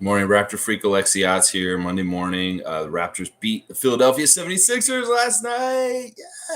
Morning, Raptor Freak Alexios here. Monday morning. The Raptors beat the Philadelphia 76ers last night.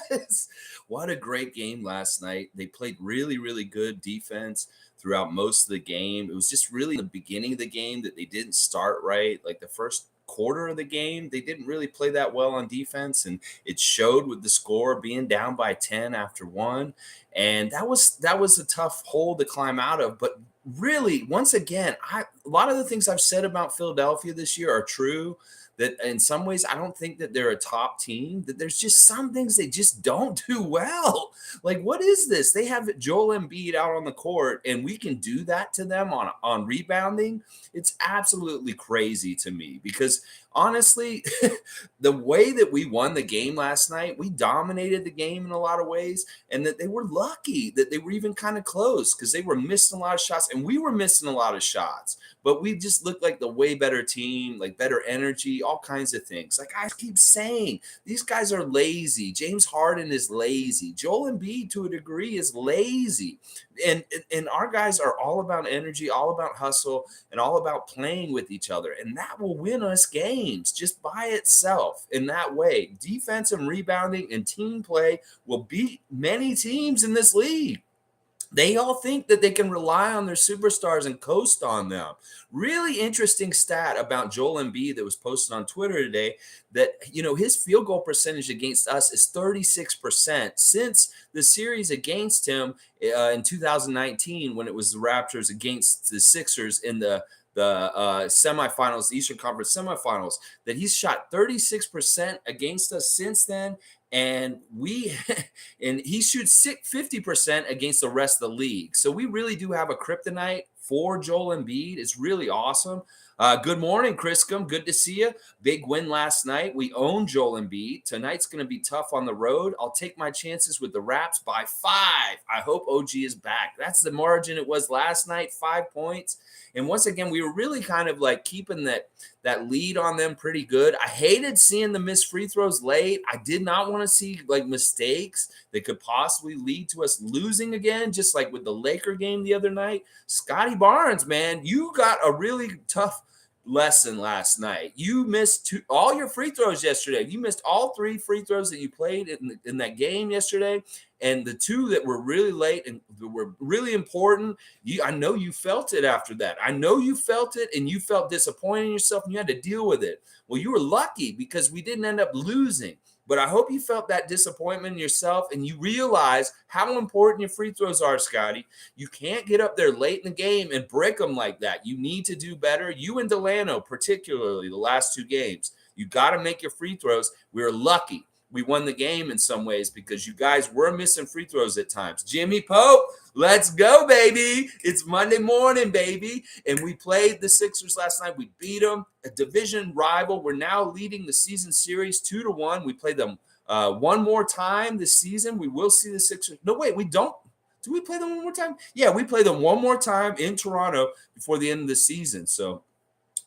Yes. What a great game last night. They played really, really good defense throughout most of the game. It was just really the beginning of the game that they didn't start right. Like the first quarter of the game, they didn't really play that well on defense. And it showed with the score being down by 10 after one. And that was a tough hole to climb out of. But really, once again, a lot of the things I've said about Philadelphia this year are true. That in some ways, I don't think that they're a top team, that there's just some things they just don't do well. Like, what is this? They have Joel Embiid out on the court, and we can do that to them on rebounding. It's absolutely crazy to me because honestly, the way that we won the game last night, we dominated the game in a lot of ways, and that they were lucky that they were even kind of close because they were missing a lot of shots, and we were missing a lot of shots. But we just looked like the way better team, like better energy, all kinds of things. Like I keep saying, these guys are lazy. James Harden is lazy. Joel Embiid, to a degree, is lazy. And our guys are all about energy, all about hustle, and all about playing with each other. And that will win us games just by itself in that way. Defense and rebounding and team play will beat many teams in this league. They all think that they can rely on their superstars and coast on them. Really interesting stat about Joel Embiid that was posted on Twitter today that, his field goal percentage against us is 36% since the series against him in 2019 when it was the Raptors against the Sixers in the semifinals, the Eastern Conference semifinals, that he's shot 36% against us since then. And he shoots 50% against the rest of the league. So we really do have a kryptonite for Joel Embiid. It's really awesome. Good morning, Chriscom. Good to see you. Big win last night. We own Joel Embiid. Tonight's going to be tough on the road. I'll take my chances with the Raps by 5. I hope OG is back. That's the margin it was last night, 5 points. And once again, we were really kind of like keeping that lead on them pretty good. I hated seeing the missed free throws late. I did not want to see like mistakes that could possibly lead to us losing again, just like with the Laker game the other night. Scotty Barnes, man, you got a really tough lesson last night. You missed all your free throws yesterday. You missed all 3 free throws that you played in that game yesterday. And the 2 that were really late and were really important, I know you felt it after that. I know you felt it, and you felt disappointed in yourself, and you had to deal with it. Well, you were lucky because we didn't end up losing. But I hope you felt that disappointment in yourself, and you realize how important your free throws are, Scotty. You can't get up there late in the game and break them like that. You need to do better. You and Delano, particularly the last 2 games, you got to make your free throws. We were lucky. We won the game in some ways because you guys were missing free throws at times. Jimmy Pope, let's go, baby. It's Monday morning, baby. And we played the Sixers last night. We beat them, a division rival. We're now leading the season series 2-1. We play them one more time this season. We will see the Sixers. No, wait, we don't. Do we play them one more time? Yeah, we play them one more time in Toronto before the end of the season. So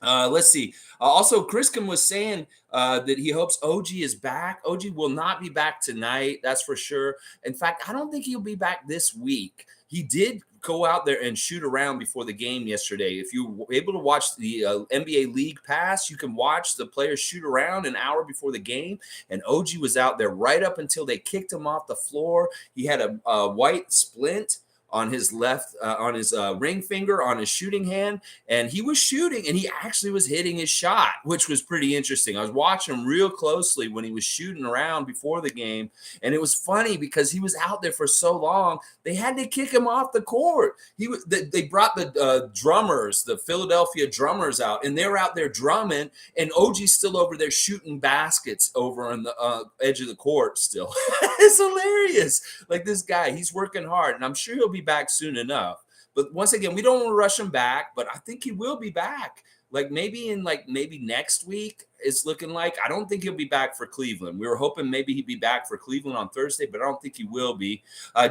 let's see. Also, Chriscom was saying that he hopes OG is back. OG will not be back tonight. That's for sure. In fact, I don't think he'll be back this week. He did go out there and shoot around before the game yesterday. If you were able to watch the NBA League Pass, you can watch the players shoot around an hour before the game. And OG was out there right up until they kicked him off the floor. He had a white splint on his left, on his ring finger, on his shooting hand, and he was shooting, and he actually was hitting his shot, which was pretty interesting. I was watching him real closely when he was shooting around before the game, and it was funny because he was out there for so long, they had to kick him off the court. They brought the drummers, the Philadelphia drummers out, and they were out there drumming, and OG's still over there shooting baskets over on the edge of the court still. It's hilarious. Like this guy, he's working hard, and I'm sure he'll be back soon enough. But once again, we don't want to rush him back, but I think he will be back. Like maybe next week it's looking like. I don't think he'll be back for Cleveland. We were hoping maybe he'd be back for Cleveland on Thursday, but I don't think he will be.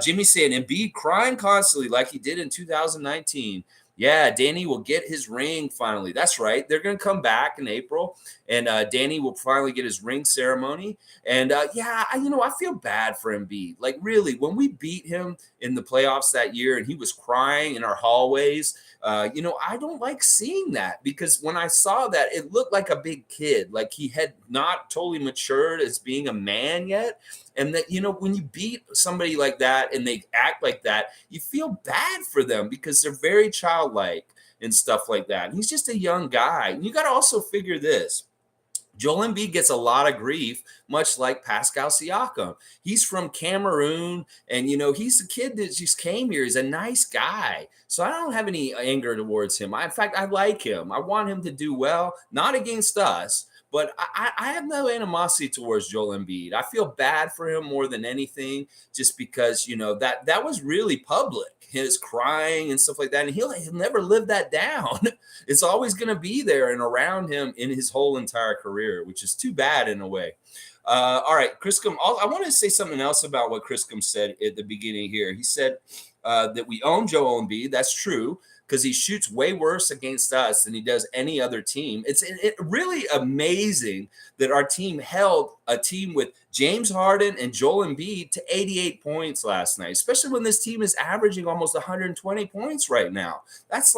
Jimmy saying Embiid crying constantly like he did in 2019. Yeah, Danny will get his ring finally. That's right. They're going to come back in April, and Danny will finally get his ring ceremony. And I feel bad for Embiid. Like, really, when we beat him in the playoffs that year and he was crying in our hallways, I don't like seeing that, because when I saw that, it looked like a big kid, like he had not totally matured as being a man yet. And that, when you beat somebody like that and they act like that, you feel bad for them because they're very childlike and stuff like that. And he's just a young guy. And you got to also figure this. Joel Embiid gets a lot of grief, much like Pascal Siakam. He's from Cameroon, and he's a kid that just came here. He's a nice guy, so I don't have any anger towards him. In fact, I like him. I want him to do well, not against us, but I have no animosity towards Joel Embiid. I feel bad for him more than anything, just because that was really public, his crying and stuff like that, and he'll never live that down. It's always going to be there and around him in his whole entire career, which is too bad in a way. All right, Chris Cum, I want to say something else about what Chris Cum said at the beginning here. He said that we own Joel Embiid. That's true, because he shoots way worse against us than he does any other team. It's really amazing that our team held a team with James Harden and Joel Embiid to 88 points last night, especially when this team is averaging almost 120 points right now. That's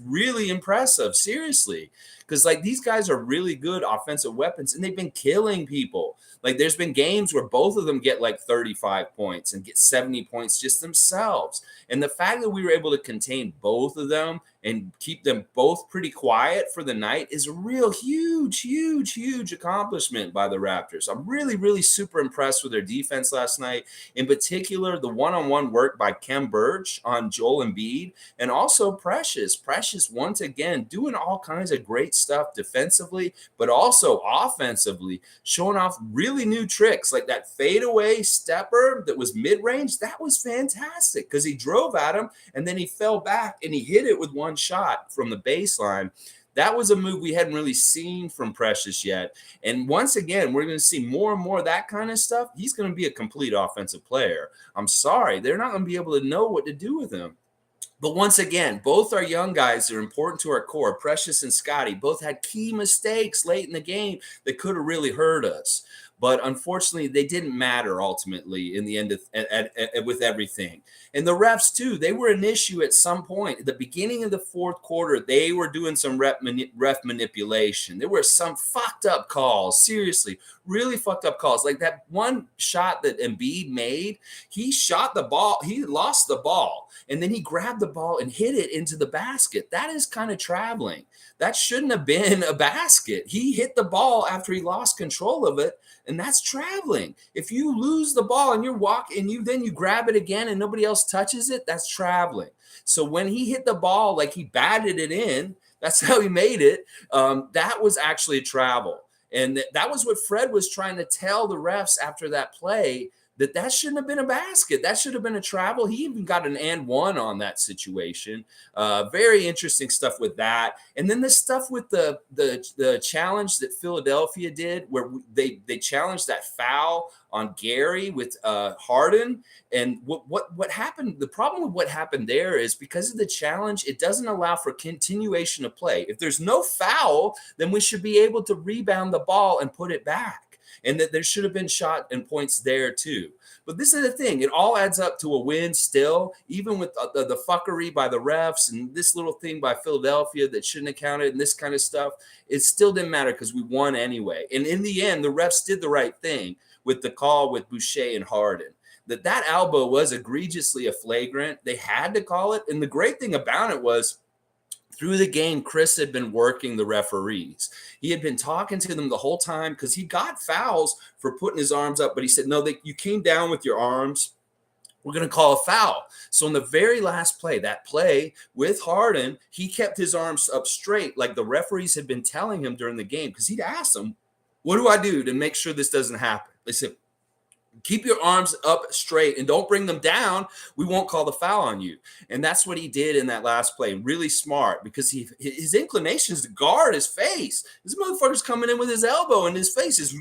really impressive, seriously, because these guys are really good offensive weapons, and they've been killing people. There's been games where both of them get 35 points and get 70 points just themselves. And the fact that we were able to contain both of them and keep them both pretty quiet for the night is a real huge accomplishment by the Raptors. I'm really, really super impressed with their defense last night. In particular, the one-on-one work by Khem Birch on Joel Embiid, and also Precious. Precious, once again, doing all kinds of great stuff defensively, but also offensively, showing off really new tricks, like that fadeaway stepper that was mid-range. That was fantastic, because he drove at him and then he fell back and he hit it with one shot from the baseline. That was a move we hadn't really seen from Precious yet. And once again, we're going to see more and more of that kind of stuff. He's going to be a complete offensive player. I'm sorry, they're not going to be able to know what to do with him. But once again, both our young guys are important to our core. Precious and Scotty both had key mistakes late in the game that could have really hurt us. But unfortunately, they didn't matter ultimately in the end with everything. And the refs, too, they were an issue at some point. At the beginning of the fourth quarter, they were doing some ref manipulation. There were some fucked up calls, seriously, really fucked up calls. Like that one shot that Embiid made, he shot the ball, he lost the ball, and then he grabbed the ball and hit it into the basket. That is kind of traveling. That shouldn't have been a basket. He hit the ball after he lost control of it, and that's traveling. If you lose the ball and you grab it again and nobody else touches it, that's traveling. So when he hit the ball, like he batted it in, that's how he made it. That was actually a travel. And that was what Fred was trying to tell the refs after that play, that shouldn't have been a basket. That should have been a travel. He even got an and one on that situation. Very interesting stuff with that. And then the stuff with the challenge that Philadelphia did, where they challenged that foul on Gary with Harden. And what happened, the problem with what happened there is because of the challenge, it doesn't allow for continuation of play. If there's no foul, then we should be able to rebound the ball and put it back. And that there should have been shot and points there too. But this is the thing. It all adds up to a win still, even with the fuckery by the refs and this little thing by Philadelphia that shouldn't have counted and this kind of stuff. It still didn't matter because we won anyway. And in the end, the refs did the right thing with the call with Boucher and Harden. That elbow was egregiously a flagrant. They had to call it. And the great thing about it was, through the game, Chris had been working the referees. He had been talking to them the whole time because he got fouls for putting his arms up, but he said, no, you came down with your arms. We're going to call a foul. So in the very last play, that play with Harden, he kept his arms up straight like the referees had been telling him during the game, because he'd asked them, what do I do to make sure this doesn't happen? They said, keep your arms up straight and don't bring them down. We won't call the foul on you. And that's what he did in that last play. Really smart, because his inclination is to guard his face. This motherfucker's coming in with his elbow in his face.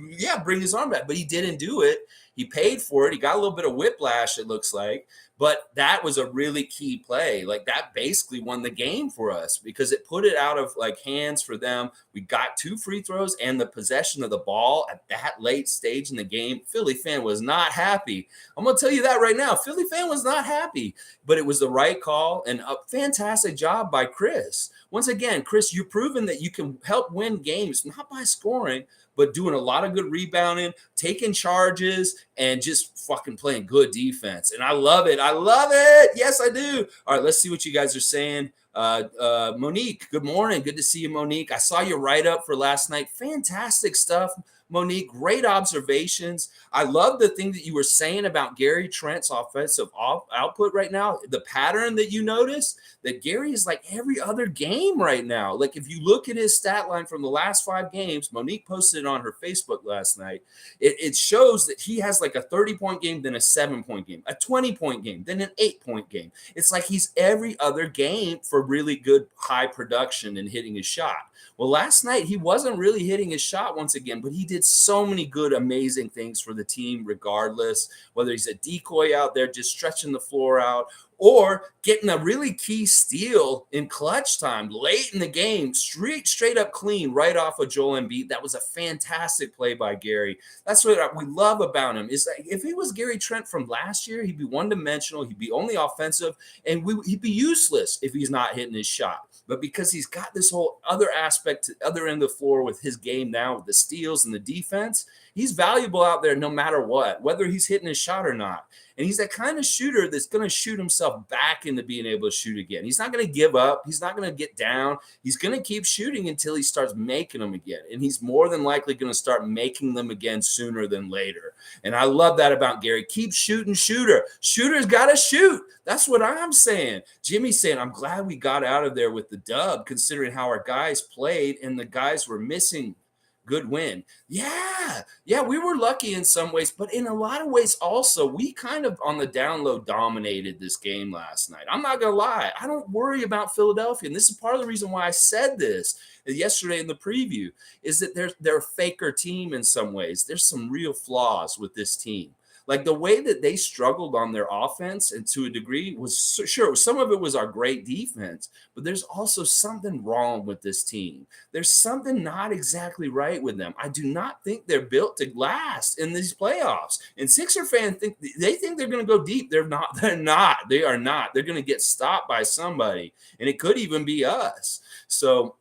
Bring his arm back. But he didn't do it. He paid for it. He got a little bit of whiplash, it looks like. But that was a really key play. Like that basically won the game for us because it put it out of like hands for them. We got 2 free throws and the possession of the ball at that late stage in the game. Philly fan was not happy. I'm going to tell you that right now. Philly fan was not happy, but it was the right call and a fantastic job by Chris. Once again, Chris, you've proven that you can help win games, not by scoring, but doing a lot of good rebounding, taking charges, and just fucking playing good defense. And I love it. I love it. Yes, I do. All right, let's see what you guys are saying. Monique, good morning. Good to see you, Monique. I saw your write-up for last night. Fantastic stuff, Monique. Great observations. I love the thing that you were saying about Gary Trent's offensive output right now. The pattern that you noticed, that Gary is like every other game right now. Like if you look at his stat line from the last 5 games, Monique posted it on her Facebook last night. It shows that he has like a 30-point game, then a 7-point game, a 20-point game, then an 8-point game. It's like he's every other game for really good high production and hitting his shot. Well, last night he wasn't really hitting his shot once again, but he did so many good, amazing things for the team regardless, whether he's a decoy out there just stretching the floor out or getting a really key steal in clutch time late in the game, straight up clean right off of Joel Embiid. That was a fantastic play by Gary. That's what we love about him. Is that if he was Gary Trent from last year, he'd be one-dimensional, he'd be only offensive, and he'd be useless if he's not hitting his shot. But because he's got this whole other aspect, other end of the floor with his game now, with the steals and the defense, he's valuable out there no matter what, whether he's hitting his shot or not. And he's that kind of shooter that's going to shoot himself back into being able to shoot again. He's not going to give up. He's not going to get down. He's going to keep shooting until he starts making them again. And he's more than likely going to start making them again sooner than later. And I love that about Gary. Keep shooting, shooter. Shooter's got to shoot. That's what I'm saying. Jimmy's saying, I'm glad we got out of there with the dub, considering how our guys played and the guys were missing. Good win. Yeah, we were lucky in some ways, but in a lot of ways also, we kind of on the down low dominated this game last night. I'm not going to lie. I don't worry about Philadelphia, and this is part of the reason why I said this yesterday in the preview, is that they're a faker team in some ways. There's some real flaws with this team. Like the way that they struggled on their offense, and to a degree was sure some of it was our great defense, but there's also something wrong with this team. There's something not exactly right with them. I do not think they're built to last in these playoffs. And Sixer fans think they're going to go deep. They're not. They are not. They're going to get stopped by somebody, and it could even be us. So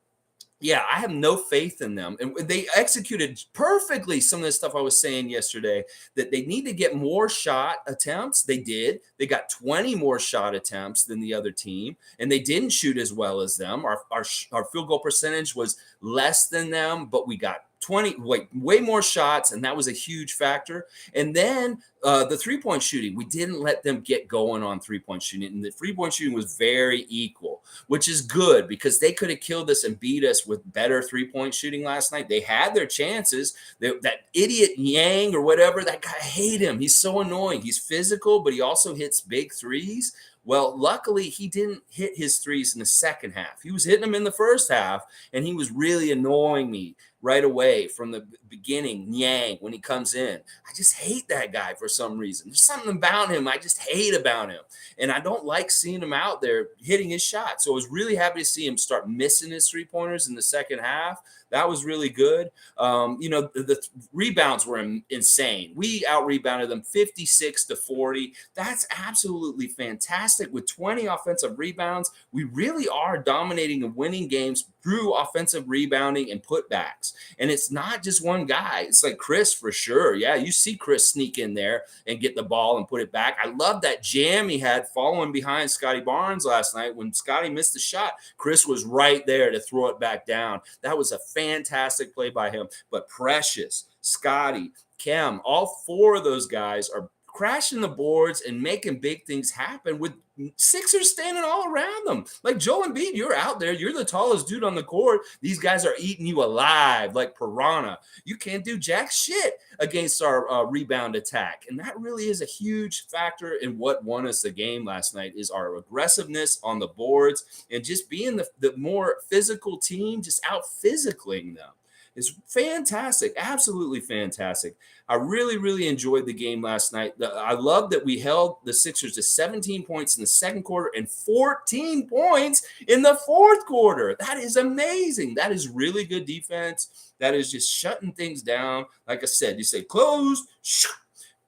yeah, I have no faith in them. And they executed perfectly some of the stuff I was saying yesterday, that they need to get more shot attempts. They did. They got 20 more shot attempts than the other team, and they didn't shoot as well as them. Our field goal percentage was less than them, but we got way more shots, and that was a huge factor. And then the three-point shooting, we didn't let them get going on three-point shooting, and the three-point shooting was very equal, which is good because they could have killed us and beat us with better three-point shooting last night. They had their chances. That idiot Yang or whatever, that guy, I hate him. He's so annoying. He's physical, but he also hits big threes. Well, luckily, he didn't hit his threes in the second half. He was hitting them in the first half, and he was really annoying me right away from the beginning, Yang, when he comes in. I just hate that guy for some reason. There's something about him I just hate about him. And I don't like seeing him out there hitting his shot. So I was really happy to see him start missing his three-pointers in the second half. That was really good. The rebounds were insane. We out-rebounded them 56-40. That's absolutely fantastic. With 20 offensive rebounds, we really are dominating and winning games through offensive rebounding and putbacks. And it's not just one guy. It's like Chris for sure. Yeah, you see Chris sneak in there and get the ball and put it back. I love that jam he had following behind Scotty Barnes last night. When Scotty missed the shot, Chris was right there to throw it back down. That was a fantastic play by him. But Precious, Scotty, Kem, all four of those guys are crashing the boards and making big things happen with Sixers standing all around them. Like Joel Embiid, you're out there. You're the tallest dude on the court. These guys are eating you alive like piranha. You can't do jack shit against our rebound attack. And that really is a huge factor in what won us the game last night, is our aggressiveness on the boards and just being the more physical team, just out physicaling them. is fantastic, absolutely fantastic. I really, really enjoyed the game last night. I love that we held the Sixers to 17 points in the second quarter and 14 points in the fourth quarter. That is amazing. That is really good defense. That is just shutting things down. Like I said, you say close,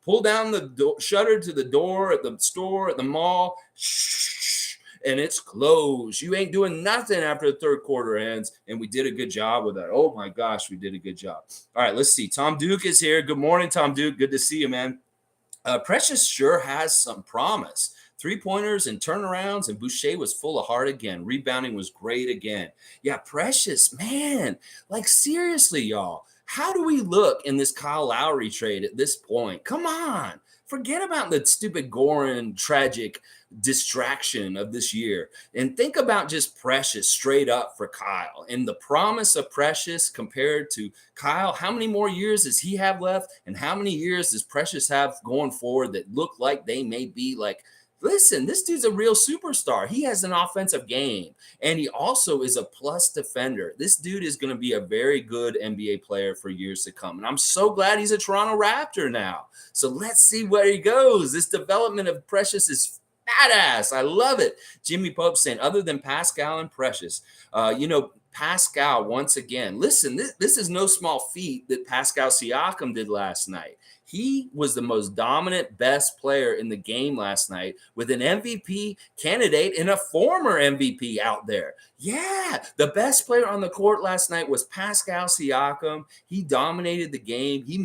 pull down the shutter to the door at the store, at the mall, and it's closed. You ain't doing nothing after the third quarter ends, and we did a good job with that. Oh, my gosh, we did a good job. All right, let's see. Tom Duke is here. Good morning, Tom Duke. Good to see you, man. Precious sure has some promise. Three-pointers and turnarounds, and Boucher was full of heart again. Rebounding was great again. Yeah, Precious, man, like seriously, y'all. How do we look in this Kyle Lowry trade at this point? Come on. Forget about the stupid Goran tragic distraction of this year and think about just Precious straight up for Kyle and the promise of Precious compared to Kyle. How many more years does he have left? And how many years does Precious have going forward that look like they may be like, listen, this dude's a real superstar. He has an offensive game, and he also is a plus defender. This dude is going to be a very good NBA player for years to come. And I'm so glad he's a Toronto Raptor now. So let's see where he goes. This development of Precious is badass. I love it. Jimmy Pope saying, other than Pascal and Precious, Pascal, once again, listen, this is no small feat that Pascal Siakam did last night. He was the most dominant, best player in the game last night with an MVP candidate and a former MVP out there. Yeah, the best player on the court last night was Pascal Siakam. He dominated the game. He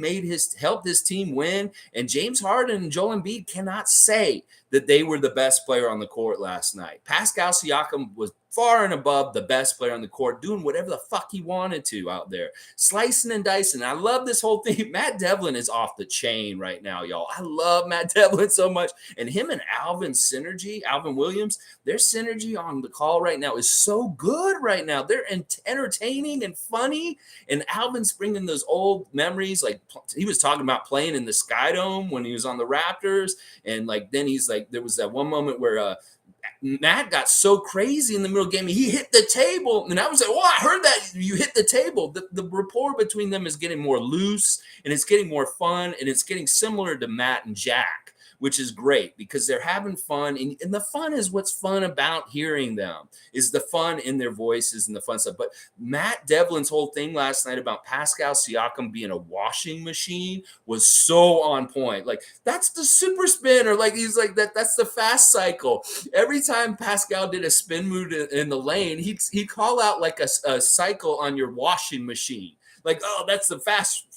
helped his team win. And James Harden and Joel Embiid cannot say that they were the best player on the court last night. Pascal Siakam was far and above the best player on the court, doing whatever the fuck he wanted to out there, slicing and dicing. I love this whole thing. Matt Devlin is off the chain right now, y'all. I love Matt Devlin so much. And him and Alvin Williams, their synergy on the call right now is so good right now. They're entertaining and funny. And Alvin's bringing those old memories. Like he was talking about playing in the Sky Dome when he was on the Raptors. And then he's like, there was that one moment where, Matt got so crazy in the middle of the game. He hit the table. And I was like, oh, I heard that you hit the table. The rapport between them is getting more loose and it's getting more fun. And it's getting similar to Matt and Jack, which is great because they're having fun. And the fun is what's fun about hearing them is the fun in their voices and the fun stuff. But Matt Devlin's whole thing last night about Pascal Siakam being a washing machine was so on point. Like that's the super spin, or like he's like that's the fast cycle. Every time Pascal did a spin move in the lane, he'd call out like a cycle on your washing machine. Like, oh, that's the fast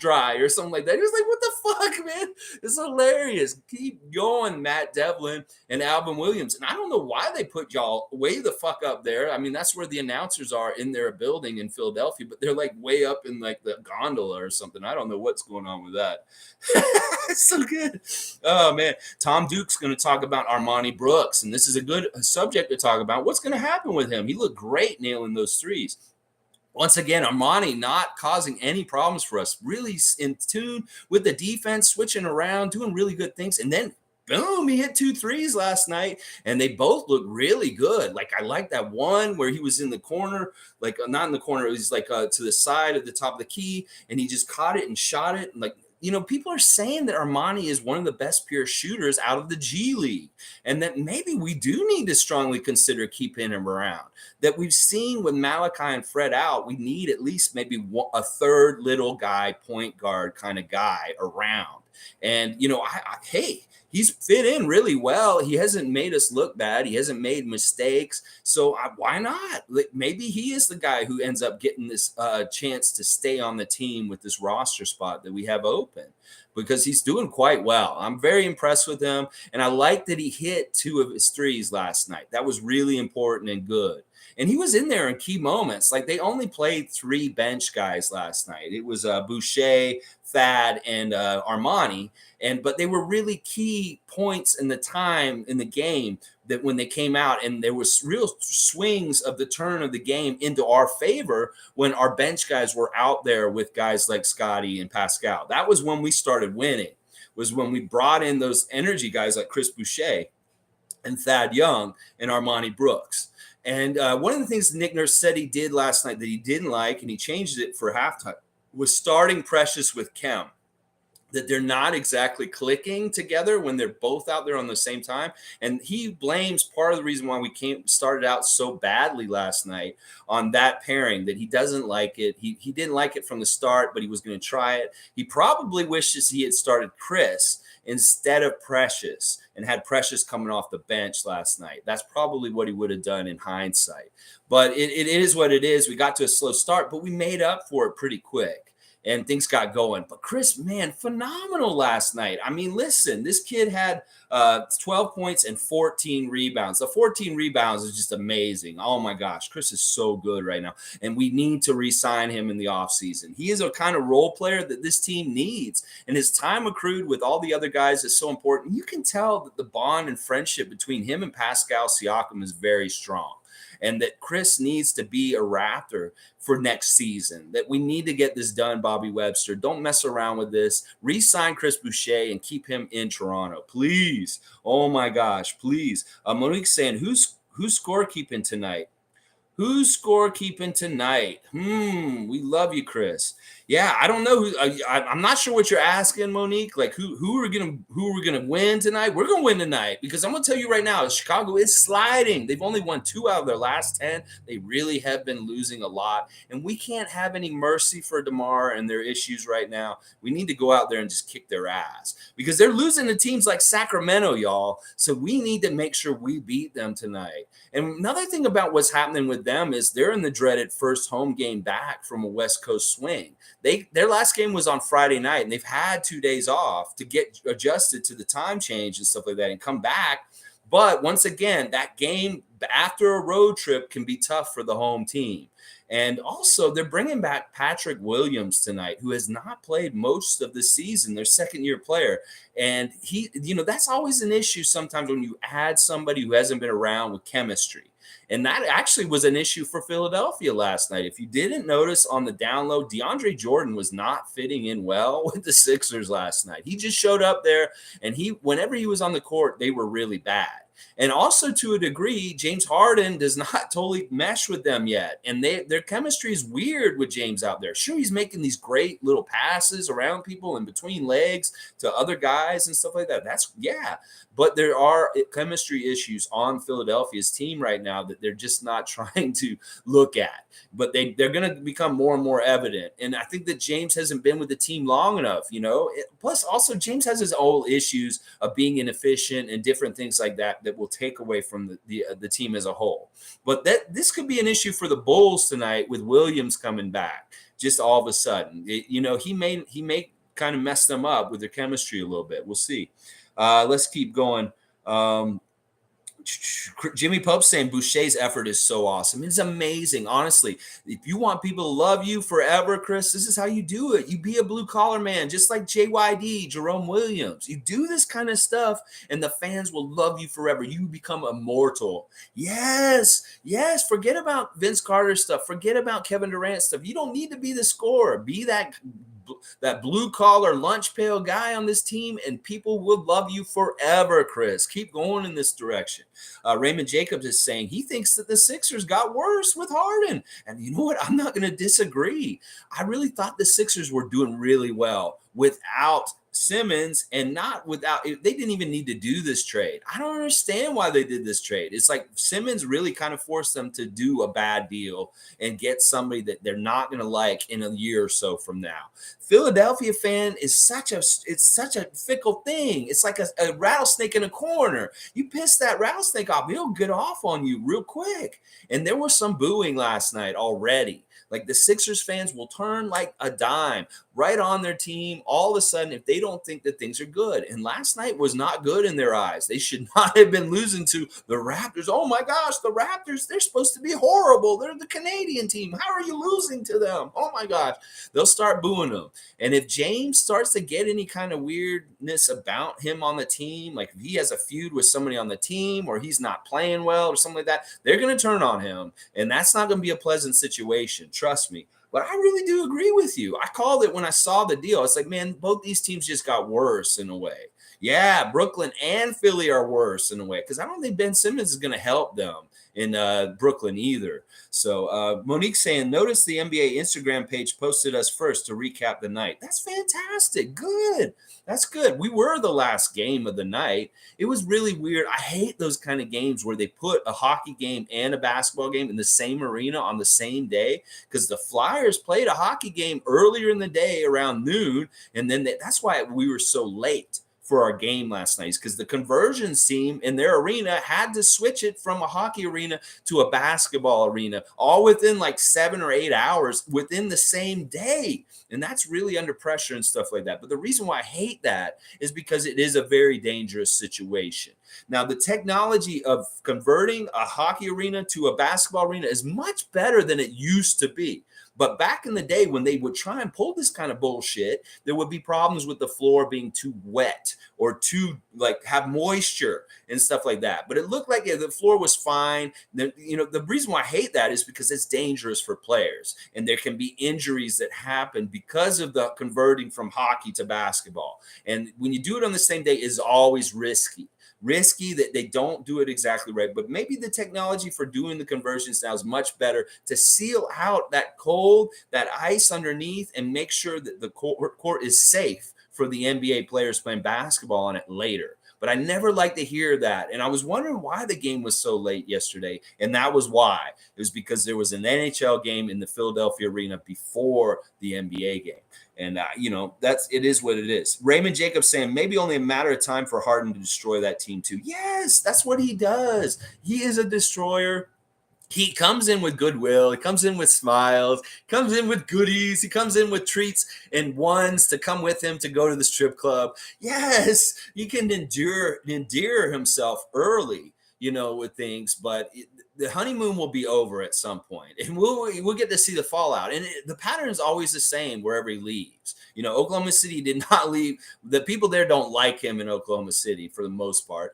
dry or something like that. He was like, what the fuck, man? It's hilarious. Keep going, Matt Devlin and Alvin Williams. And I don't know why they put y'all way the fuck up there. I mean, that's where the announcers are in their building in Philadelphia, but they're like way up in like the gondola or something. I don't know what's going on with that. It's so good. Oh, man. Tom Duke's going to talk about Armoni Brooks, and this is a good subject to talk about. What's going to happen with him? He looked great nailing those threes. Once again, Armoni not causing any problems for us, really in tune with the defense, switching around, doing really good things. And then, boom, he hit 2 threes last night, and they both look really good. Like, I like that one where he was in the corner, like not in the corner, it was like to the side at the top of the key, and he just caught it and shot it. And like, people are saying that Armoni is one of the best pure shooters out of the G League, and that maybe we do need to strongly consider keeping him around. That we've seen with Malachi and Fred out, we need at least maybe a third little guy, point guard kind of guy around. And, hey, he's fit in really well. He hasn't made us look bad. He hasn't made mistakes. So why not? Maybe he is the guy who ends up getting this chance to stay on the team with this roster spot that we have open, because he's doing quite well. I'm very impressed with him. And I like that he hit 2 of his threes last night. That was really important and good. And he was in there in key moments. Like, they only played 3 bench guys last night. It was Boucher, Thad, and Armoni. But they were really key points in the time in the game that when they came out, and there was real swings of the turn of the game into our favor when our bench guys were out there with guys like Scotty and Pascal. That was when we started winning, was when we brought in those energy guys like Chris Boucher and Thad Young and Armoni Brooks. And one of the things Nick Nurse said he did last night that he didn't like, and he changed it for halftime, was starting Precious with Khem. That they're not exactly clicking together when they're both out there on the same time. And he blames part of the reason why we started out so badly last night on that pairing, that he doesn't like it. He didn't like it from the start, but he was going to try it. He probably wishes he had started Chris instead of Precious and had Precious coming off the bench last night. That's probably what he would have done in hindsight. But it is what it is. We got to a slow start, but we made up for it pretty quick. And things got going. But Chris, man, phenomenal last night. I mean, listen, this kid had 12 points and 14 rebounds. The 14 rebounds is just amazing. Oh, my gosh. Chris is so good right now. And we need to re-sign him in the offseason. He is a kind of role player that this team needs. And his time accrued with all the other guys is so important. You can tell that the bond and friendship between him and Pascal Siakam is very strong. And that Chris needs to be a Raptor for next season, that we need to get this done, Bobby Webster. Don't mess around with this. Re-sign Chris Boucher and keep him in Toronto, please. Oh, my gosh, please. Monique's saying, who's scorekeeping tonight? Who's scorekeeping tonight? We love you, Chris. Yeah, I don't know. I'm not sure what you're asking, Monique. Like, who are gonna win tonight? We're gonna win tonight because I'm gonna tell you right now, Chicago is sliding. They've only won 2 out of their last 10. They really have been losing a lot, and we can't have any mercy for DeMar and their issues right now. We need to go out there and just kick their ass because they're losing to teams like Sacramento, y'all. So we need to make sure we beat them tonight. And another thing about what's happening with them is they're in the dreaded first home game back from a West Coast swing. Their last game was on Friday night, and they've had 2 days off to get adjusted to the time change and stuff like that and come back. But once again, that game after a road trip can be tough for the home team. And also, they're bringing back Patrick Williams tonight, who has not played most of the season, their second-year player. And that's always an issue sometimes when you add somebody who hasn't been around with chemistry. And that actually was an issue for Philadelphia last night. If you didn't notice on the download, DeAndre Jordan was not fitting in well with the Sixers last night. He just showed up there, and whenever he was on the court, they were really bad. And also, to a degree, James Harden does not totally mesh with them yet. And their chemistry is weird with James out there. Sure, he's making these great little passes around people and between legs to other guys and stuff like that. But there are chemistry issues on Philadelphia's team right now that they're just not trying to look at. But they're going to become more and more evident. And I think that James hasn't been with the team long enough, Plus, also, James has his old issues of being inefficient and different things like that will take away from the team as a whole. But this could be an issue for the Bulls tonight with Williams coming back just all of a sudden. He may kind of mess them up with their chemistry a little bit. We'll see. Let's keep going. Jimmy Pope saying Boucher's effort is so awesome. It's amazing. Honestly, if you want people to love you forever, Chris, this is how you do it. You be a blue collar man, just like JYD, Jerome Williams. You do this kind of stuff and the fans will love you forever. You become immortal. Yes. Forget about Vince Carter stuff. Forget about Kevin Durant stuff. You don't need to be the scorer. Be that blue collar lunch pail guy on this team, and people will love you forever, Chris. Keep going in this direction. Raymond Jacobs is saying he thinks that the Sixers got worse with Harden. And you know what? I'm not going to disagree. I really thought the Sixers were doing really well without Simmons and not without. They didn't even need to do this trade. I don't understand why they did this trade. It's like Simmons really kind of forced them to do a bad deal and get somebody that they're not going to like in a year or so from now. Philadelphia fan is such a fickle thing. It's like a rattlesnake in a corner. You piss that rattlesnake off, he'll get off on you real quick. And there was some booing last night already. Like the Sixers fans will turn like a dime right on their team all of a sudden if they don't think that things are good. And last night was not good in their eyes. They should not have been losing to the Raptors. Oh my gosh, the Raptors, they're supposed to be horrible. They're the Canadian team. How are you losing to them? Oh my gosh. They'll start booing them. And if James starts to get any kind of weirdness about him on the team, like if he has a feud with somebody on the team or he's not playing well or something like that, they're going to turn on him. And that's not going to be a pleasant situation. Trust me. But I really do agree with you. I called it when I saw the deal. It's like, man, both these teams just got worse in a way. Yeah, Brooklyn and Philly are worse in a way because I don't think Ben Simmons is going to help them in Brooklyn either. So Monique saying, notice the NBA Instagram page posted us first to recap the night. That's fantastic. Good. That's good. We were the last game of the night. It was really weird. I hate those kind of games where they put a hockey game and a basketball game in the same arena on the same day because the Flyers played a hockey game earlier in the day around noon. And then that's why we were so late for our game last night, because the conversions team in their arena had to switch it from a hockey arena to a basketball arena, all within like 7 or 8 hours within the same day. And that's really under pressure and stuff like that. But the reason why I hate that is because it is a very dangerous situation. Now, the technology of converting a hockey arena to a basketball arena is much better than it used to be. But back in the day when they would try and pull this kind of bullshit, there would be problems with the floor being too wet or too like have moisture and stuff like that. But it looked like the floor was fine. The reason why I hate that is because it's dangerous for players and there can be injuries that happen because of the converting from hockey to basketball. And when you do it on the same day, is always risky that they don't do it exactly right. But maybe the technology for doing the conversions now is much better to seal out that cold, that ice underneath, and make sure that the court is safe for the NBA players playing basketball on it later. But I never like to hear that. And I was wondering why the game was so late yesterday. And that was why. It was because there was an NHL game in the Philadelphia arena before the NBA game. And, it is what it is. Raymond Jacobs saying maybe only a matter of time for Harden to destroy that team too. Yes, that's what he does. He is a destroyer. He comes in with goodwill. He comes in with smiles, comes in with goodies. He comes in with treats and ones to come with him to go to the strip club. Yes, he can endear himself early, with things, but the honeymoon will be over at some point, and we'll get to see the fallout. And the pattern is always the same wherever he leaves. Oklahoma City did not leave. The people there don't like him in Oklahoma City for the most part.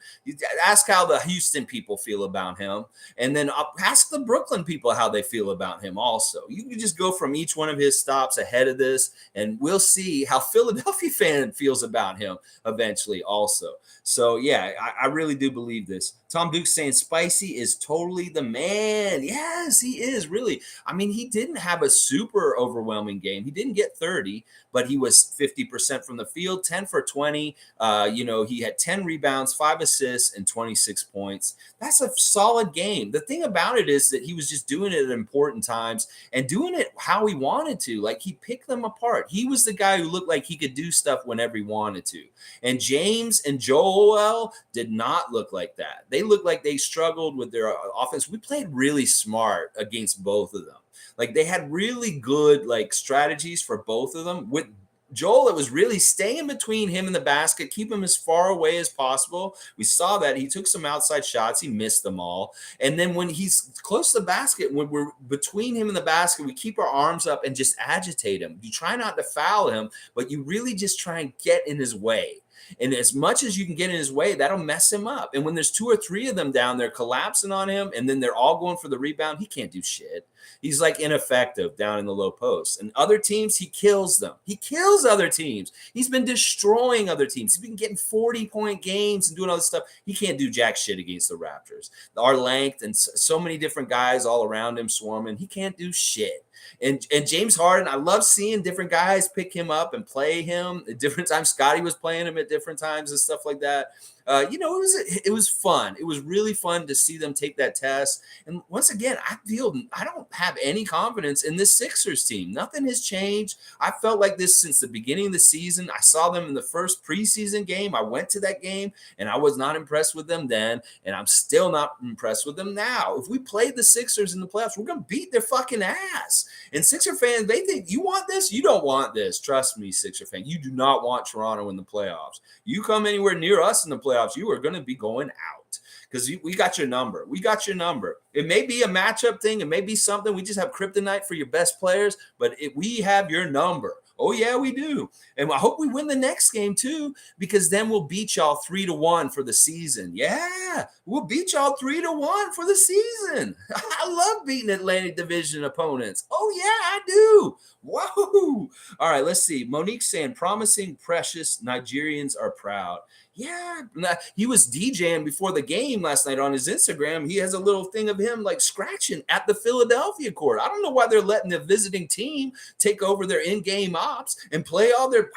Ask how the Houston people feel about him, and then ask the Brooklyn people how they feel about him also. You can just go from each one of his stops ahead of this, and we'll see how Philadelphia fan feels about him eventually also. So, yeah, I really do believe this. Tom Duke saying Spicy is totally the man. Yes, he is, really. I mean, he didn't have a super overwhelming game. He didn't get 30, but he was 50% from the field, 10 for 20. He had 10 rebounds, 5 assists, and 26 points. That's a solid game. The thing about it is that he was just doing it at important times and doing it how he wanted to. Like, he picked them apart. He was the guy who looked like he could do stuff whenever he wanted to. And James and Joel did not look like that. They looked like they struggled with their offense. We played really smart against both of them. Like, they had really good strategies for both of them. With Joel, it was really staying between him and the basket, keep him as far away as possible. We saw that he took some outside shots. He missed them all. And then when he's close to the basket, when we're between him and the basket, we keep our arms up and just agitate him. You try not to foul him, but you really just try and get in his way. And as much as you can get in his way, that'll mess him up. And when there's 2 or 3 of them down there collapsing on him, and then they're all going for the rebound, he can't do shit. He's ineffective down in the low post. And other teams, he kills them. He kills other teams. He's been destroying other teams. He's been getting 40-point games and doing all this stuff. He can't do jack shit against the Raptors. Our length and so many different guys all around him swarming. He can't do shit. And James Harden, I love seeing different guys pick him up and play him at different times. Scotty was playing him at different times and stuff like that. It was fun. It was really fun to see them take that test. And once again, I don't have any confidence in this Sixers team. Nothing has changed. I felt like this since the beginning of the season. I saw them in the first preseason game. I went to that game, and I was not impressed with them then, and I'm still not impressed with them now. If we played the Sixers in the playoffs, we're going to beat their fucking ass. And Sixer fans, they think, you want this? You don't want this. Trust me, Sixer fan. You do not want Toronto in the playoffs. You come anywhere near us in the playoffs, you are going to be going out because we got your number. We got your number. It may be a matchup thing. It may be something. We just have kryptonite for your best players, but we have your number. Oh, yeah, we do. And I hope we win the next game too, because then we'll beat y'all 3-1 for the season. Yeah, we'll beat y'all 3-1 for the season. I love beating Atlantic Division opponents. Oh, yeah, I do. Whoa. All right, let's see. Monique saying, promising, precious Nigerians are proud. Yeah, he was DJing before the game last night on his Instagram. He has a little thing of him like scratching at the Philadelphia court. I don't know why they're letting the visiting team take over their in-game ops and play all their.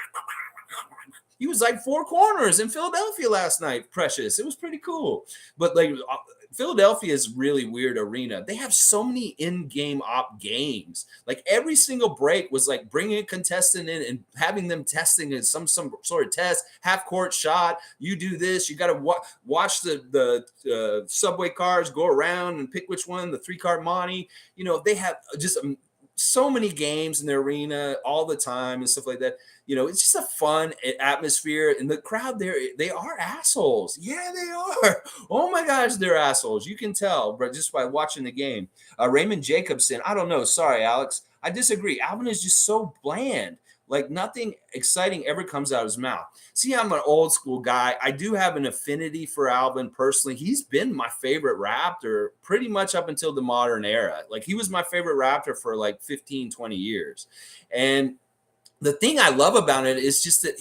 He was like four corners in Philadelphia last night. Precious. It was pretty cool. But like Philadelphia is really weird arena. They have so many in-game op games. Like every single break was like bringing a contestant in and having them testing in some sort of test, half court shot. You do this. You got to watch the subway cars go around and pick which one. The 3-card Monty. You know, they have just so many games in their arena all the time and stuff like that. You know, it's just a fun atmosphere. And the crowd there, they are assholes. Yeah, they are. Oh my gosh, they're assholes. You can tell, but just by watching the game. Raymond Jacobson, I don't know. Sorry, Alex. I disagree. Alvin is just so bland. Like nothing exciting ever comes out of his mouth. See, I'm an old school guy. I do have an affinity for Alvin personally. He's been my favorite Raptor pretty much up until the modern era. Like he was my favorite Raptor for like 15, 20 years. And the thing I love about it is just that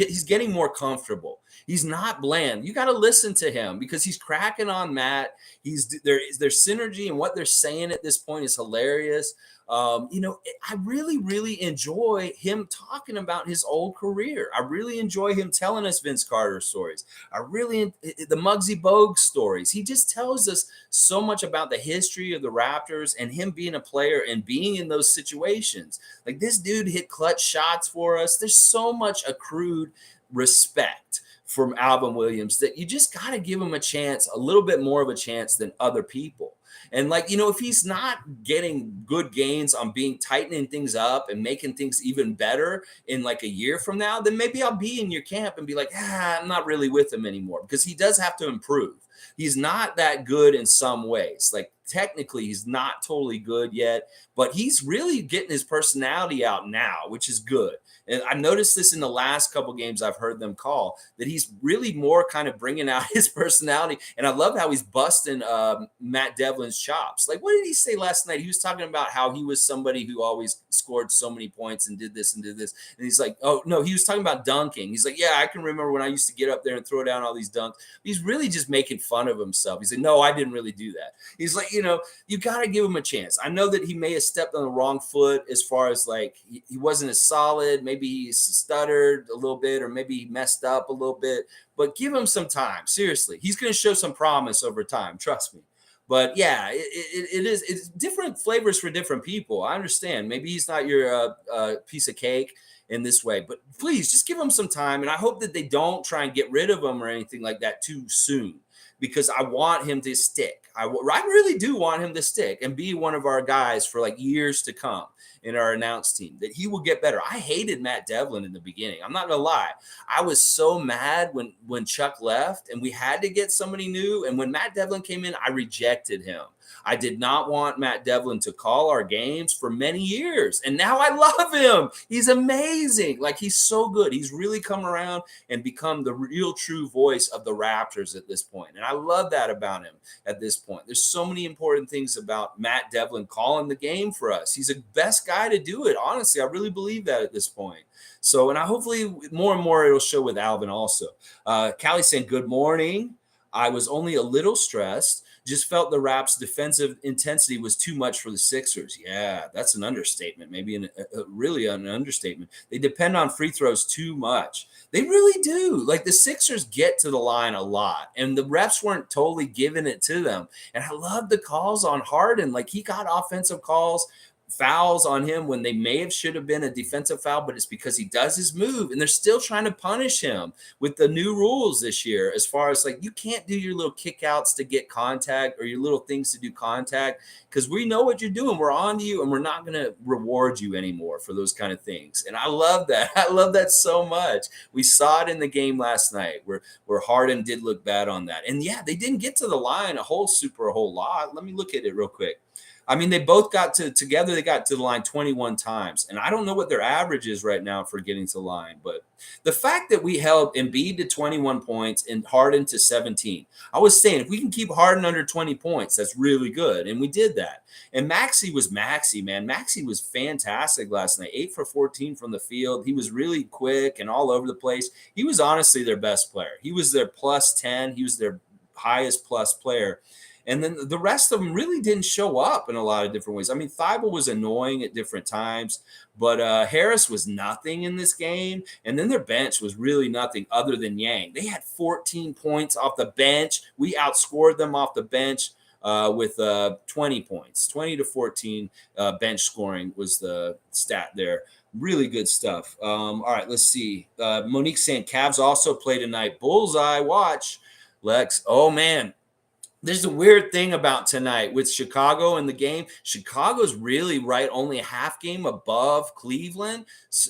he's getting more comfortable. He's not bland. You got to listen to him because he's cracking on Matt. There's synergy and what they're saying at this point is hilarious. You know, I really, really enjoy him talking about his old career. I really enjoy him telling us Vince Carter stories. The Muggsy Bogues stories. He just tells us so much about the history of the Raptors and him being a player and being in those situations. Like this dude hit clutch shots for us. There's so much accrued respect from Alvin Williams that you just got to give him a chance, a little bit more of a chance than other people. And like, you know, if he's not getting good gains on tightening things up and making things even better in like a year from now, then maybe I'll be in your camp and be like, I'm not really with him anymore because he does have to improve. He's not that good in some ways. Like technically he's not totally good yet, but he's really getting his personality out now, which is good. And I noticed this in the last couple games I've heard them call, that he's really more kind of bringing out his personality. And I love how he's busting Matt Devlin's chops. Like, what did he say last night? He was talking about how he was somebody who always scored so many points and did this and did this. And he's like, oh, no, he was talking about dunking. He's like, yeah, I can remember when I used to get up there and throw down all these dunks. He's really just making fun of himself. He's like, no, I didn't really do that. He's like, you know, you got to give him a chance. I know that he may have stepped on the wrong foot as far as like he wasn't as solid. Maybe he stuttered a little bit or maybe he messed up a little bit, but give him some time. Seriously, he's going to show some promise over time. Trust me. But yeah, it's different flavors for different people. I understand. Maybe he's not your piece of cake in this way, but please just give him some time. And I hope that they don't try and get rid of him or anything like that too soon, because I want him to stick. I really do want him to stick and be one of our guys for like years to come in our announced team, that he will get better. I hated Matt Devlin in the beginning. I'm not going to lie. I was so mad when Chuck left and we had to get somebody new. And when Matt Devlin came in, I rejected him. I did not want Matt Devlin to call our games for many years. And now I love him. He's amazing. Like, he's so good. He's really come around and become the real true voice of the Raptors at this point. And I love that about him at this point. There's so many important things about Matt Devlin calling the game for us. He's the best guy to do it. Honestly, I really believe that at this point. So, and I hopefully more and more it'll show with Alvin also. Callie saying, good morning. I was only a little stressed. Just felt the Raps' defensive intensity was too much for the Sixers. Yeah, that's an understatement. Maybe really an understatement. They depend on free throws too much. They really do. Like, the Sixers get to the line a lot, and the refs weren't totally giving it to them. And I love the calls on Harden. Like, he got offensive calls, fouls on him when they should have been a defensive foul, but it's because he does his move, and they're still trying to punish him with the new rules this year. As far as like, you can't do your little kickouts to get contact or your little things to do contact, because we know what you're doing. We're on to you, and we're not going to reward you anymore for those kind of things. And I love that. I love that so much. We saw it in the game last night where Harden did look bad on that. And yeah, they didn't get to the line a whole lot. Let me look at it real quick. I mean, they both got together. They got to the line 21 times, and I don't know what their average is right now for getting to the line. But the fact that we held Embiid to 21 points and Harden to 17, I was saying if we can keep Harden under 20 points, that's really good, and we did that. And Maxey was Maxey, man. Maxey was fantastic last night. 8 for 14 from the field. He was really quick and all over the place. He was honestly their best player. He was their plus 10. He was their highest plus player. And then the rest of them really didn't show up in a lot of different ways. I mean, Thibault was annoying at different times, but Harris was nothing in this game. And then their bench was really nothing other than Yang. They had 14 points off the bench. We outscored them off the bench with 20 points. 20 to 14 bench scoring was the stat there. Really good stuff. All right, let's see. Monique saying Cavs also play tonight. Bullseye, watch. Lex, oh, man. There's a weird thing about tonight with Chicago in the game. Chicago's really right, only a half game above Cleveland,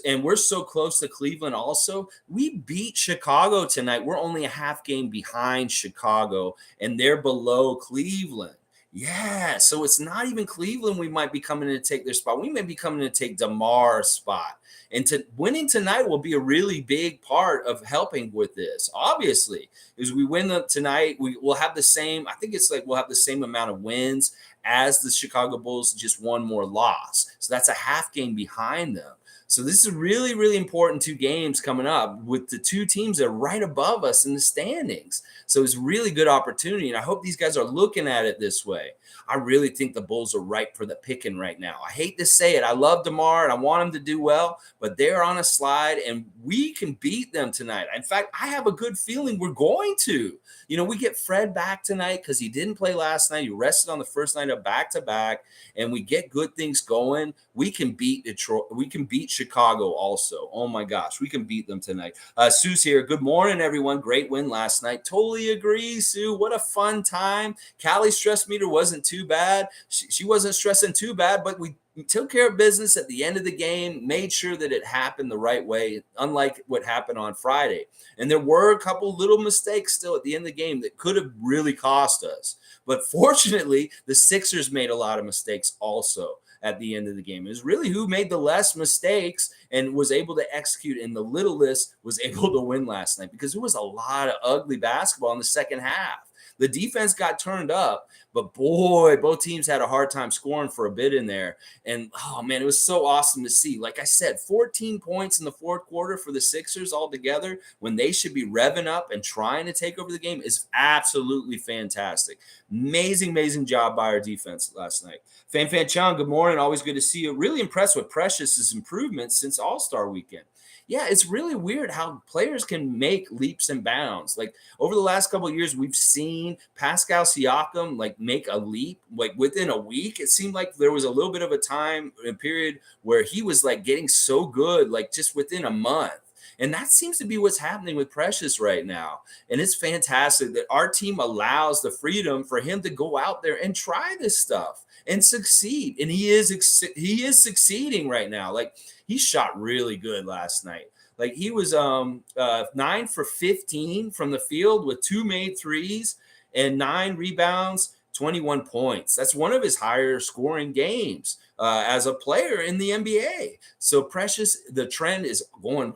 and we're so close to Cleveland also. We beat Chicago tonight. We're only a half game behind Chicago, and they're below Cleveland. Yeah, so it's not even Cleveland we might be coming in to take their spot. We may be coming in to take DeMar's spot. And winning tonight will be a really big part of helping with this. Obviously, as we win tonight, we'll have the same. I think it's like we'll have the same amount of wins as the Chicago Bulls, just one more loss. So that's a half game behind them. So this is really, really important 2 games coming up with the 2 teams that are right above us in the standings. So it's a really good opportunity, and I hope these guys are looking at it this way. I really think the Bulls are ripe for the picking right now. I hate to say it. I love DeMar, and I want him to do well, but they're on a slide, and we can beat them tonight. In fact, I have a good feeling we're going to. You know, we get Fred back tonight because he didn't play last night. He rested on the first night of back-to-back, and we get good things going. We can beat Detroit. We can beat Chicago also. Oh, my gosh. We can beat them tonight. Sue's here. Good morning, everyone. Great win last night. Totally agree, Sue. What a fun time. Callie's stress meter wasn't too bad. She wasn't stressing too bad, but we took care of business at the end of the game, made sure that it happened the right way, unlike what happened on Friday. And there were a couple little mistakes still at the end of the game that could have really cost us. But fortunately, the Sixers made a lot of mistakes also at the end of the game. It was really who made the less mistakes and was able to execute, and the littlest was able to win last night because there was a lot of ugly basketball in the second half. The defense got turned up, but boy, both teams had a hard time scoring for a bit in there. And, oh, man, it was so awesome to see. Like I said, 14 points in the fourth quarter for the Sixers altogether when they should be revving up and trying to take over the game is absolutely fantastic. Amazing, amazing job by our defense last night. Fan Chung, good morning. Always good to see you. Really impressed with Precious's improvements since All-Star weekend. Yeah, it's really weird how players can make leaps and bounds. Like over the last couple of years, we've seen Pascal Siakam like make a leap like within a week. It seemed like there was a little bit of a period where he was like getting so good, like just within a month. And that seems to be what's happening with Precious right now. And it's fantastic that our team allows the freedom for him to go out there and try this stuff and succeed. And he is succeeding right now. Like he shot really good last night. Like he was 9 for 15 from the field with 2 made threes and 9 rebounds, 21 points. That's one of his higher scoring games as a player in the NBA. So Precious, the trend is going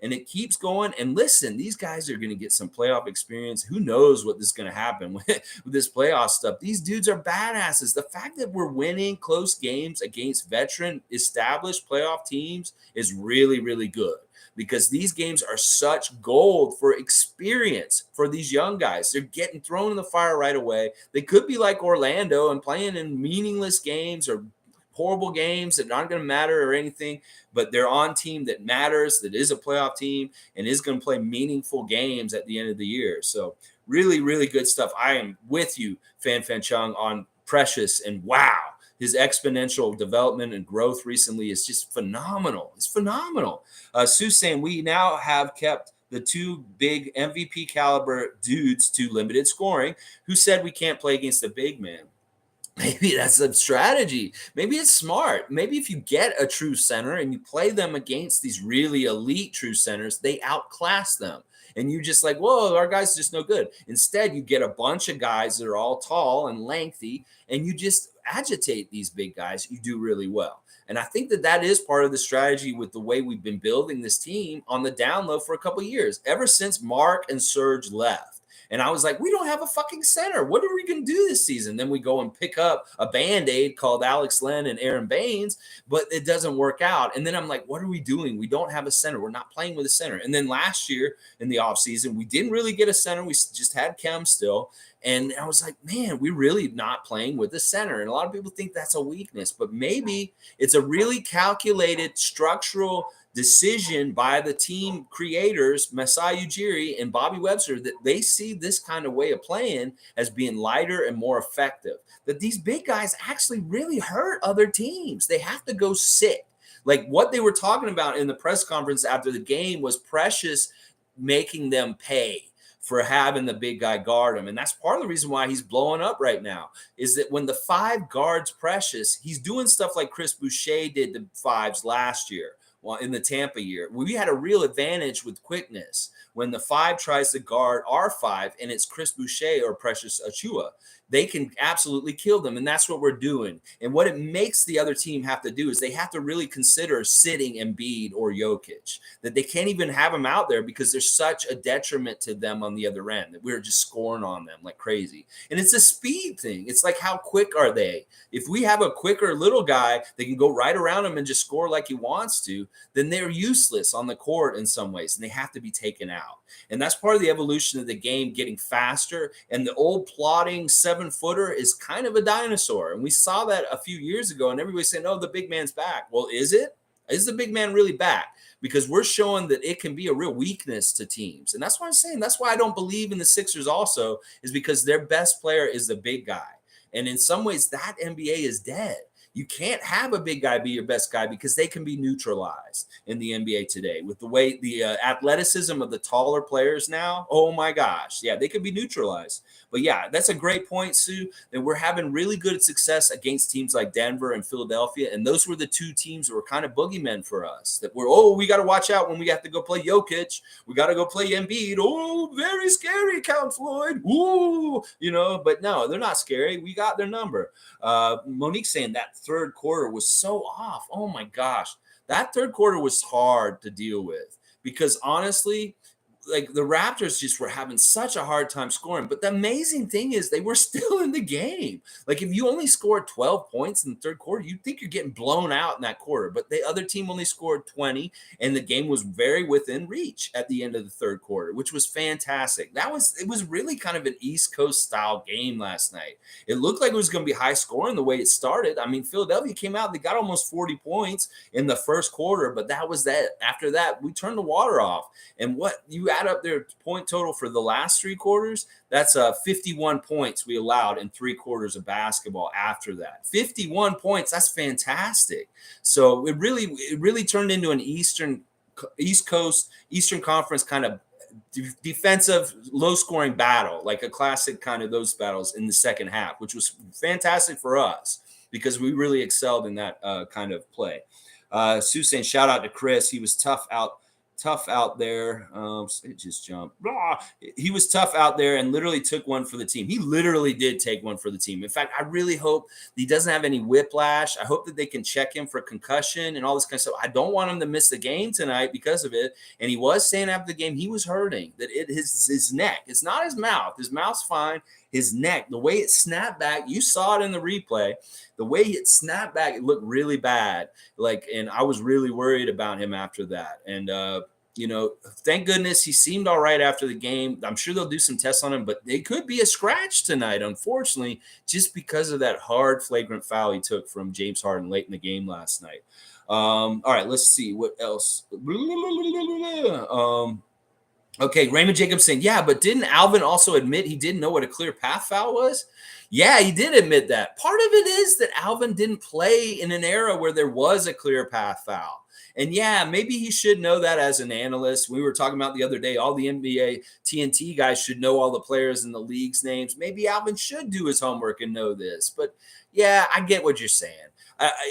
and it keeps going. And listen, these guys are going to get some playoff experience. Who knows what is going to happen with this playoff stuff? These dudes are badasses. The fact that we're winning close games against veteran established playoff teams is really, really good because these games are such gold for experience for these young guys. They're getting thrown in the fire right away. They could be like Orlando and playing in meaningless games or horrible games that aren't going to matter or anything, but they're on team that matters, that is a playoff team and is going to play meaningful games at the end of the year. So really, really good stuff. I am with you, Fan Chung, on Precious, and wow, his exponential development and growth recently is just phenomenal. It's phenomenal. Sue's saying we now have kept the 2 big MVP caliber dudes to limited scoring. Who said we can't play against the big man? Maybe that's a strategy. Maybe it's smart. Maybe if you get a true center and you play them against these really elite true centers, they outclass them. And you just like, whoa, our guys are just no good. Instead, you get a bunch of guys that are all tall and lengthy, and you just agitate these big guys. You do really well. And I think that that is part of the strategy with the way we've been building this team on the down low for a couple of years, ever since Mark and Serge left. And I was like, we don't have a fucking center. What are we going to do this season? Then we go and pick up a Band-Aid called Alex Len and Aaron Baines, but it doesn't work out. And then I'm like, what are we doing? We don't have a center. We're not playing with a center. And then last year in the offseason, we didn't really get a center. We just had Kem still. And I was like, man, we're really not playing with the center. And a lot of people think that's a weakness, but maybe it's a really calculated structural decision by the team creators, Masai Ujiri and Bobby Webster, that they see this kind of way of playing as being lighter and more effective. That these big guys actually really hurt other teams. They have to go sit. Like what they were talking about in the press conference after the game was Precious making them pay for having the big guy guard him. And that's part of the reason why he's blowing up right now, is that when the 5 guards Precious, he's doing stuff like Chris Boucher did the 5s last year. Well, in the Tampa year, we had a real advantage with quickness when the 5 tries to guard our 5 and it's Chris Boucher or Precious Achua. They can absolutely kill them, and that's what we're doing. And what it makes the other team have to do is they have to really consider sitting Embiid or Jokic, that they can't even have them out there because there's such a detriment to them on the other end, that we're just scoring on them like crazy. And it's a speed thing. It's like, how quick are they? If we have a quicker little guy that can go right around him and just score like he wants to, then they're useless on the court in some ways, and they have to be taken out. And that's part of the evolution of the game, getting faster. And the old plodding 7-footer is kind of a dinosaur. And we saw that a few years ago, and everybody's saying, oh, the big man's back. Well, is it? Is the big man really back? Because we're showing that it can be a real weakness to teams. And that's what I'm saying. That's why I don't believe in the Sixers also, is because their best player is the big guy. And in some ways, that NBA is dead. You can't have a big guy be your best guy because they can be neutralized in the NBA today with the way the athleticism of the taller players now. Oh my gosh. Yeah, they could be neutralized. But yeah, that's a great point, Sue, that we're having really good success against teams like Denver and Philadelphia. And those were the 2 teams that were kind of boogeymen for us, that were, oh, we got to watch out when we have to go play Jokic. We got to go play Embiid. Oh, very scary, Count Floyd. Ooh, but no, they're not scary. We got their number. Monique saying that third quarter was so off. Oh my gosh. That third quarter was hard to deal with because honestly, like the Raptors just were having such a hard time scoring. But the amazing thing is they were still in the game. Like if you only scored 12 points in the third quarter, you'd think you're getting blown out in that quarter. But the other team only scored 20, and the game was very within reach at the end of the third quarter, which was fantastic. It was really kind of an East Coast style game last night. It looked like it was going to be high scoring the way it started. I mean, Philadelphia came out, they got almost 40 points in the first quarter, but that was that. After that, we turned the water off. And what you add up their point total for the last 3 quarters, that's 51 points we allowed in 3 quarters of basketball after that. 51 points, that's fantastic. So it really turned into an East Coast, Eastern Conference kind of defensive, low-scoring battle, like a classic kind of those battles in the second half, which was fantastic for us because we really excelled in that kind of play. Sue saying, shout out to Chris. He was tough out there. It just jumped. He was tough out there and literally took one for the team. He literally did take one for the team. In fact, I really hope he doesn't have any whiplash. I hope that they can check him for concussion and all this kind of stuff. I don't want him to miss the game tonight because of it. And he was saying after the game he was hurting, that his neck. It's not his mouth. His mouth's fine. His neck, the way it snapped back, you saw it in the replay. The way it snapped back, it looked really bad. And I was really worried about him after that. And thank goodness he seemed all right after the game. I'm sure they'll do some tests on him, but it could be a scratch tonight, unfortunately, just because of that hard flagrant foul he took from James Harden late in the game last night. All right, let's see what else. Okay, Raymond Jacobs saying, yeah, but didn't Alvin also admit he didn't know what a clear path foul was? Yeah, he did admit that. Part of it is that Alvin didn't play in an era where there was a clear path foul. And yeah, maybe he should know that as an analyst. We were talking about the other day, all the NBA TNT guys should know all the players in the league's names. Maybe Alvin should do his homework and know this. But yeah, I get what you're saying.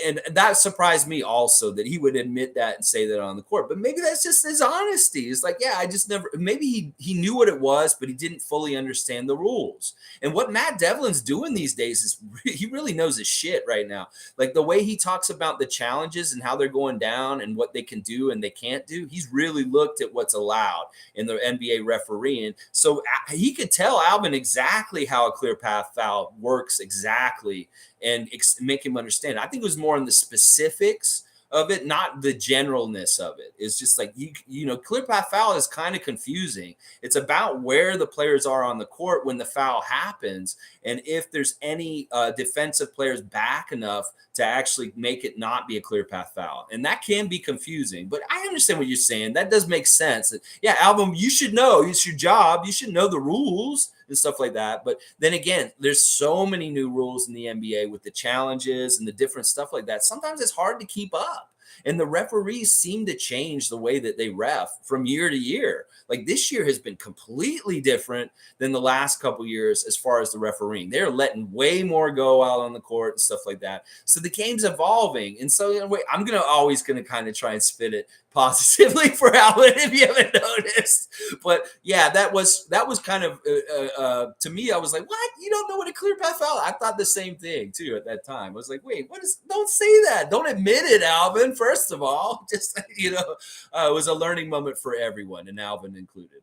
And that surprised me also that he would admit that and say that on the court. But maybe that's just his honesty. It's like, yeah, I just never. Maybe he knew what it was, but he didn't fully understand the rules. And what Matt Devlin's doing these days is he really knows his shit right now. Like the way he talks about the challenges and how they're going down and what they can do and they can't do. He's really looked at what's allowed in the NBA refereeing. So he could tell Alvin exactly how a clear path foul works exactly and make him understand. I think it was more in the specifics of it, not the generalness of it. It's just like, you know, clear path foul is kind of confusing. It's about where the players are on the court when the foul happens. And if there's any defensive players back enough to actually make it not be a clear path foul. And that can be confusing, but I understand what you're saying. That does make sense. Yeah, Alvin, you should know. It's your job. You should know the rules and stuff like that. But then again, there's so many new rules in the NBA with the challenges and the different stuff like that. Sometimes it's hard to keep up. And the referees seem to change the way that they ref from year to year. Like this year has been completely different than the last couple years as far as the refereeing. They're letting way more go out on the court and stuff like that. So the game's evolving. And so in a way, I'm always going to kind of try and spin it positively for Alvin if you haven't noticed. But yeah, that was kind of to me, I was like, what? You don't know what a clear path foul? I thought the same thing too at that time. I was like, wait, don't say that. Don't admit it, Alvin. First of all, just, you know, it was a learning moment for everyone, and Alvin included.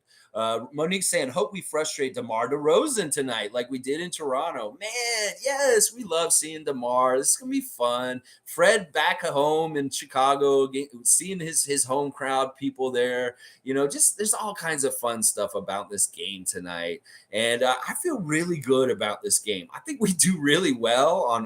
Monique saying, hope we frustrate DeMar DeRozan tonight like we did in Toronto. Man, yes, we love seeing DeMar. This is going to be fun. Fred back at home in Chicago, seeing his home crowd, people there. You know, just there's all kinds of fun stuff about this game tonight. And I feel really good about this game. I think we do really well on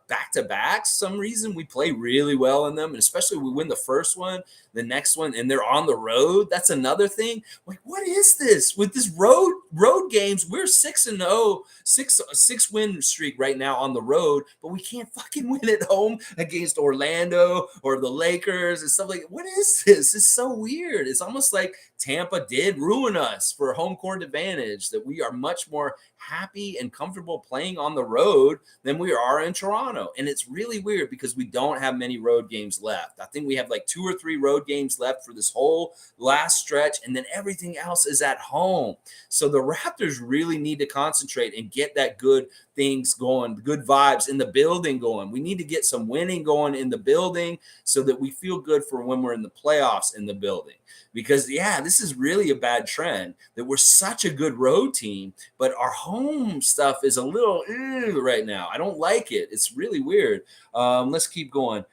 back-to-backs. Some reason we play really well in them, and especially we win the first one, the next one, and they're on the road. That's another thing. Like, what is this with this road games? We're 6-0, six win streak right now on the road, but we can't fucking win at home against Orlando or the Lakers and stuff like that. What is this? It's so weird. It's almost like Tampa did ruin us for home court advantage, that we are much more happy and comfortable playing on the road than we are in Toronto. And it's really weird because we don't have many road games left. I think we have like 2 or 3 road games left for this whole last stretch, and then everything else is at home. So the Raptors really need to concentrate and get that good things going, good vibes in the building going. We need to get some winning going in the building so that we feel good for when we're in the playoffs in the building. Because, yeah, this is really a bad trend that we're such a good road team, but our home stuff is a little right now. I don't like it. It's really weird. Let's keep going.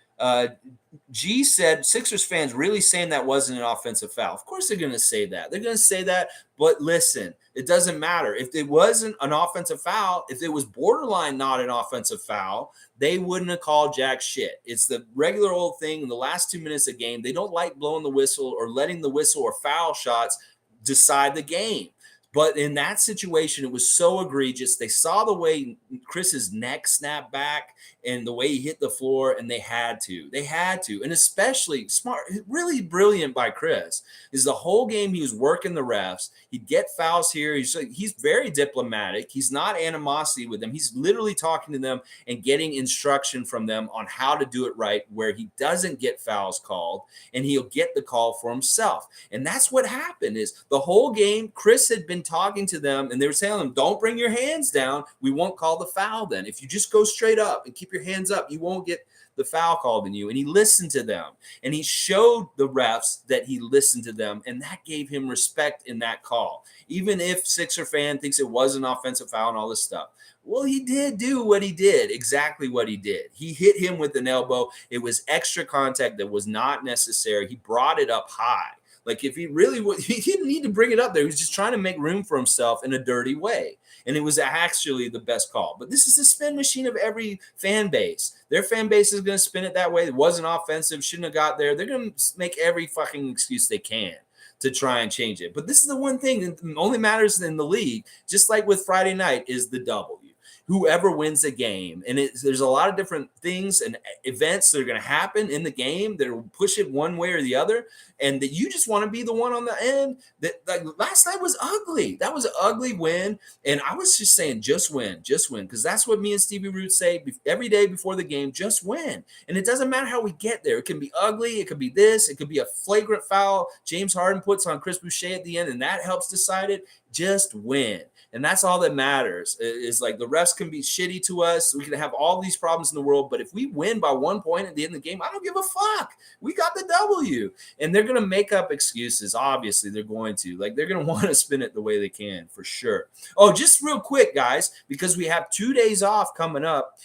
G said, Sixers fans really saying that wasn't an offensive foul. Of course they're going to say that. They're going to say that, but listen, it doesn't matter. If it wasn't an offensive foul, if it was borderline not an offensive foul, they wouldn't have called jack shit. It's the regular old thing in the last 2 minutes of game. They don't like blowing the whistle or letting the whistle or foul shots decide the game. But in that situation, it was so egregious. They saw the way Chris's neck snapped back and the way he hit the floor, and they had to. They had to. And especially smart, really brilliant by Chris, is the whole game he was working the refs. He'd get fouls here. He's very diplomatic. He's not animosity with them. He's literally talking to them and getting instruction from them on how to do it right, where he doesn't get fouls called, and he'll get the call for himself. And that's what happened is the whole game, Chris had been talking to them, and they were telling them, don't bring your hands down. We won't call the foul then. If you just go straight up and keep your hands up, you won't get the foul called on you. And he listened to them, and he showed the refs that he listened to them, and that gave him respect in that call. Even if Sixer fan thinks it was an offensive foul and all this stuff. Well, he did do what he did, exactly what he did. He hit him with an elbow. It was extra contact that was not necessary. He brought it up high. Like if he really would, he didn't need to bring it up there. He was just trying to make room for himself in a dirty way. And it was actually the best call. But this is the spin machine of every fan base. Their fan base is going to spin it that way. It wasn't offensive, shouldn't have got there. They're going to make every fucking excuse they can to try and change it. But this is the one thing that only matters in the league, just like with Friday night, is the W. whoever wins the game. And there's a lot of different things and events that are going to happen in the game that will push it one way or the other. And that you just want to be the one on the end. That like last night was ugly. That was an ugly win. And I was just saying, just win, because that's what me and Stevie Root say every day before the game, just win. And it doesn't matter how we get there. It can be ugly. It could be this. It could be a flagrant foul James Harden puts on Chris Boucher at the end, and that helps decide it. Just win. And that's all that matters. Is like the refs can be shitty to us. We can have all these problems in the world, but if we win by 1 point at the end of the game, I don't give a fuck. We got the W. And they're going to make up excuses. Obviously, they're going to. Like, they're going to want to spin it the way they can, for sure. Oh, just real quick, guys, because we have 2 days off coming up.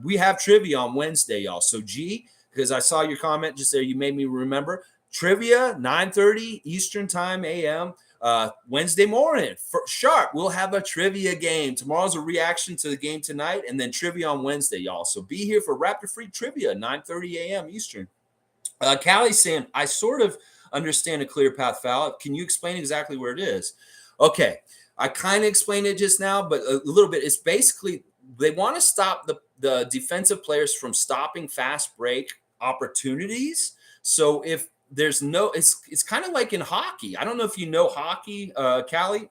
We have trivia on Wednesday, y'all. So, G, because I saw your comment just there, you made me remember. Trivia, 9:30 Eastern Time a.m., Wednesday morning, for sharp. We'll have a trivia game. Tomorrow's a reaction to the game tonight, and then trivia on Wednesday, y'all. So be here for Raptor Free Trivia, 9:30 a.m. Eastern. Callie's saying, I sort of understand a clear path foul. Can you explain exactly where it is? Okay, I kind of explained it just now, but a little bit. It's basically they want to stop the defensive players from stopping fast break opportunities. So if there's no, it's kind of like in hockey. I don't know if you know hockey, Callie,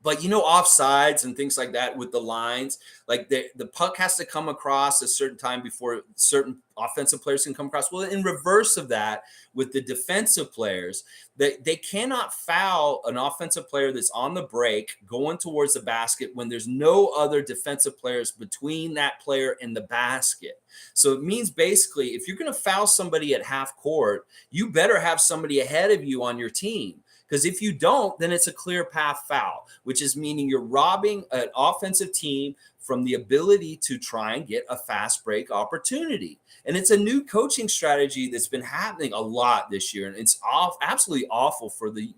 but you know, offsides and things like that with the lines, like the puck has to come across a certain time before certain offensive players can come across. Well, in reverse of that, with the defensive players, they cannot foul an offensive player that's on the break going towards the basket when there's no other defensive players between that player and the basket. So it means basically, if you're going to foul somebody at half court, you better have somebody ahead of you on your team. Because if you don't, then it's a clear path foul, which is meaning you're robbing an offensive team from the ability to try and get a fast break opportunity. And it's a new coaching strategy that's been happening a lot this year. And it's absolutely awful for the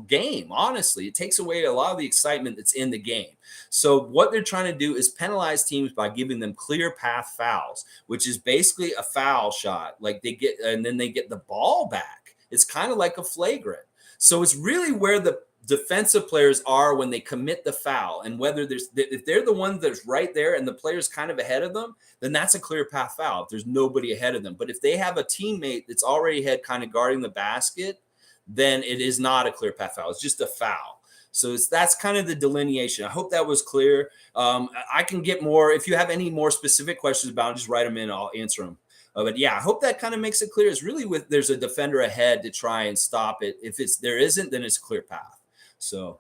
game. Honestly, it takes away a lot of the excitement that's in the game. So what they're trying to do is penalize teams by giving them clear path fouls, which is basically a foul shot. Like they get, and then they get the ball back. It's kind of like a flagrant. So it's really where the defensive players are when they commit the foul. And whether if they're the one that's right there and the player's kind of ahead of them, then that's a clear path foul if there's nobody ahead of them. But if they have a teammate that's already ahead kind of guarding the basket, then it is not a clear path foul. It's just a foul. So that's kind of the delineation. I hope that was clear. I can get more. If you have any more specific questions about it, just write them in. I'll answer them. But yeah, I hope that kind of makes it clear. It's really there's a defender ahead to try and stop it. If there isn't, then it's a clear path. So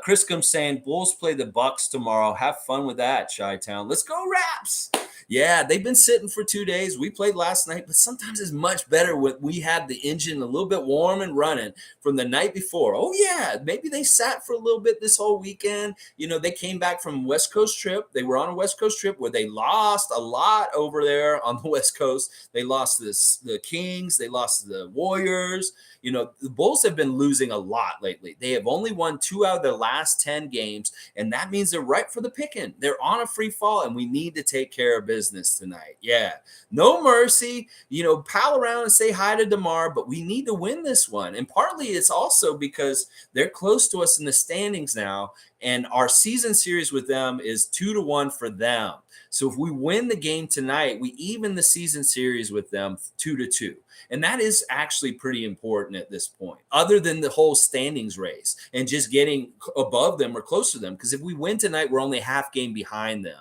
Chris comes saying Bulls play the Bucks tomorrow. Have fun with that, Chi-Town. Let's go Raps. Yeah, they've been sitting for 2 days. We played last night, but sometimes it's much better when we had the engine a little bit warm and running from the night before. Oh, yeah, maybe they sat for a little bit this whole weekend. You know, they came back from West Coast trip. They were on a West Coast trip where they lost a lot over there on the West Coast. They lost the Kings. They lost the Warriors. You know, the Bulls have been losing a lot lately. They have only won 2 out of their last 10 games, and that means they're ripe for the picking. They're on a free fall, and we need to take care of business tonight. Yeah, no mercy. You know, pal around and say hi to DeMar, but we need to win this one. And partly it's also because they're close to us in the standings now, and our season series with them is 2-1 for them. So if we win the game tonight, we even the season series with them 2-2. And that is actually pretty important at this point, other than the whole standings race and just getting above them or close to them. Because if we win tonight, we're only half game behind them.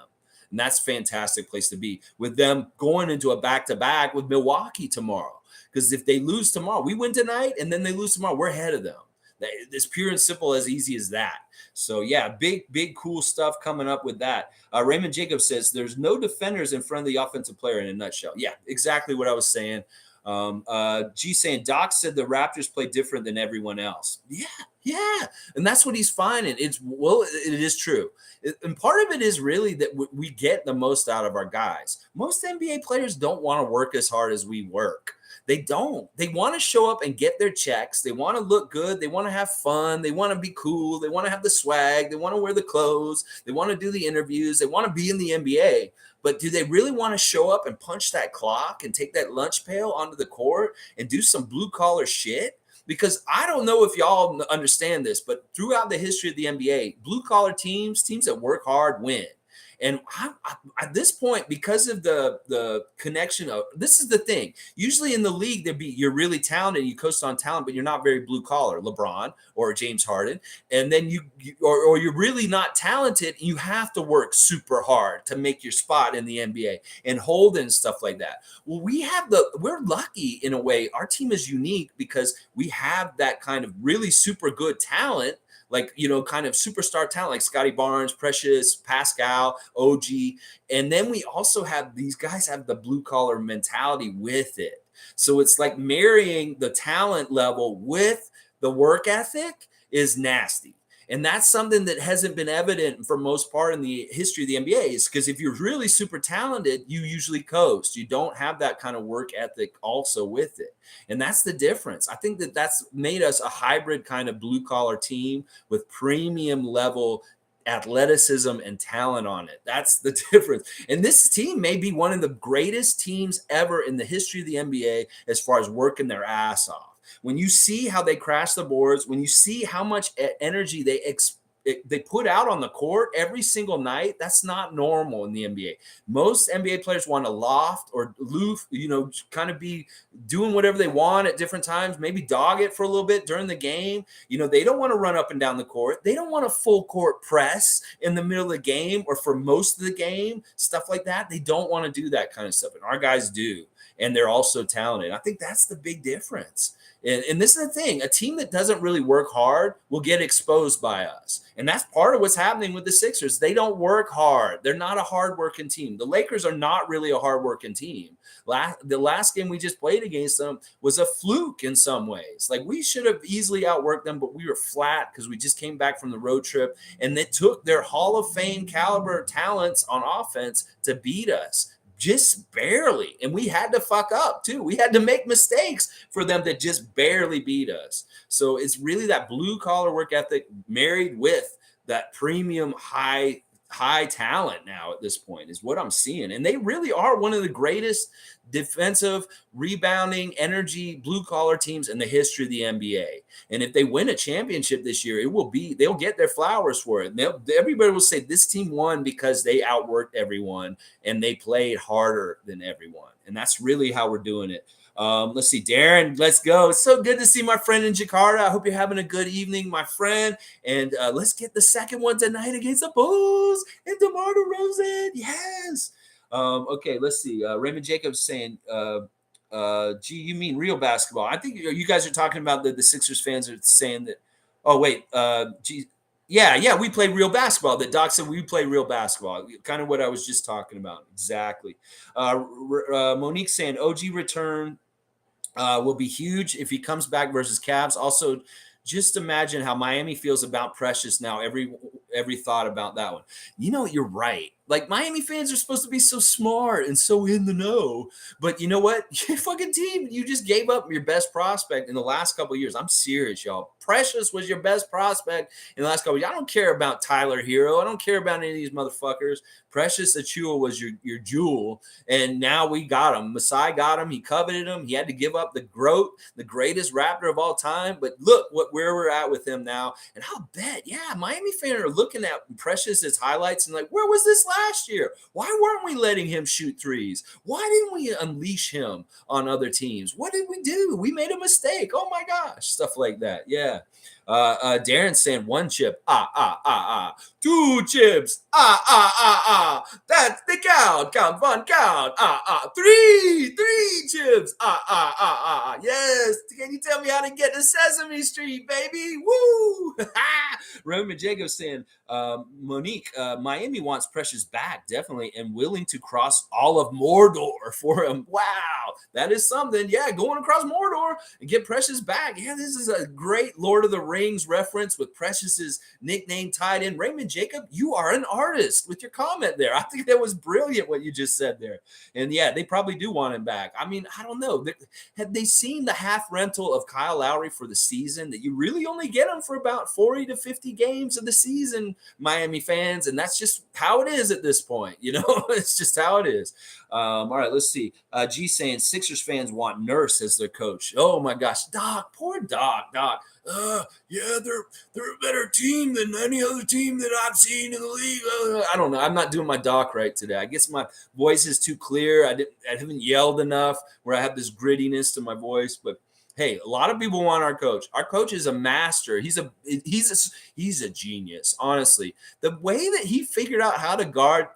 And that's a fantastic place to be with them going into a back-to-back with Milwaukee tomorrow. Because if they lose tomorrow, we win tonight and then they lose tomorrow, we're ahead of them. It's pure and simple, as easy as that. So, yeah, big, cool stuff coming up with that. Raymond Jacobs says there's no defenders in front of the offensive player in a nutshell. Yeah, exactly what I was saying. G saying Doc said the Raptors play different than everyone else. Yeah. And that's what he's finding. It is true. And part of it is really that we get the most out of our guys. Most NBA players don't want to work as hard as we work. They don't. They want to show up and get their checks. They want to look good. They want to have fun. They want to be cool. They want to have the swag. They want to wear the clothes. They want to do the interviews. They want to be in the NBA. But do they really want to show up and punch that clock and take that lunch pail onto the court and do some blue-collar shit? Because I don't know if y'all understand this, but throughout the history of the NBA, blue-collar teams that work hard win. And at this point, because of the connection of, this is the thing. Usually in the league, you're really talented, you coast on talent, but you're not very blue collar, LeBron or James Harden. And then or you're really not talented. You have to work super hard to make your spot in the NBA and hold and stuff like that. Well, we're lucky in a way. Our team is unique because we have that kind of really super good talent, like, kind of superstar talent like Scotty Barnes, Precious, Pascal, OG. And then we also have these guys have the blue collar mentality with it. So it's like marrying the talent level with the work ethic is nasty. And that's something that hasn't been evident for most part in the history of the NBA, is because if you're really super talented, you usually coast. You don't have that kind of work ethic also with it. And that's the difference. I think that that's made us a hybrid kind of blue collar team with premium level athleticism and talent on it. That's the difference. And this team may be one of the greatest teams ever in the history of the NBA as far as working their ass off. When you see how they crash the boards, when you see how much energy they put out on the court every single night, that's not normal in the NBA. Most NBA players want to loft or loof, kind of be doing whatever they want at different times, maybe dog it for a little bit during the game. They don't want to run up and down the court. They don't want a full court press in the middle of the game or for most of the game, stuff like that. They don't want to do that kind of stuff. And our guys do. And they're also talented. I think that's the big difference. And this is the thing, a team that doesn't really work hard will get exposed by us. And that's part of what's happening with the Sixers. They don't work hard. They're not a hard-working team. The Lakers are not really a hard-working team. The last game we just played against them was a fluke in some ways. Like, we should have easily outworked them, but we were flat because we just came back from the road trip. And they took their Hall of Fame caliber talents on offense to beat us. Just barely. And we had to fuck up too. We had to make mistakes for them to just barely beat us. So it's really that blue collar work ethic married with that premium high talent now at this point is what I'm seeing. And they really are one of the greatest defensive, rebounding, energy, blue collar teams in the history of the NBA. And if they win a championship this year, they'll get their flowers for it. Everybody will say this team won because they outworked everyone and they played harder than everyone. And that's really how we're doing it. Let's see, Darren, let's go. It's so good to see my friend in Jakarta. I hope you're having a good evening, my friend. And let's get the second one tonight against the Bulls and DeMar DeRozan. Yes. Okay, let's see. Raymond Jacobs saying, gee, you mean real basketball? I think you guys are talking about the Sixers fans are saying that, oh, wait, gee. Yeah, we play real basketball. The doc said we play real basketball. Kind of what I was just talking about. Exactly. Monique saying OG return will be huge if he comes back versus Cavs. Also, just imagine how Miami feels about Precious now. Every thought about that one. You're right. Like, Miami fans are supposed to be so smart and so in the know. But you know what? Your fucking team, you just gave up your best prospect in the last couple of years. I'm serious, y'all. Precious was your best prospect in the last couple of years. I don't care about Tyler Hero. I don't care about any of these motherfuckers. Precious Achiuwa was your jewel, and now we got him. Masai got him. He coveted him. He had to give up the greatest Raptor of all time. But look where we're at with him now. And I'll bet, Miami fans are looking at Precious's highlights and like, where was this last year? Why weren't we letting him shoot threes? Why didn't we unleash him on other teams? What did we do? We made a mistake. Oh my gosh, stuff like that. Yeah. Darren saying 1 chip, two chips, that's the count, 1 count, three chips, yes, can you tell me how to get to Sesame Street, baby, woo, Roman Jacobs saying, Monique, Miami wants Precious back, definitely, and willing to cross all of Mordor for him, wow, that is something, going across Mordor and get Precious back, this is a great Lord of the Rings reference with Precious's nickname tied in. Raymond Jacob, you are an artist with your comment there. I think that was brilliant what you just said there. And they probably do want him back. I mean, I don't know. Have they seen the half rental of Kyle Lowry for the season that you really only get him for about 40 to 50 games of the season, Miami fans? And that's just how it is at this point. It's just how it is. All right, let's see. G saying Sixers fans want Nurse as their coach. Oh my gosh, Doc, poor Doc. Yeah, they're a better team than any other team that I've seen in the league. I don't know. I'm not doing my doc right today. I guess my voice is too clear. I haven't yelled enough where I have this grittiness to my voice. But hey, a lot of people want our coach. Our coach is a master. He's a genius. Honestly, the way that he figured out how to guard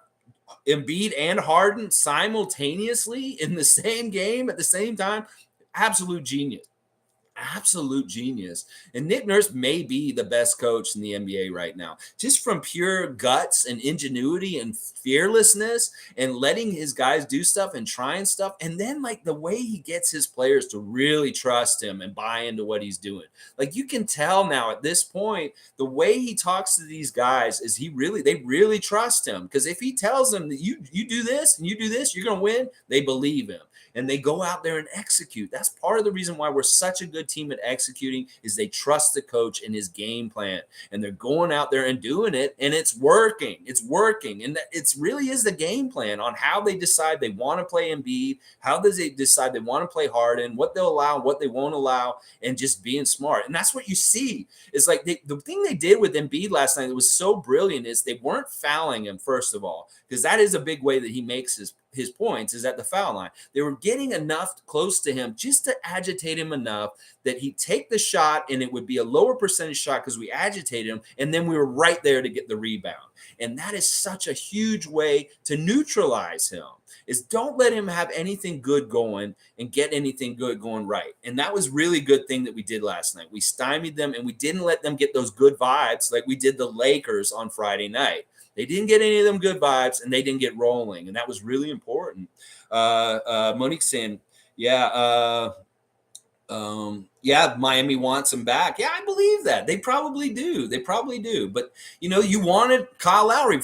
Embiid and Harden simultaneously in the same game at the same time, absolute genius. Absolute genius. And Nick Nurse may be the best coach in the NBA right now, just from pure guts and ingenuity and fearlessness and letting his guys do stuff and trying stuff. And then, like, the way he gets his players to really trust him and buy into what he's doing. Like, you can tell now at this point, the way he talks to these guys is they really trust him. Because if he tells them that you do this and you do this, you're going to win, they believe him. And they go out there and execute. That's part of the reason why we're such a good team at executing is they trust the coach and his game plan. And they're going out there and doing it, and it's working. It's working. And it really is the game plan on how they decide they want to play Embiid, how does they decide they want to play Harden, what they'll allow, what they won't allow, and just being smart. And that's what you see. Is like the thing they did with Embiid last night that was so brilliant is they weren't fouling him, first of all, because that is a big way that he makes his points is at the foul line. They were getting enough close to him just to agitate him enough that he'd take the shot and it would be a lower percentage shot because we agitated him. And then we were right there to get the rebound. And that is such a huge way to neutralize him is don't let him have anything good going and get anything good going right. And that was really good thing that we did last night. We stymied them and we didn't let them get those good vibes like we did the Lakers on Friday night. They didn't get any of them good vibes, and they didn't get rolling, and that was really important. Monique saying, Miami wants him back. Yeah, I believe that. They probably do. But, you wanted Kyle Lowry.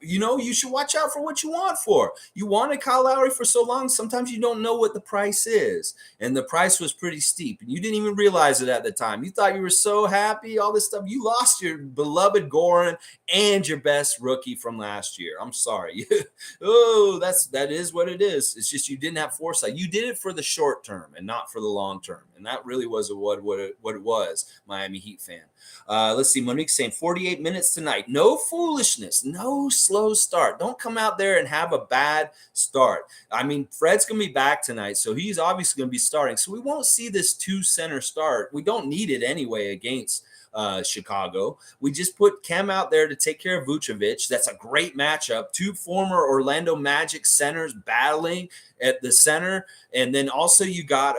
You should watch out for what you want for. You wanted Kyle Lowry for so long, sometimes you don't know what the price is. And the price was pretty steep, and you didn't even realize it at the time. You thought you were so happy, all this stuff. You lost your beloved Goran and your best rookie from last year. I'm sorry. That is what it is. It's just you didn't have foresight. You did it for the short term and not for the long term. And that really was what it was, Miami Heat fan. Let's see. Monique's saying 48 minutes tonight. No foolishness. No slow start. Don't come out there and have a bad start. I mean, Fred's going to be back tonight, so he's obviously going to be starting. So we won't see this 2-center start. We don't need it anyway against Chicago. We just put Kem out there to take care of Vucevic. That's a great matchup. Two former Orlando Magic centers battling at the center. And then also you got,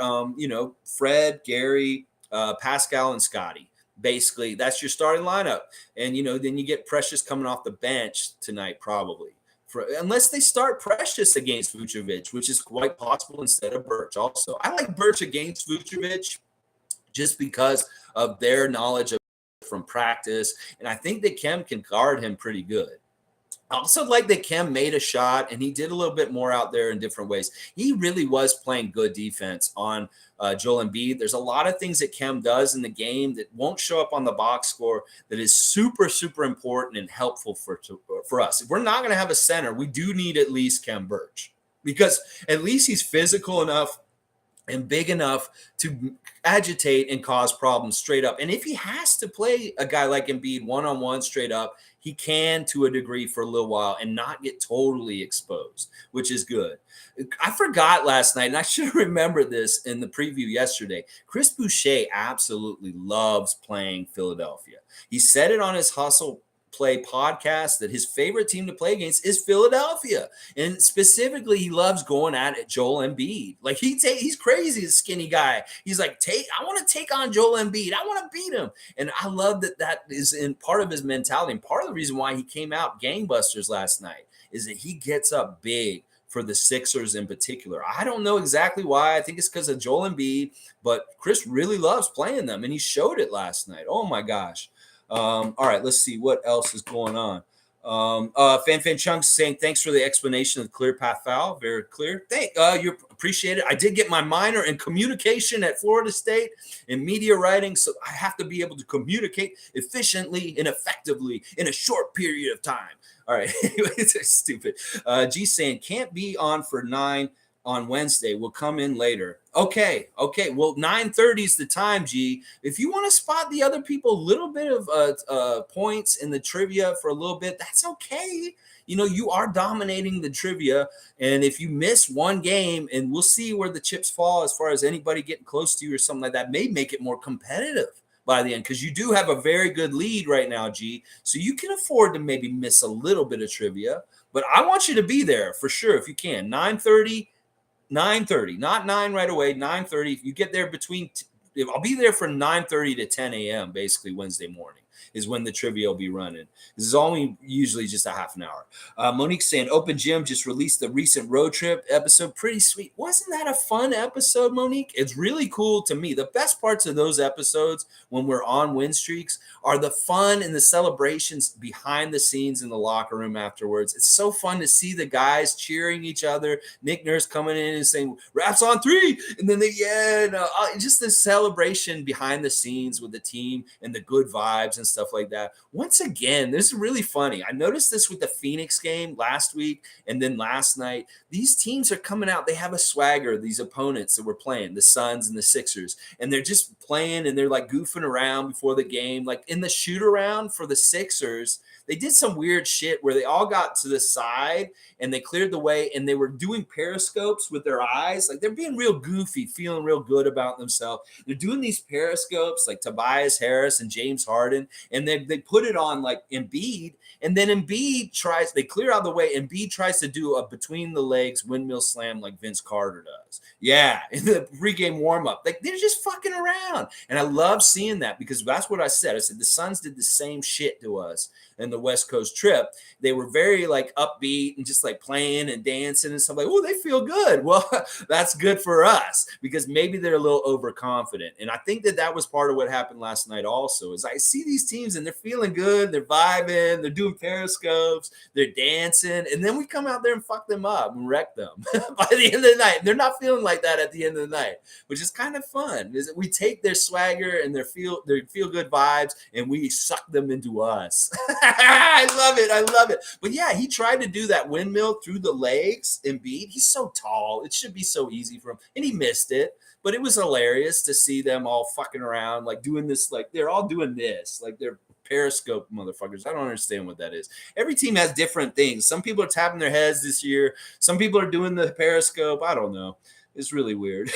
Fred, Gary, Pascal, and Scotty. Basically, that's your starting lineup. And, then you get Precious coming off the bench tonight, probably. Unless they start Precious against Vucevic, which is quite possible instead of Birch also. I like Birch against Vucevic just because of their knowledge from practice. And I think that Kem can guard him pretty good. I also like that Kem made a shot and he did a little bit more out there in different ways. He really was playing good defense on Joel Embiid. There's a lot of things that Kem does in the game that won't show up on the box score that is super, super important and helpful for us. If we're not going to have a center, we do need at least Kem Birch because at least he's physical enough and big enough to agitate and cause problems straight up. And if he has to play a guy like Embiid one-on-one straight up, he can to a degree for a little while and not get totally exposed, which is good. I forgot last night, and I should have remembered this in the preview yesterday. Chris Boucher absolutely loves playing Philadelphia. He said it on his Hustle Play podcast that his favorite team to play against is Philadelphia. And specifically, he loves going at Joel Embiid. Like he's crazy, this skinny guy. He's like, I want to take on Joel Embiid. I want to beat him. And I love that is in part of his mentality. And part of the reason why he came out gangbusters last night is that he gets up big for the Sixers in particular. I don't know exactly why. I think it's because of Joel Embiid, but Chris really loves playing them, and he showed it last night. Oh, my gosh. All right, let's see what else is going on. Fan Chunks saying thanks for the explanation of the clear path foul. Very clear. You appreciate it. I did get my minor in communication at Florida State in media writing, so I have to be able to communicate efficiently and effectively in a short period of time. All right, it's stupid. G saying can't be on for 9 on Wednesday. We'll come in later. Okay. Well, 9:30 is the time, G. If you want to spot the other people a little bit of points in the trivia for a little bit, that's okay. You are dominating the trivia. And if you miss one game, and we'll see where the chips fall as far as anybody getting close to you or something like that, may make it more competitive by the end, because you do have a very good lead right now, G. So you can afford to maybe miss a little bit of trivia. But I want you to be there for sure if you can. 9:30, not 9 right away, 9:30. If you get there I'll be there from 9:30 to 10 a.m. basically Wednesday morning is when the trivia will be running. This is only usually just a half an hour. Monique's saying Open Gym just released the recent road trip episode. Pretty sweet. Wasn't that a fun episode, Monique? It's really cool to me. The best parts of those episodes when we're on win streaks are the fun and the celebrations behind the scenes in the locker room afterwards. It's so fun to see the guys cheering each other. Nick Nurse coming in and saying, "Raps on 3." And then just the celebration behind the scenes with the team and the good vibes and stuff like that. Once again, this is really funny. I noticed this with the Phoenix game last week and then last night. These teams are coming out. They have a swagger, these opponents that we're playing, the Suns and the Sixers, and they're just playing and they're like goofing around before the game. Like in the shoot around for the Sixers, they did some weird shit where they all got to the side and they cleared the way and they were doing periscopes with their eyes. Like they're being real goofy, feeling real good about themselves. They're doing these periscopes like Tobias Harris and James Harden, and they put it on like Embiid, and then they clear out the way. Embiid tries to do a between the legs windmill slam like Vince Carter does. Yeah, in the pregame warm-up. Like they're just fucking around. And I love seeing that because that's what I said. I said the Suns did the same shit to us in the West Coast trip. They were very like upbeat and just like playing and dancing and stuff like, oh, they feel good. Well, that's good for us because maybe they're a little overconfident. And I think that was part of what happened last night also is I see these teams and they're feeling good. They're vibing. They're doing periscopes. They're dancing. And then we come out there and fuck them up and wreck them by the end of the night. They're not feeling like that at the end of the night, which is kind of fun. Is that we take their swagger and their feel good vibes and we suck them into us. I love it. But yeah, he tried to do that windmill through the legs. Embiid, he's so tall. It should be so easy for him. And he missed it. But it was hilarious to see them all fucking around, like doing this, like they're all doing this, like they're periscope motherfuckers. I don't understand what that is. Every team has different things. Some people are tapping their heads this year. Some people are doing the periscope. I don't know. It's really weird.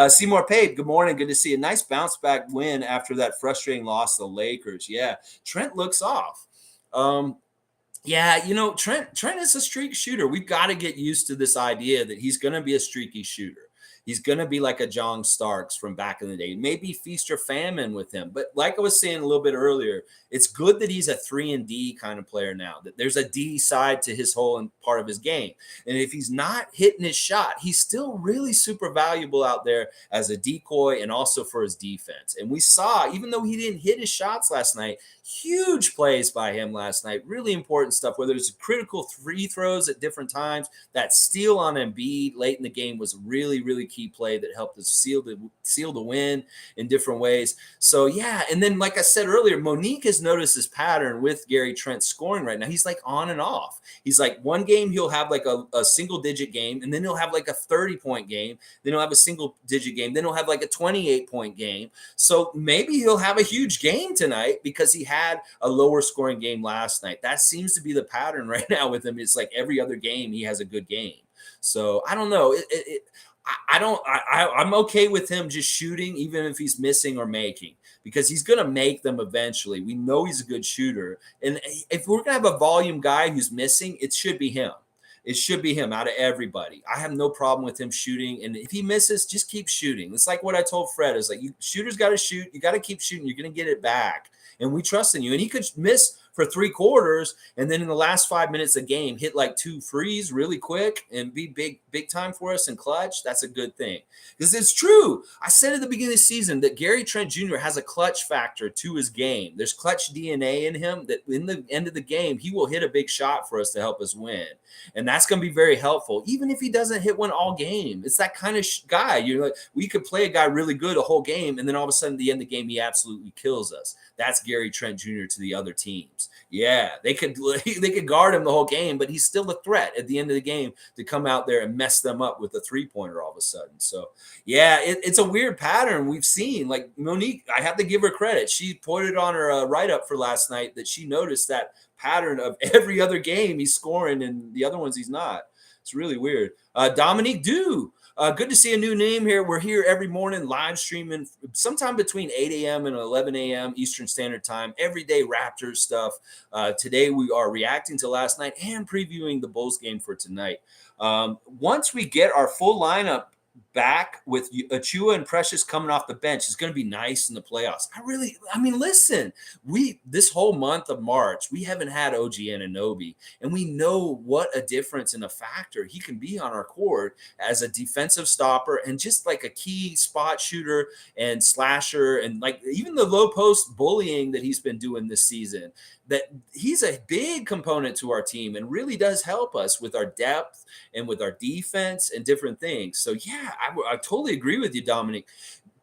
Seymour Pate, good morning. Good to see a nice bounce back win after that frustrating loss to the Lakers. Yeah, Trent looks off. Yeah, Trent is a streak shooter. We've got to get used to this idea that he's going to be a streaky shooter. He's going to be like a John Starks from back in the day. Maybe feast or famine with him. But like I was saying a little bit earlier, it's good that he's a 3-and-D kind of player now, that there's a D side to his whole part of his game. And if he's not hitting his shot, he's still really super valuable out there as a decoy and also for his defense. And we saw, even though he didn't hit his shots last night, huge plays by him last night. Really important stuff, whether it's critical free throws at different times. That steal on Embiid late in the game was really, really key play that helped us seal the win in different ways. So, yeah. And then, like I said earlier, Monique has noticed this pattern with Gary Trent scoring right now. He's like on and off. He's like one game he'll have like a single-digit game, and then he'll have like a 30-point game. Then he'll have a single-digit game. Then he'll have like a 28-point game. So maybe he'll have a huge game tonight because he had a lower scoring game last night. That seems to be the pattern right now with him. It's like every other game he has a good game. So I don't know. I'm okay with him just shooting, even if he's missing or making, because he's going to make them eventually. We know he's a good shooter. And if we're going to have a volume guy who's missing, it should be him. It should be him out of everybody. I have no problem with him shooting. And if he misses, just keep shooting. It's like what I told Fred. It's like, shooters got to shoot. You got to keep shooting. You're going to get it back. And we trust in you. And he could miss for 3 quarters, and then in the last 5 minutes of the game, hit like 2 threes really quick and be big time for us and clutch. That's a good thing. Because it's true. I said at the beginning of the season that Gary Trent Jr. has a clutch factor to his game. There's clutch DNA in him that in the end of the game, he will hit a big shot for us to help us win. And that's going to be very helpful, even if he doesn't hit one all game. It's that kind of guy. You're like, we could play a guy really good a whole game, and then all of a sudden at the end of the game, he absolutely kills us. That's Gary Trent Jr. to the other teams. Yeah, they could guard him the whole game, but he's still a threat at the end of the game to come out there and mess them up with a 3-pointer all of a sudden. So yeah, it's a weird pattern we've seen. Like Monique, I have to give her credit. She put it on her write-up for last night that she noticed that pattern of every other game he's scoring and the other ones he's not. It's really weird. Dominique Dew. Good to see a new name here. We're here every morning live streaming sometime between 8 a.m. and 11 a.m. Eastern Standard Time. Everyday Raptors stuff. Today we are reacting to last night and previewing the Bulls game for tonight. Once we get our full lineup back with Achua and Precious coming off the bench, is going to be nice in the playoffs. Listen, this whole month of March, we haven't had OG Anunoby, and we know what a difference and a factor he can be on our court as a defensive stopper and just like a key spot shooter and slasher, and like even the low post bullying that he's been doing this season. That he's a big component to our team and really does help us with our depth and with our defense and different things. So yeah, I totally agree with you, Dominic,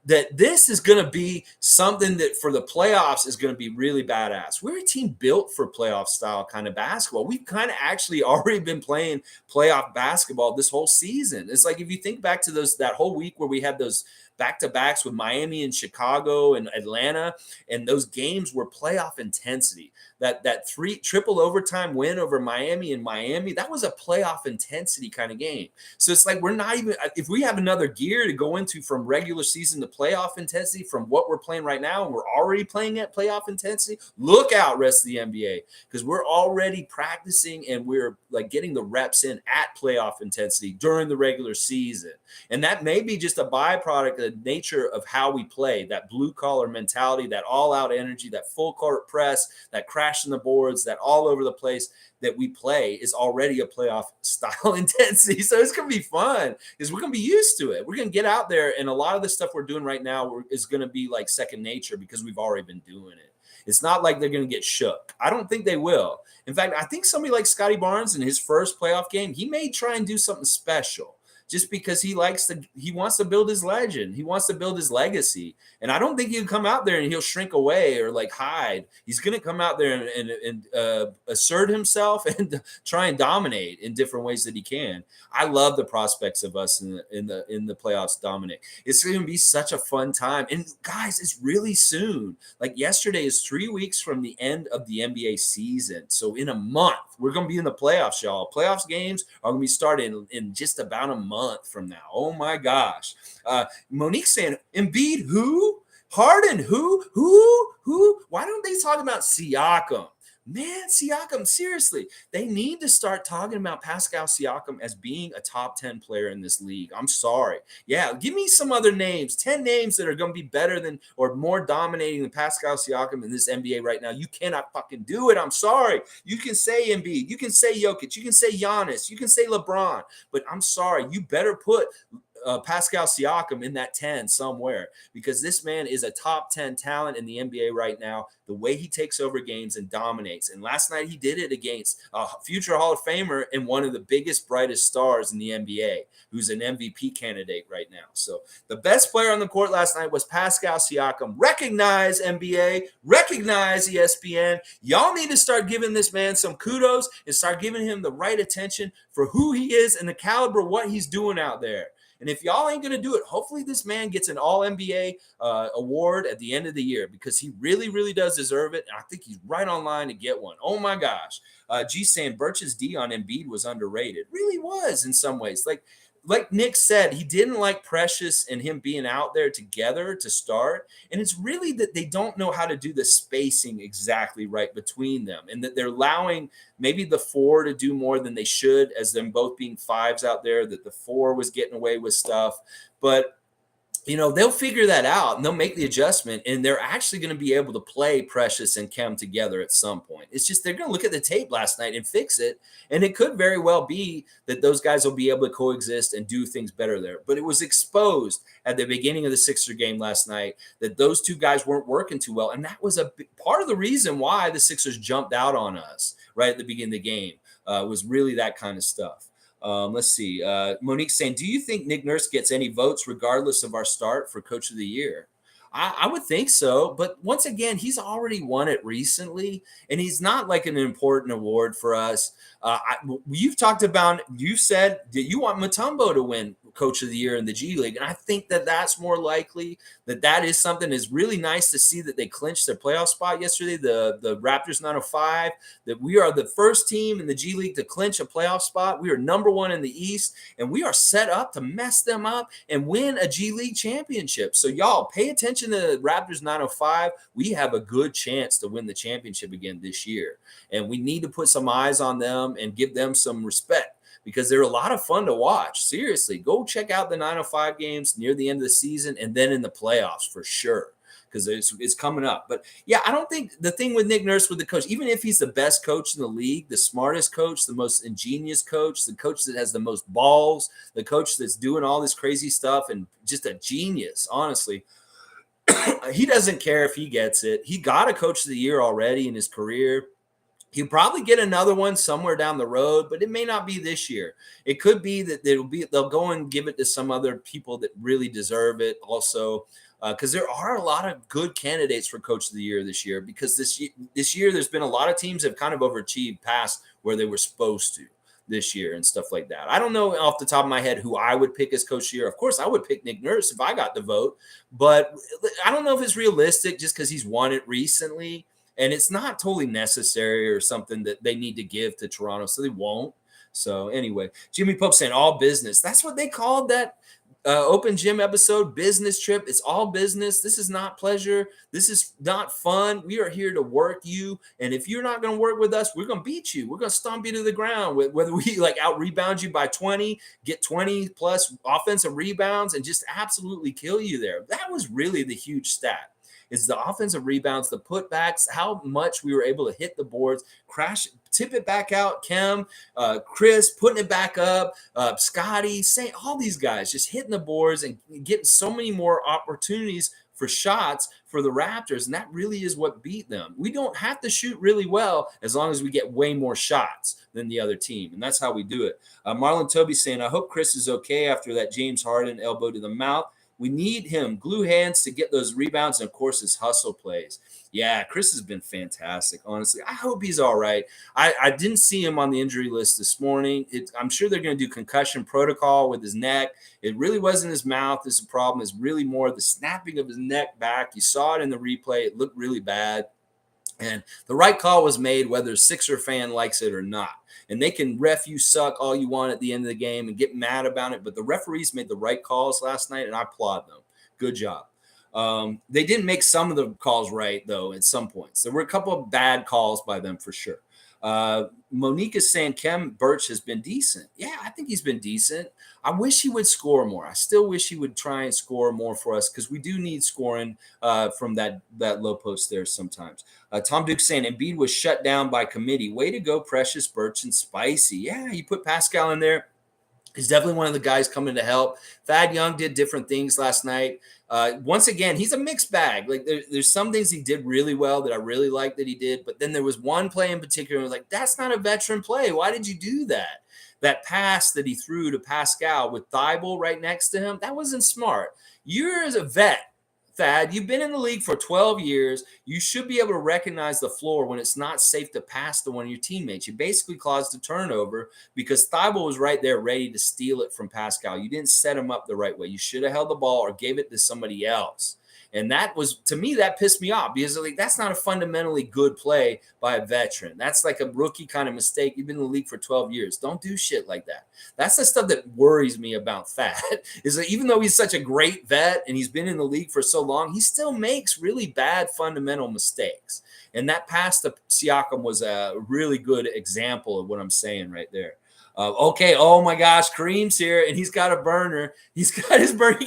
that this is going to be something that for the playoffs is going to be really badass. We're a team built for playoff style kind of basketball. We've kind of actually already been playing playoff basketball this whole season. It's like if you think back to that whole week where we had those back-to-backs with Miami and Chicago and Atlanta, and those games were playoff intensity. That triple overtime win over Miami, that was a playoff intensity kind of game. So it's like we're not even, if we have another gear to go into from regular season to playoff intensity from what we're playing right now, and we're already playing at playoff intensity, look out, rest of the NBA, because we're already practicing and we're like getting the reps in at playoff intensity during the regular season. And that may be just a byproduct of the nature of how we play, that blue collar mentality, that all out energy, that full court press, that crashing the boards, that all over the place that we play is already a playoff style intensity. So it's going to be fun because we're going to be used to it. We're going to get out there, and a lot of the stuff we're doing right now is going to be like second nature because we've already been doing it. It's not like they're going to get shook. I don't think they will. In fact, I think somebody like Scotty Barnes in his first playoff game, he may try and do something special. Just because he wants to build his legend. He wants to build his legacy. And I don't think he'll come out there and he'll shrink away or like hide. He's going to come out there and assert himself and try and dominate in different ways that he can. I love the prospects of us in the playoffs, Dominic. It's going to be such a fun time. And guys, it's really soon. Like yesterday is 3 weeks from the end of the NBA season. So in a month, we're going to be in the playoffs, y'all. Playoffs games are going to be starting in just about a month from now. Oh my gosh. Monique saying, Embiid, who? Harden, who? Why don't they talk about Siakam? Man, Siakam, seriously, they need to start talking about Pascal Siakam as being a top 10 player in this league. I'm sorry. Yeah, give me some other names, 10 names that are going to be better than or more dominating than Pascal Siakam in this NBA right now. You cannot fucking do it. I'm sorry. You can say Embiid, you can say Jokic, you can say Giannis, you can say LeBron, but I'm sorry. You better put Pascal Siakam in that 10 somewhere, because this man is a top 10 talent in the NBA right now. The way he takes over games and dominates. And last night he did it against a future Hall of Famer and one of the biggest, brightest stars in the NBA, who's an MVP candidate right now. So the best player on the court last night was Pascal Siakam. Recognize NBA, recognize ESPN. Y'all need to start giving this man some kudos and start giving him the right attention for who he is and the caliber of what he's doing out there. And if y'all ain't going to do it, hopefully this man gets an All-NBA award at the end of the year, because he really, really does deserve it. And I think he's right on line to get one. Oh, my gosh. G saying Birch's D on Embiid was underrated. Really was in some ways. Like Nick said, he didn't like Precious and him being out there together to start. And it's really that they don't know how to do the spacing exactly right between them, and that they're allowing maybe the four to do more than they should, as them both being fives out there, that the four was getting away with stuff. But they'll figure that out and they'll make the adjustment, and they're actually going to be able to play Precious and Kem together at some point. It's just they're going to look at the tape last night and fix it, and it could very well be that those guys will be able to coexist and do things better there. But it was exposed at the beginning of the Sixer game last night that those two guys weren't working too well, and that was a part of the reason why the Sixers jumped out on us right at the beginning of the game. Was really that kind of stuff. Let's see. Monique saying, do you think Nick Nurse gets any votes regardless of our start for Coach of the Year? I would think so. But once again, he's already won it recently, and he's not like an important award for us. You've said that you want Mutombo to win Coach of the Year in the G League, and I think that that's more likely. That is something. It's really nice to see that they clinched their playoff spot yesterday. The Raptors 905. That we are the first team in the G League to clinch a playoff spot. We are number one in the East, and we are set up to mess them up and win a G League championship. So y'all pay attention to Raptors 905. We have a good chance to win the championship again this year, and we need to put some eyes on them and give them some respect because they're a lot of fun to watch. Seriously, go check out the 905 games near the end of the season and then in the playoffs for sure because it's coming up. But yeah, I don't think the thing with Nick Nurse, with the coach, even if he's the best coach in the league, the smartest coach, the most ingenious coach, the coach that has the most balls, the coach that's doing all this crazy stuff and just a genius, honestly, he doesn't care if he gets it. He got a Coach of the Year already in his career. He'll probably get another one somewhere down the road, but it may not be this year. It could be that they'll go and give it to some other people that really deserve it also, because there are a lot of good candidates for Coach of the Year this year, because this year there's been a lot of teams that have kind of overachieved past where they were supposed to this year and stuff like that. I don't know off the top of my head who I would pick as Coach of the Year. Of course, I would pick Nick Nurse if I got the vote, but I don't know if it's realistic just because he's won it recently. And it's not totally necessary or something that they need to give to Toronto, so they won't. So anyway, Jimmy Pope saying all business. That's what they called that open gym episode, business trip. It's all business. This is not pleasure. This is not fun. We are here to work you. And if you're not going to work with us, we're going to beat you. We're going to stomp you to the ground. Whether we like out rebound you by 20, get 20 plus offensive rebounds and just absolutely kill you there. That was really the huge stat. Is the offensive rebounds, the putbacks, how much we were able to hit the boards, crash, tip it back out. Kem, Chris putting it back up, Scotty, saying all these guys just hitting the boards and getting so many more opportunities for shots for the Raptors. And that really is what beat them. We don't have to shoot really well as long as we get way more shots than the other team. And that's how we do it. Marlon Toby saying, I hope Chris is okay after that James Harden elbow to the mouth. We need him, glue hands to get those rebounds, and, of course, his hustle plays. Yeah, Chris has been fantastic, honestly. I hope he's all right. I didn't see him on the injury list this morning. I'm sure they're going to do concussion protocol with his neck. It really wasn't his mouth is the problem. It's really more the snapping of his neck back. You saw it in the replay. It looked really bad. And the right call was made whether a Sixer fan likes it or not. And they can ref you suck all you want at the end of the game and get mad about it. But the referees made the right calls last night, and I applaud them. Good job. They didn't make some of the calls right, though, at some points. There were a couple of bad calls by them for sure. Monique is saying Kem Birch has been decent. Yeah, I think he's been decent. I wish he would score more. I still wish he would try and score more for us because we do need scoring from that low post there sometimes. Tom Duke saying Embiid was shut down by committee. Way to go, Precious, Birch, and Spicy. Yeah, you put Pascal in there. He's definitely one of the guys coming to help. Thad Young did different things last night. Once again, he's a mixed bag. Like there's some things he did really well that I really like that he did. But then there was one play in particular. I was like, that's not a veteran play. Why did you do that? That pass that he threw to Pascal with Thibault right next to him, that wasn't smart. You're as a vet, Thad, you've been in the league for 12 years. You should be able to recognize the floor when it's not safe to pass to one of your teammates. You basically caused a turnover because Thibault was right there ready to steal it from Pascal. You didn't set him up the right way. You should have held the ball or gave it to somebody else. And that was, to me, that pissed me off because like that's not a fundamentally good play by a veteran. That's like a rookie kind of mistake. You've been in the league for 12 years. Don't do shit like that. That's the stuff that worries me about Thad is that even though he's such a great vet and he's been in the league for so long, he still makes really bad fundamental mistakes. And that pass to Siakam was a really good example of what I'm saying right there. Okay. Oh my gosh. Kareem's here and he's got a burner. He's got his burner.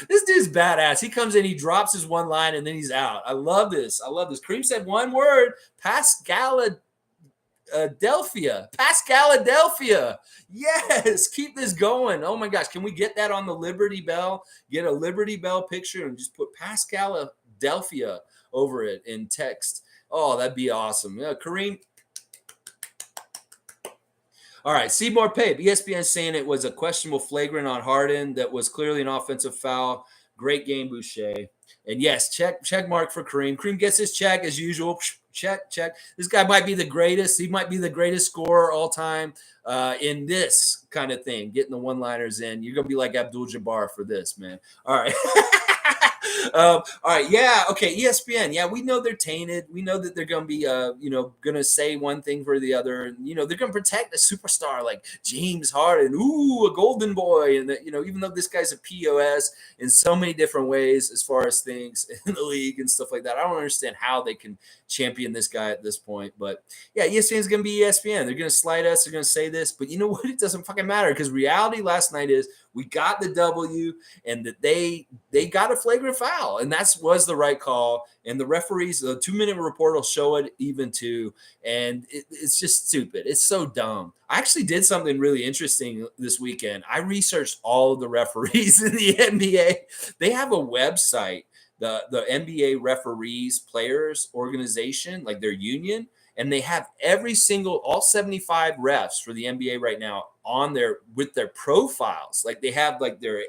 This dude's badass. He comes in, he drops his one line and then he's out. I love this. Kareem said one word, Pascaladelphia. Pascaladelphia. Yes. Keep this going. Oh my gosh. Can we get that on the Liberty Bell? Get a Liberty Bell picture and just put Pascaladelphia over it in text. Oh, that'd be awesome. Yeah, Kareem. All right, Seymour Pape, ESPN saying it was a questionable flagrant on Harden that was clearly an offensive foul. Great game, Boucher. And yes, check mark for Kareem. Kareem gets his check as usual. Check. This guy might be the greatest. He might be the greatest scorer all time in this kind of thing, getting the one-liners in. You're going to be like Abdul-Jabbar for this, man. All right. All right. Yeah. Okay. ESPN. Yeah. We know they're tainted. We know that they're going to be, going to say one thing for the other. And, they're going to protect a superstar like James Harden. Ooh, a golden boy. And, even though this guy's a POS in so many different ways as far as things in the league and stuff like that, I don't understand how they can champion this guy at this point. But yeah, ESPN is going to be ESPN. They're going to slide us. They're going to say this. But you know what? It doesn't fucking matter because reality last night is we got the W and that they got a flagrant foul. And that was the right call. And the referees, the 2-minute report will show it even too. And it's just stupid. It's so dumb. I actually did something really interesting this weekend. I researched all of the referees in the NBA. They have a website, the NBA referees players organization, like their union. And they have all 75 refs for the NBA right now on with their profiles. Like they have like their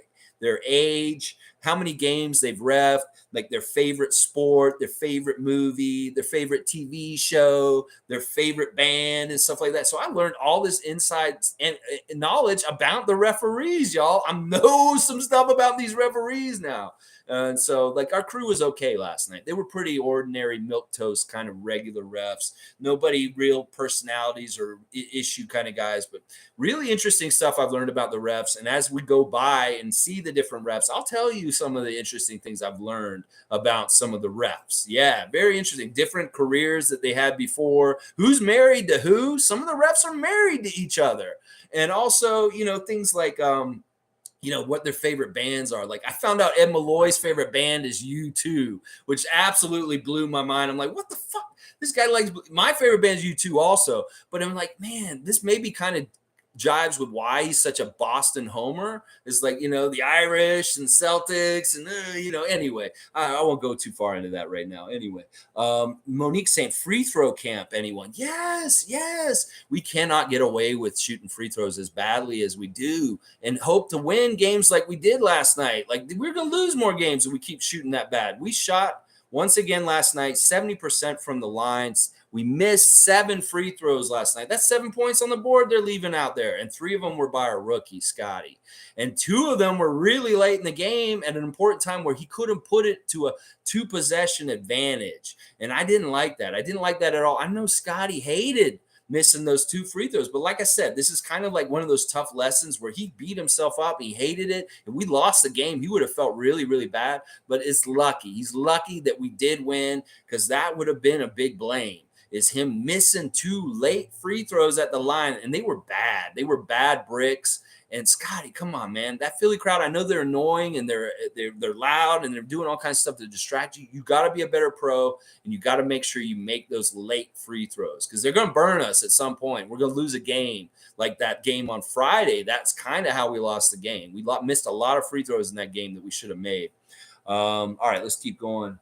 age, how many games they've reffed, like their favorite sport, their favorite movie, their favorite TV show, their favorite band and stuff like that. So I learned all this inside and knowledge about the referees, y'all. I know some stuff about these referees now. And so, like, our crew was okay last night. They were pretty ordinary, milquetoast kind of regular refs. Nobody real personalities or issue kind of guys, but really interesting stuff I've learned about the refs. And as we go by and see the different refs, I'll tell you some of the interesting things I've learned about some of the refs. Yeah, very interesting. Different careers that they had before. Who's married to who? Some of the refs are married to each other. And also, things like what their favorite bands are. Like I found out Ed Malloy's favorite band is U2, which absolutely blew my mind. I'm like, what the fuck? This guy likes my favorite band is U2 also. But I'm like, man, this maybe kind of jives with why he's such a Boston homer. It's like, the Irish and Celtics and, anyway, I won't go too far into that right now. Anyway, Monique saying free throw camp, anyone? Yes. We cannot get away with shooting free throws as badly as we do and hope to win games like we did last night. Like we're going to lose more games if we keep shooting that bad. We shot once again last night, 70% from the lines. We missed 7 free throws last night. That's 7 points on the board they're leaving out there. And 3 of them were by our rookie, Scotty. And 2 of them were really late in the game at an important time where he couldn't put it to a 2-possession advantage. And I didn't like that. I didn't like that at all. I know Scotty hated missing those 2 free throws. But like I said, this is kind of like one of those tough lessons where he beat himself up. He hated it. And we lost the game. He would have felt really, really bad. But it's lucky. He's lucky that we did win because that would have been a big blame. Is him missing 2 late free throws at the line. And they were bad. They were bad bricks. And Scotty, come on, man. That Philly crowd, I know they're annoying and they're loud and they're doing all kinds of stuff to distract you. You got to be a better pro and you got to make sure you make those late free throws because they're going to burn us at some point. We're going to lose a game like that game on Friday. That's kind of how we lost the game. We missed a lot of free throws in that game that we should have made. All right, let's keep going.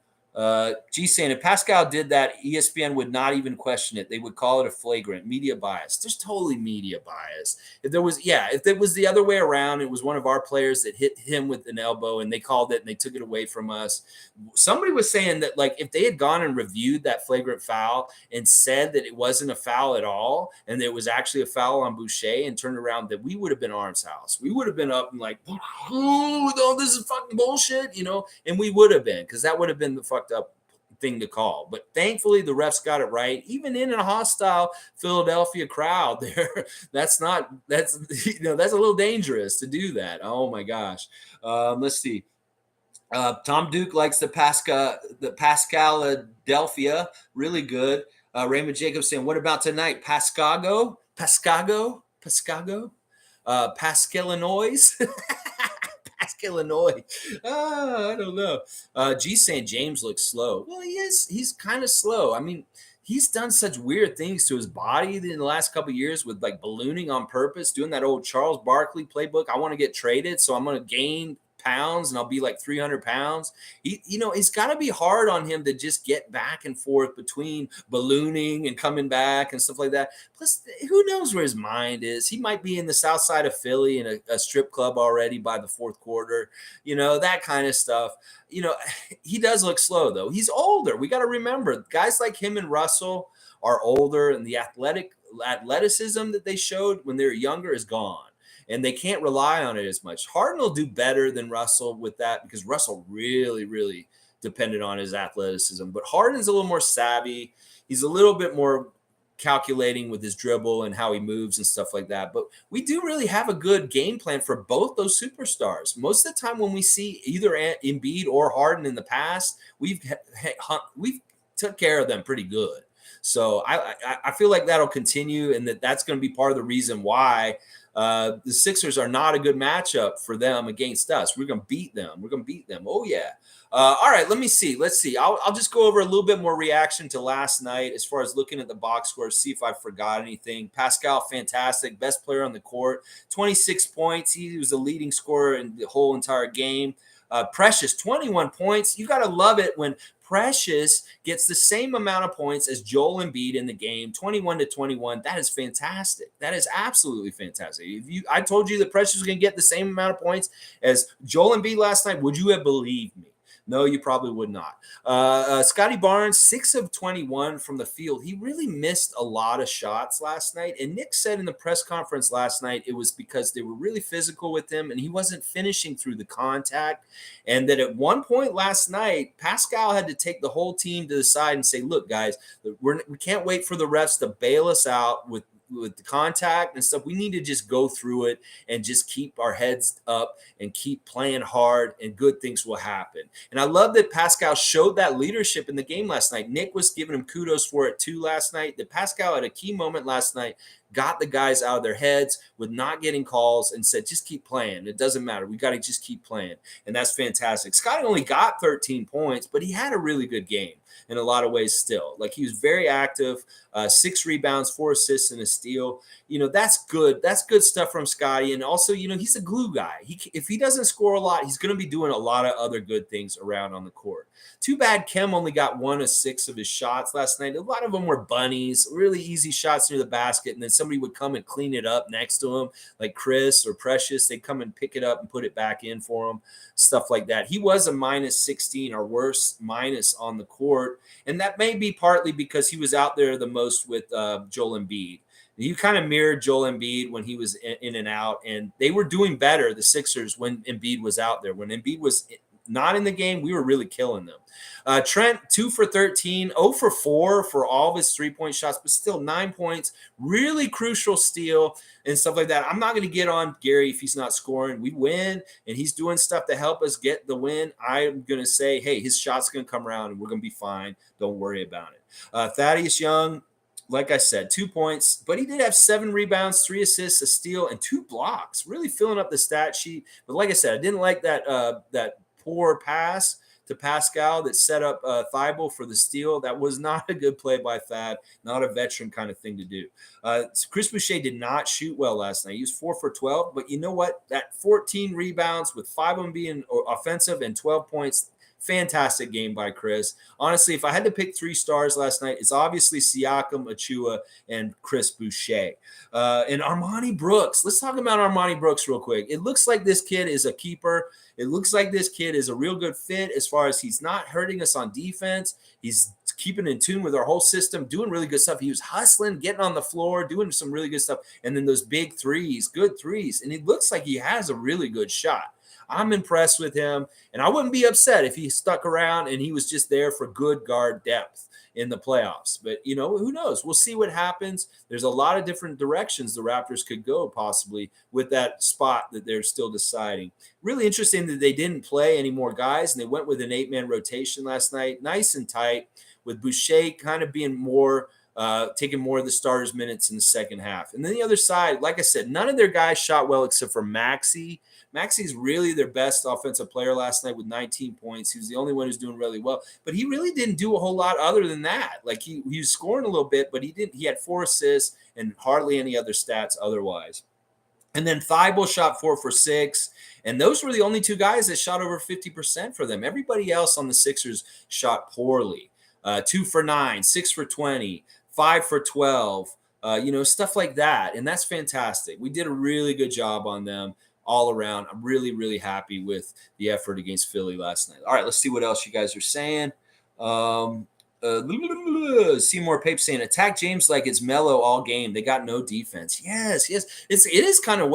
G saying if Pascal did that, ESPN would not even question it. They would call it a flagrant media bias. There's totally media bias. If it was the other way around, it was one of our players that hit him with an elbow and they called it and they took it away from us. Somebody was saying that like if they had gone and reviewed that flagrant foul and said that it wasn't a foul at all and there was actually a foul on Boucher and turned around, that we would have been Arm's house. We would have been up and like, oh, no, this is fucking bullshit, and we would have been because that would have been the fucking up thing to call. But thankfully the refs got it right, even in a hostile Philadelphia crowd there. that's a little dangerous to do that. Oh my gosh. Let's see. Tom Duke likes the Pascaladelphia, really good. Raymond Jacobs saying, what about tonight? Pascago, Pascalinois. Illinois. I don't know. G saying James looks slow. Well, he is. He's kind of slow. I mean, he's done such weird things to his body in the last couple of years with like ballooning on purpose, doing that old Charles Barkley playbook. I want to get traded, so I'm going to gain pounds and I'll be like 300 pounds. It's got to be hard on him to just get back and forth between ballooning and coming back and stuff like that. Plus, who knows where his mind is? He might be in the south side of Philly in a strip club already by the fourth quarter, that kind of stuff. He does look slow, though. He's older. We got to remember, guys like him and Russell are older, and the athleticism that they showed when they were younger is gone, and they can't rely on it as much. Harden will do better than Russell with that because Russell really, really depended on his athleticism. But Harden's a little more savvy. He's a little bit more calculating with his dribble and how he moves and stuff like that. But we do really have a good game plan for both those superstars. Most of the time when we see either Embiid or Harden in the past, we've took care of them pretty good. So I feel like that'll continue, and that's going to be part of the reason why the Sixers are not a good matchup for them against us. We're going to beat them. Oh, yeah. All right, let me see. Let's see. I'll just go over a little bit more reaction to last night as far as looking at the box score, see if I forgot anything. Pascal, fantastic. Best player on the court. 26 points. He was the leading scorer in the whole entire game. Precious, 21 points. You got to love it when Precious gets the same amount of points as Joel Embiid in the game, 21-21. That is fantastic. That is absolutely fantastic. I told you that Precious was going to get the same amount of points as Joel Embiid last night, would you have believed me? No, you probably would not. Scotty Barnes, 6 of 21 from the field. He really missed a lot of shots last night. And Nick said in the press conference last night, it was because they were really physical with him and he wasn't finishing through the contact. And that at one point last night, Pascal had to take the whole team to the side and say, look, guys, we can't wait for the refs to bail us out with the contact and stuff. We need to just go through it and just keep our heads up and keep playing hard, and good things will happen. And I love that Pascal showed that leadership in the game last night. Nick was giving him kudos for it too last night. That Pascal at a key moment last night got the guys out of their heads with not getting calls and said, just keep playing. It doesn't matter. We got to just keep playing. And that's fantastic. Scotty only got 13 points, but he had a really good game in a lot of ways still. Like, he was very active, 6 rebounds, 4 assists, and a steal. That's good. That's good stuff from Scotty. And also, he's a glue guy. If he doesn't score a lot, he's going to be doing a lot of other good things around on the court. Too bad Kem only got 1 of 6 of his shots last night. A lot of them were bunnies, really easy shots near the basket, and then somebody would come and clean it up next to him, like Chris or Precious. They'd come and pick it up and put it back in for him, stuff like that. He was a -16, or worse, minus on the court, and that may be partly because he was out there the most with Joel Embiid. He kind of mirrored Joel Embiid when he was in and out, and they were doing better, the Sixers, when Embiid was out there. When Embiid was not in the game, we were really killing them. Trent, 2 for 13, 0 for 4 for all of his 3-point shots, but still 9 points, really crucial steal and stuff like that. I'm not going to get on Gary if he's not scoring. We win, and he's doing stuff to help us get the win. I'm going to say, hey, his shot's going to come around, and we're going to be fine. Don't worry about it. Thaddeus Young, like I said, 2 points, but he did have 7 rebounds, 3 assists, a steal, and 2 blocks, really filling up the stat sheet. But like I said, I didn't like that poor pass to Pascal that set up Thibault for the steal. That was not a good play by Thad, not a veteran kind of thing to do. Chris Boucher did not shoot well last night. He was 4 for 12, but you know what? That 14 rebounds with 5 of them being offensive and 12 points, fantastic game by Chris. Honestly, if I had to pick 3 stars last night, it's obviously Siakam, Achua, and Chris Boucher. And Armoni Brooks. Let's talk about Armoni Brooks real quick. It looks like this kid is a keeper. It looks like this kid is a real good fit as far as he's not hurting us on defense. He's keeping in tune with our whole system, doing really good stuff. He was hustling, getting on the floor, doing some really good stuff. And then those big threes, good threes. And it looks like he has a really good shot. I'm impressed with him, and I wouldn't be upset if he stuck around and he was just there for good guard depth in the playoffs. But, who knows? We'll see what happens. There's a lot of different directions the Raptors could go possibly with that spot that they're still deciding. Really interesting that they didn't play any more guys, and they went with an 8-man rotation last night, nice and tight, with Boucher kind of being more taking more of the starters' minutes in the second half. And then the other side, like I said, none of their guys shot well except for Maxey. Maxey's really their best offensive player last night with 19 points. He was the only one who's doing really well. But he really didn't do a whole lot other than that. Like, he was scoring a little bit, but he had 4 assists and hardly any other stats otherwise. And then Thibault shot 4 for 6. And those were the only two guys that shot over 50% for them. Everybody else on the Sixers shot poorly. 2 for 9, 6 for 20, 5 for 12, stuff like that. And that's fantastic. We did a really good job on them all around. I'm really, really happy with the effort against Philly last night. All right, let's see what else you guys are saying. Seymour Pape saying, attack James like it's Melo all game. They got no defense. Yes. It is kind of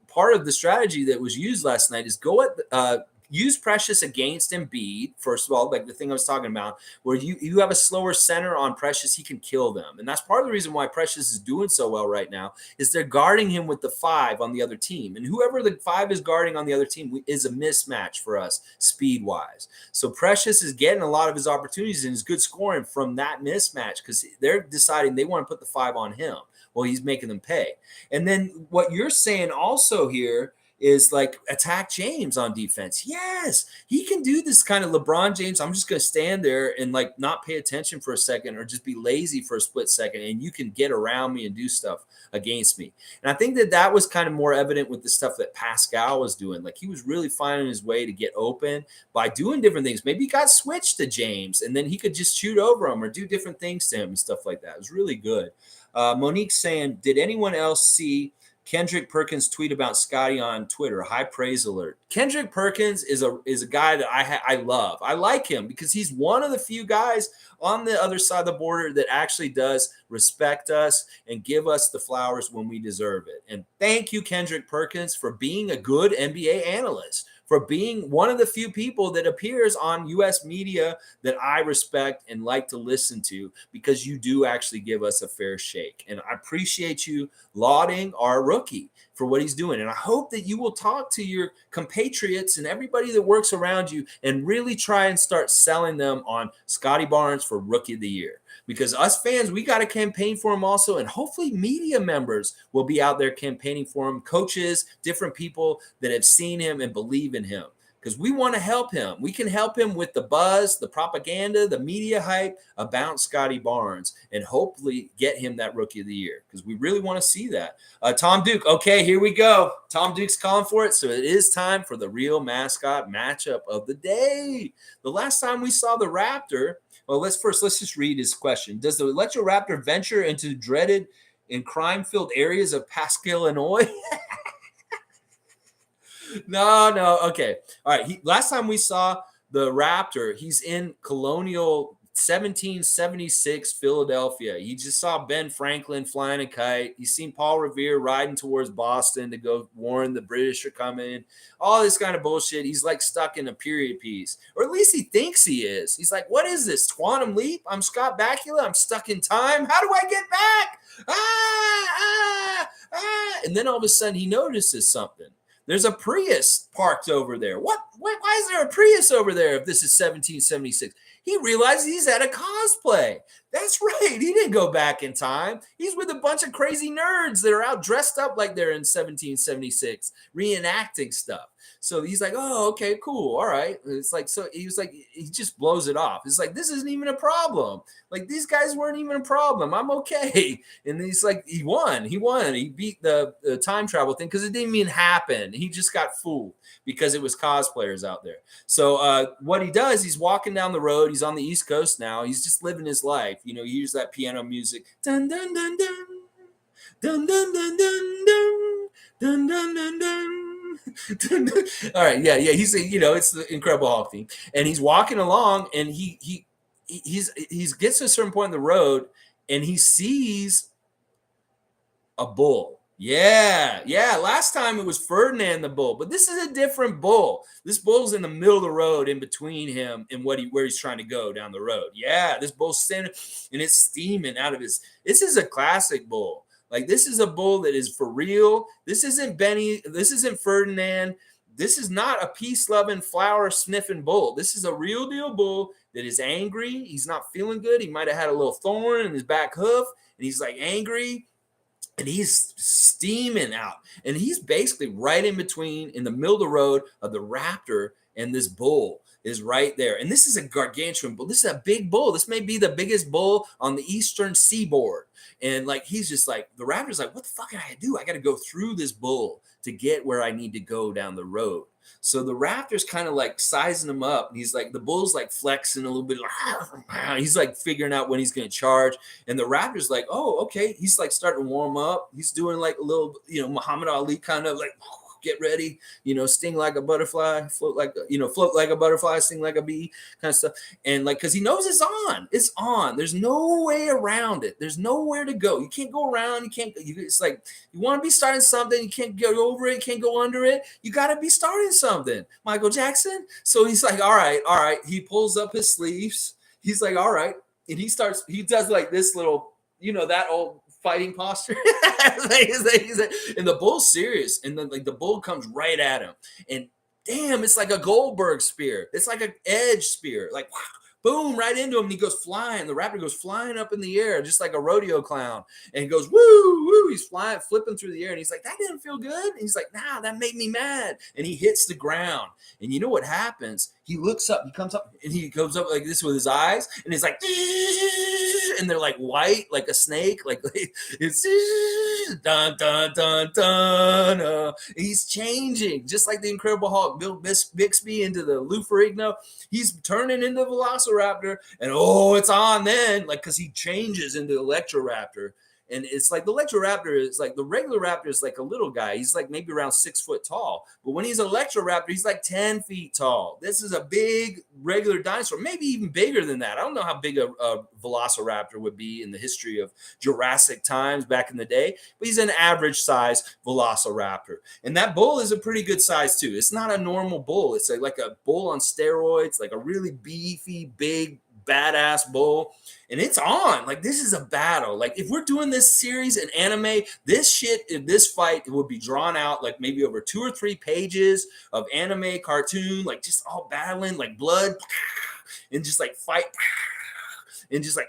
part of the strategy that was used last night is go at use Precious against Embiid. First of all, like the thing I was talking about, where you have a slower center on Precious, he can kill them. And that's part of the reason why Precious is doing so well right now is they're guarding him with the 5 on the other team. And whoever the 5 is guarding on the other team is a mismatch for us speed-wise. So Precious is getting a lot of his opportunities and his good scoring from that mismatch because they're deciding they want to put the 5 on him. Well, he's making them pay. And then what you're saying also here is like attack James on defense. Yes, he can do this kind of LeBron James. I'm just going to stand there and like not pay attention for a second or just be lazy for a split second. And you can get around me and do stuff against me. And I think that was kind of more evident with the stuff that Pascal was doing. Like he was really finding his way to get open by doing different things. Maybe he got switched to James and then he could just shoot over him or do different things to him and stuff like that. It was really good. Monique saying, did anyone else see Kendrick Perkins tweet about Scotty on Twitter? High praise alert. Kendrick Perkins is a guy that I love. I like him because he's one of the few guys on the other side of the border that actually does respect us and give us the flowers when we deserve it. And thank you, Kendrick Perkins, for being a good NBA analyst, for being one of the few people that appears on U.S. media that I respect and like to listen to because you do actually give us a fair shake. And I appreciate you lauding our rookie for what he's doing. And I hope that you will talk to your compatriots and everybody that works around you and really try and start selling them on Scotty Barnes for Rookie of the Year. Because us fans, we got to campaign for him also. And hopefully media members will be out there campaigning for him, coaches, different people that have seen him and believe in him. Because we want to help him. We can help him with the buzz, the propaganda, the media hype about Scotty Barnes and hopefully get him that Rookie of the Year because we really want to see that. Tom Duke, okay, here we go. Tom Duke's calling for it. So it is time for the real mascot matchup of the day. The last time we saw the Raptor, well, let's just read his question. Does the Electro Raptor venture into dreaded and crime-filled areas of Pascal, Illinois? No. Okay. All right. Last time we saw the Raptor, he's in Colonial 1776 Philadelphia. He just saw Ben Franklin flying a kite. He's seen Paul Revere riding towards Boston to go warn the British are coming. All this kind of bullshit. He's like stuck in a period piece. Or at least he thinks he is. He's like, what is this? Quantum leap? I'm Scott Bakula. I'm stuck in time. How do I get back? And then all of a sudden he notices something. There's a Prius parked over there. What? Why is there a Prius over there if this is 1776? He realized he's at a cosplay. That's right. He didn't go back in time. He's with a bunch of crazy nerds that are out dressed up like they're in 1776, reenacting stuff. So he's like, oh, okay, cool. All right. It's like, so he was like, he just blows it off. It's like, this isn't even a problem. Like these guys weren't even a problem. I'm okay. And he's like, he won. He beat the time travel thing because it didn't even happen. He just got fooled because it was cosplayers out there. So what he does, he's walking down the road. He's on the East Coast now. He's just living his life. You know, he uses that piano music. Dun, dun, dun, dun. Dun, dun, dun, dun, dun. Dun, dun, dun, dun. All right, yeah. He's it's the Incredible Hulk theme, and he's walking along, and he gets to a certain point in the road, and he sees a bull. Yeah. Last time it was Ferdinand the bull, but this is a different bull. This bull's in the middle of the road, in between him and where he's trying to go down the road. Yeah, this bull's standing, and it's steaming out of his. This is a classic bull. Like, this is a bull that is for real. This isn't Benny. This isn't Ferdinand. This is not a peace-loving, flower-sniffing bull. This is a real deal bull that is angry. He's not feeling good. He might have had a little thorn in his back hoof, and he's like angry, and he's steaming out. And he's basically right in between, in the middle of the road, of the Raptor and this bull is right there. And this is a gargantuan bull. This is a big bull. This may be the biggest bull on the eastern seaboard. And like, he's just like, the Raptors like, what the fuck can I do? I got to go through this bull to get where I need to go down the road. So the Raptors kind of like sizing him up. And he's like, the bull's like flexing a little bit. Like, he's like figuring out when he's going to charge. And the Raptors like, oh, okay. He's like starting to warm up. He's doing like a little, Muhammad Ali kind of like, get ready, sting like a butterfly, float like a butterfly, sting like a bee, kind of stuff. And like, because he knows it's on. There's no way around it. There's nowhere to go. You can't go around. It's like, you want to be starting something. You can't go over it. You can't go under it. You got to be starting something. Michael Jackson. So he's like, all right. He pulls up his sleeves. He's like, all right. And he does like this little, that old fighting posture. And the bull's serious. And then like the bull comes right at him. And damn, it's like a Goldberg spear. It's like an edge spear. Like, boom, right into him. And he goes flying. The Raptor goes flying up in the air, just like a rodeo clown. And he goes, woo, woo. He's flying, flipping through the air. And he's like, that didn't feel good. And he's like, nah, that made me mad. And he hits the ground. And you know what happens? He looks up, he comes up, and he goes up like this with his eyes. And he's like, and they're like white, like a snake. Like it's dun, dun, dun, dun. He's changing, just like the Incredible Hulk, Bill Bixby into the Lou Ferrigno. He's turning into Velociraptor, and it's on then, like, because he changes into Electroraptor. And it's like the Electroraptor is like, the regular Raptor is like a little guy. He's like maybe around 6 foot tall. But when he's Electroraptor, he's like 10 feet tall. This is a big regular dinosaur, maybe even bigger than that. I don't know how big a Velociraptor would be in the history of Jurassic times back in the day, but he's an average size Velociraptor. And that bull is a pretty good size too. It's not a normal bull. It's like a bull on steroids, like a really beefy, big, badass bull. And it's on. Like, this is a battle. Like, if we're doing this series in anime, this fight would be drawn out like maybe over 2 or 3 pages of anime cartoon, like just all battling, like blood and just like fight and just like,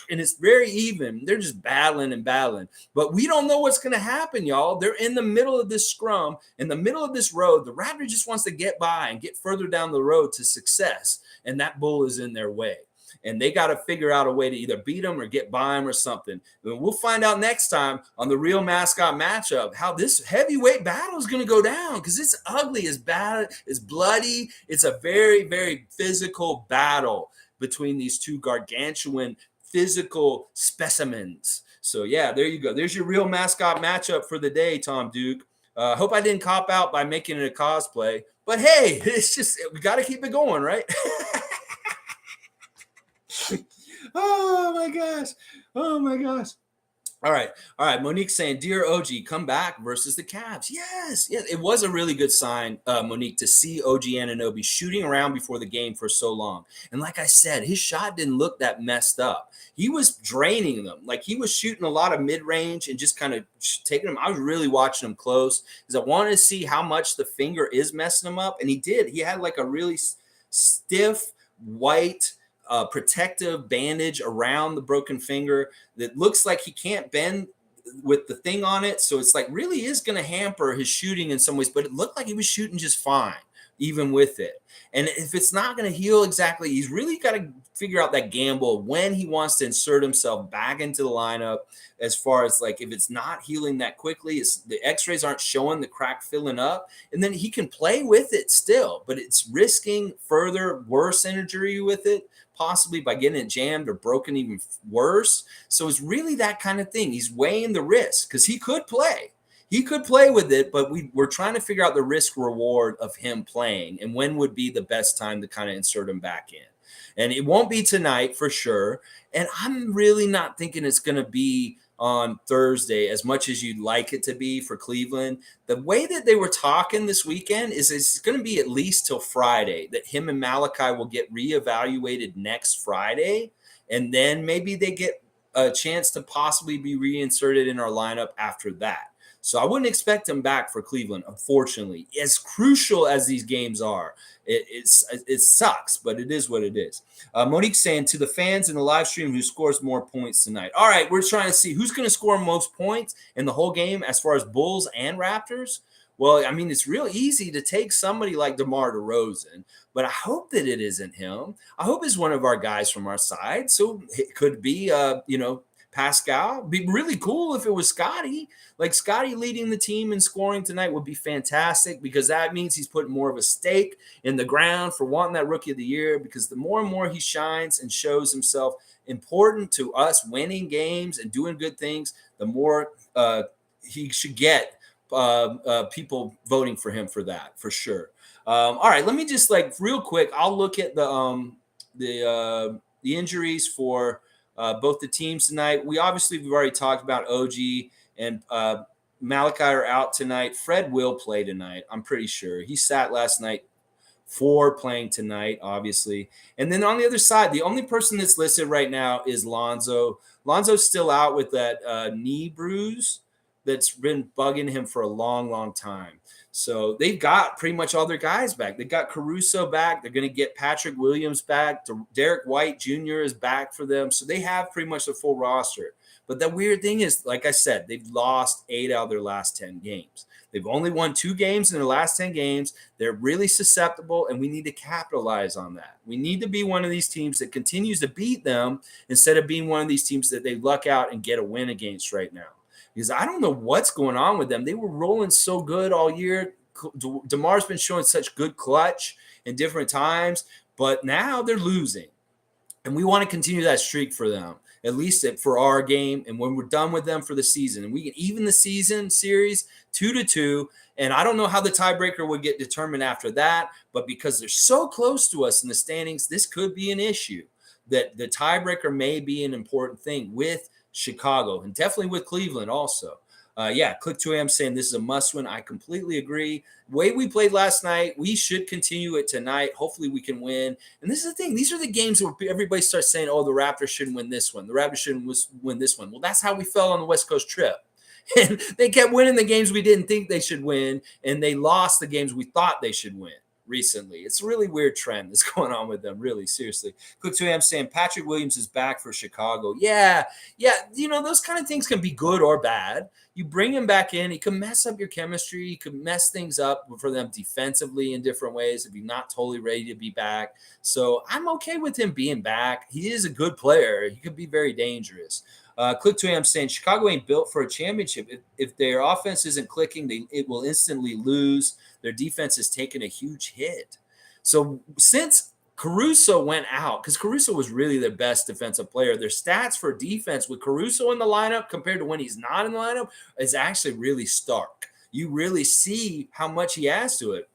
and it's very even. They're just battling and battling. But we don't know what's going to happen, y'all. They're in the middle of this scrum, in the middle of this road. The Raptor just wants to get by and get further down the road to success. And that bull is in their way. And they got to figure out a way to either beat him or get by him or something. And we'll find out next time on the Real Mascot matchup how this heavyweight battle is going to go down, because it's ugly, it's bad, it's bloody. It's a very, very physical battle between these two gargantuan physical specimens. So, yeah, there you go. There's your Real Mascot matchup for the day, Tom Duke. Hope I didn't cop out by making it a cosplay. But, hey, it's just, we got to keep it going, right? Oh my gosh. All right. Monique saying, dear OG, come back versus the Cavs. Yes. It was a really good sign, Monique, to see OG Anunoby shooting around before the game for so long. And like I said, his shot didn't look that messed up. He was draining them. Like, he was shooting a lot of mid-range and just kind of taking them. I was really watching him close because I wanted to see how much the finger is messing him up. And he did. He had like a really stiff white protective bandage around the broken finger that looks like he can't bend with the thing on it. So it's like really is going to hamper his shooting in some ways, but it looked like he was shooting just fine, even with it. And if it's not going to heal exactly, he's really got to figure out that gamble when he wants to insert himself back into the lineup. As far as like, if it's not healing that quickly, the x-rays aren't showing the crack filling up, and then he can play with it still, but it's risking further worse injury with it, possibly by getting it jammed or broken even worse. So it's really that kind of thing. He's weighing the risk because he could play. He could play with it, but we're trying to figure out the risk reward of him playing and when would be the best time to kind of insert him back in. And it won't be tonight for sure. And I'm really not thinking it's going to be on Thursday as much as you'd like it to be for Cleveland. The way that they were talking this weekend is it's going to be at least till Friday, that him and Malachi will get reevaluated next Friday. And then maybe they get a chance to possibly be reinserted in our lineup after that. So I wouldn't expect him back for Cleveland, unfortunately. As crucial as these games are, it sucks, but it is what it is. Monique saying, to the fans in the live stream, who scores more points tonight? All right, we're trying to see who's going to score most points in the whole game as far as Bulls and Raptors. Well, I mean, it's real easy to take somebody like DeMar DeRozan, but I hope that it isn't him. I hope it's one of our guys from our side. So it could be, Pascal. Be really cool if it was Scotty. Like Scotty leading the team in scoring tonight would be fantastic because that means he's putting more of a stake in the ground for wanting that Rookie of the Year. Because the more and more he shines and shows himself important to us winning games and doing good things, the more he should get people voting for him for that, for sure. All right, let me just like real quick. I'll look at the injuries for both the teams tonight. We've already talked about OG and Malachi are out tonight. Fred will play tonight. I'm pretty sure he sat last night for playing tonight, obviously. And then on the other side, the only person that's listed right now is Lonzo. Lonzo's still out with that knee bruise that's been bugging him for a long, long time. So they've got pretty much all their guys back. They got Caruso back. They're going to get Patrick Williams back. Derek White Jr. is back for them. So they have pretty much a full roster. But the weird thing is, like I said, they've lost 8 out of their last 10 games. They've only won 2 games in their last 10 games. They're really susceptible, and we need to capitalize on that. We need to be one of these teams that continues to beat them instead of being one of these teams that they luck out and get a win against right now. Because I don't know what's going on with them. They were rolling so good all year. DeMar's been showing such good clutch in different times, but now they're losing. And we want to continue that streak for them, at least for our game. And when we're done with them for the season, and we can even the season series 2-2. And I don't know how the tiebreaker would get determined after that, but because they're so close to us in the standings, this could be an issue. That the tiebreaker may be an important thing with Chicago and definitely with Cleveland also. Click 2AM saying this is a must win. I completely agree. The way we played last night, we should continue it tonight. Hopefully we can win. And this is the thing. These are the games where everybody starts saying, oh, the Raptors shouldn't win this one. The Raptors shouldn't win this one. Well, that's how we fell on the West Coast trip. And they kept winning the games we didn't think they should win, and they lost the games we thought they should win recently. It's a really weird trend that's going on with them, really, seriously. Click 2AM saying Patrick Williams is back for Chicago. Yeah, those kind of things can be good or bad. You bring him back in, he can mess up your chemistry, he can mess things up for them defensively in different ways if you're not totally ready to be back. So I'm okay with him being back. He is a good player. He could be very dangerous. Click 2AM saying Chicago ain't built for a championship. If their offense isn't clicking, it will instantly lose. Their defense has taken a huge hit. So since Caruso went out, because Caruso was really their best defensive player, their stats for defense with Caruso in the lineup compared to when he's not in the lineup is actually really stark. You really see how much he adds to it.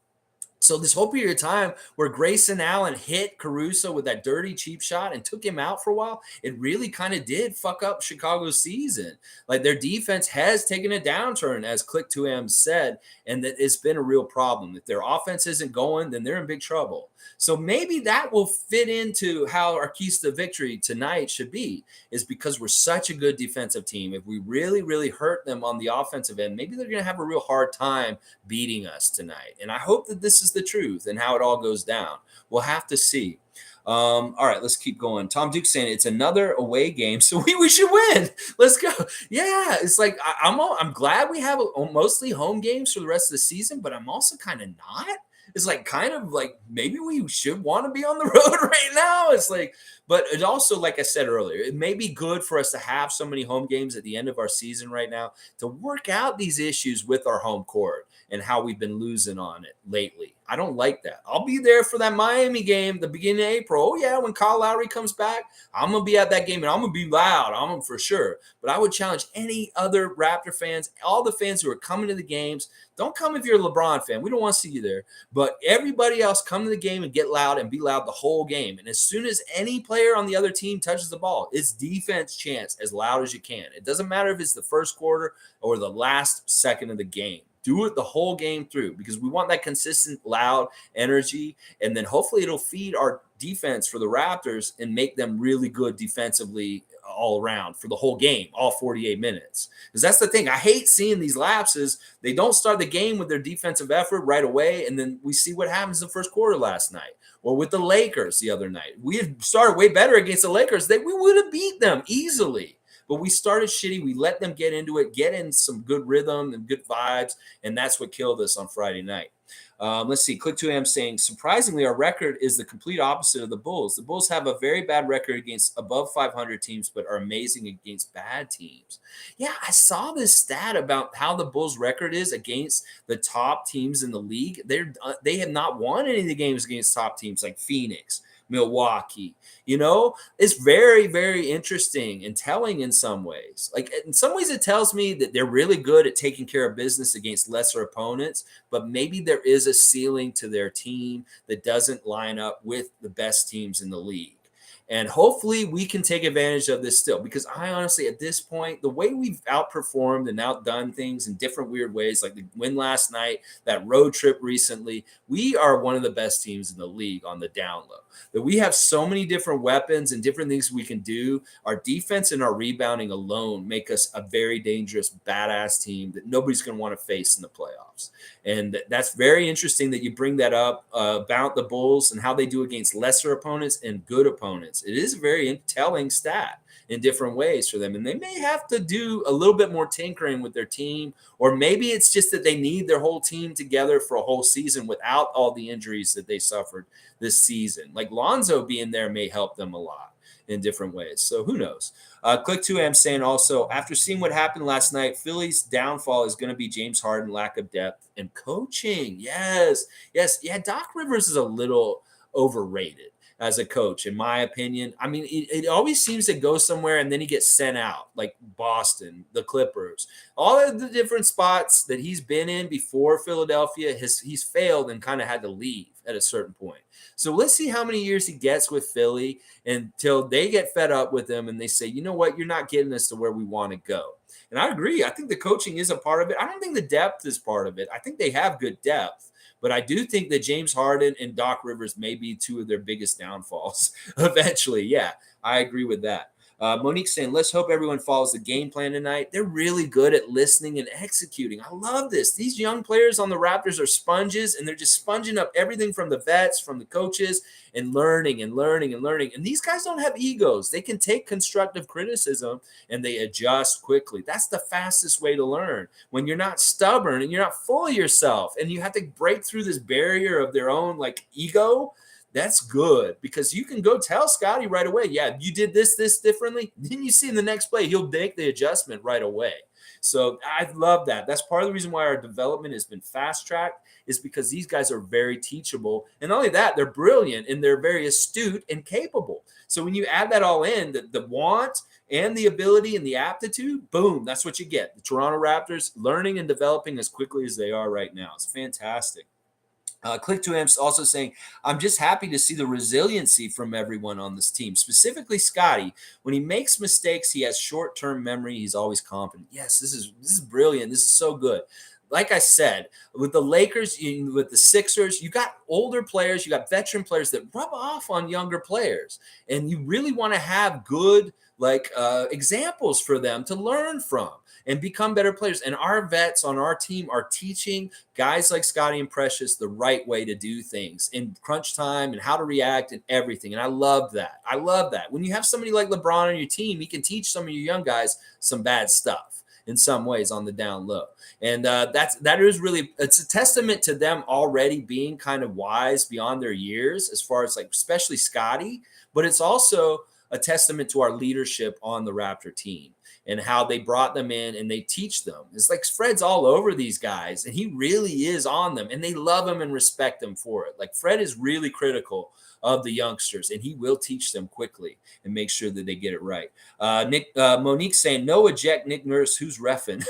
So this whole period of time where Grayson Allen hit Caruso with that dirty cheap shot and took him out for a while, it really kind of did fuck up Chicago's season. Like their defense has taken a downturn, as Click 2M said, and that it's been a real problem. If their offense isn't going, then they're in big trouble. So maybe that will fit into how our keys to victory tonight should be, is because we're such a good defensive team. If we really, really hurt them on the offensive end, maybe they're going to have a real hard time beating us tonight. And I hope that this is the truth and how it all goes down. We'll have to see. All right, let's keep going. Tom Duke saying it's another away game, so we should win. Let's go. Yeah, it's like I'm glad we have mostly home games for the rest of the season, but I'm also kind of not. It's like kind of like maybe we should want to be on the road right now. It's like, but it also, like I said earlier, it may be good for us to have so many home games at the end of our season right now to work out these issues with our home court and how we've been losing on it lately. I don't like that. I'll be there for that Miami game, the beginning of April. Oh, yeah, when Kyle Lowry comes back, I'm going to be at that game, and I'm going to be loud. For sure. But I would challenge any other Raptor fans, all the fans who are coming to the games, don't come if you're a LeBron fan. We don't want to see you there. But everybody else, come to the game and get loud and be loud the whole game. And as soon as any player on the other team touches the ball, it's defense chants as loud as you can. It doesn't matter if it's the first quarter or the last second of the game. Do it the whole game through because we want that consistent, loud energy. And then hopefully it'll feed our defense for the Raptors and make them really good defensively all around for the whole game, all 48 minutes. Because that's the thing. I hate seeing these lapses. They don't start the game with their defensive effort right away. And then we see what happens in the first quarter last night or with the Lakers the other night. We had started way better against the Lakers. We would have beat them easily. but we started shitty. We let them get into it, get in some good rhythm and good vibes, and that's what killed us on Friday night. Let's see. Click2am saying, surprisingly, our record is the complete opposite of the Bulls. The Bulls have a very bad record against above 500 teams, but are amazing against bad teams. Yeah, I saw this stat about how the Bulls' record is against the top teams in the league. They have not won any of the games against top teams like Phoenix, Milwaukee. It's very, very interesting and telling in some ways. Like in some ways, it tells me that they're really good at taking care of business against lesser opponents, but maybe there is a ceiling to their team that doesn't line up with the best teams in the league. And hopefully we can take advantage of this still, because I honestly, at this point, the way we've outperformed and outdone things in different weird ways, like the win last night, that road trip recently, we are one of the best teams in the league on the down low. That we have so many different weapons and different things we can do. Our defense and our rebounding alone make us a very dangerous, badass team that nobody's going to want to face in the playoffs. And that's very interesting that you bring that up about the Bulls and how they do against lesser opponents and good opponents. It is a very telling stat in different ways for them. And they may have to do a little bit more tinkering with their team, or maybe it's just that they need their whole team together for a whole season without all the injuries that they suffered this season. Like Lonzo being there may help them a lot in different ways. So who knows? Click2am saying also, after seeing what happened last night, Philly's downfall is going to be James Harden, lack of depth, and coaching. Yes. Yeah, Doc Rivers is a little overrated as a coach, in my opinion. I mean, it always seems to go somewhere and then he gets sent out, like Boston, the Clippers, all of the different spots that he's been in before Philadelphia. He's failed and kind of had to leave at a certain point. So let's see how many years he gets with Philly until they get fed up with him and they say, you know what, you're not getting us to where we want to go. And I agree. I think the coaching is a part of it. I don't think the depth is part of it. I think they have good depth. But I do think that James Harden and Doc Rivers may be two of their biggest downfalls eventually. Yeah, I agree with that. Monique saying, let's hope everyone follows the game plan tonight. They're really good at listening and executing. I love this. These young players on the Raptors are sponges, and they're just sponging up everything from the vets, from the coaches, and learning and learning and learning. And these guys don't have egos. They can take constructive criticism and they adjust quickly. That's the fastest way to learn. When you're not stubborn and you're not full of yourself and you have to break through this barrier of their own like ego, that's good, because you can go tell Scotty right away, yeah, you did this differently. Then you see in the next play, he'll make the adjustment right away. So I love that. That's part of the reason why our development has been fast-tracked, is because these guys are very teachable. And not only that, they're brilliant and they're very astute and capable. So when you add that all in, the want and the ability and the aptitude, boom, that's what you get. The Toronto Raptors learning and developing as quickly as they are right now. It's fantastic. Click2am also saying, I'm just happy to see the resiliency from everyone on this team, specifically Scotty. When he makes mistakes, he has short-term memory. He's always confident. Yes, this is brilliant. This is so good. Like I said, with the Lakers, with the Sixers, you got older players, you got veteran players that rub off on younger players. And you really want to have good examples for them to learn from and become better players. And our vets on our team are teaching guys like Scotty and Precious the right way to do things in crunch time and how to react and everything. And I love that. I love that. When you have somebody like LeBron on your team, he can teach some of your young guys some bad stuff in some ways on the down low. And that is really, it's a testament to them already being kind of wise beyond their years, as far as like, especially Scotty, but it's also a testament to our leadership on the Raptor team and how they brought them in and they teach them. It's like Fred's all over these guys and he really is on them and they love him and respect him for it. Like Fred is really critical of the youngsters and he will teach them quickly and make sure that they get it right. Monique saying, no eject Nick Nurse, who's reffing?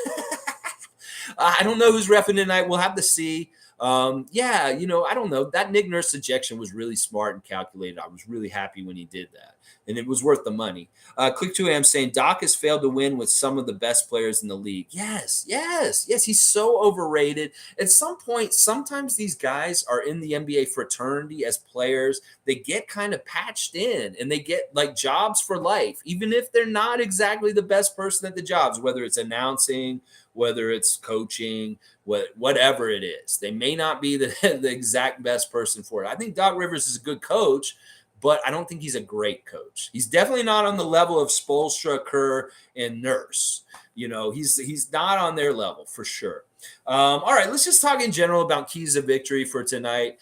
I don't know who's reffing tonight. We'll have to see. I don't know. That Nick Nurse ejection was really smart and calculated. I was really happy when he did that. And it was worth the money. Click2am saying, Doc has failed to win with some of the best players in the league. Yes. He's so overrated. At some point, sometimes these guys are in the NBA fraternity as players. They get kind of patched in and they get like jobs for life, even if they're not exactly the best person at the jobs, whether it's announcing, whether it's coaching, whatever it is. They may not be the exact best person for it. I think Doc Rivers is a good coach, but I don't think he's a great coach. He's definitely not on the level of Spoelstra, Kerr, and Nurse. He's not on their level for sure. All right, let's just talk in general about keys of victory for tonight.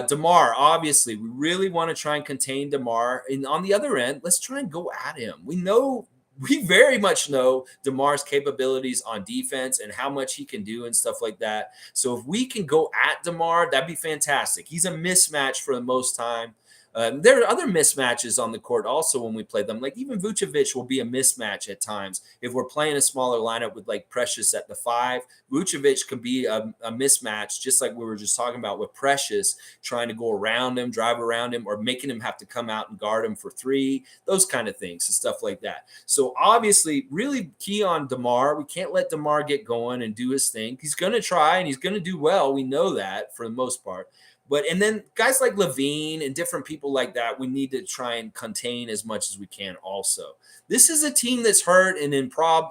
DeMar, obviously, we really want to try and contain DeMar. And on the other end, let's try and go at him. We very much know DeMar's capabilities on defense and how much he can do and stuff like that. So if we can go at DeMar, that'd be fantastic. He's a mismatch for the most time. There are other mismatches on the court also when we play them. Like even Vucevic will be a mismatch at times. If we're playing a smaller lineup with like Precious at the 5, Vucevic can be a mismatch, just like we were just talking about with Precious, trying to go around him, drive around him, or making him have to come out and guard him for 3, those kind of things and stuff like that. So obviously, really key on DeMar. We can't let DeMar get going and do his thing. He's going to try and he's going to do well. We know that for the most part. And then guys like Levine and different people like that, we need to try and contain as much as we can also. This is a team that's hurt and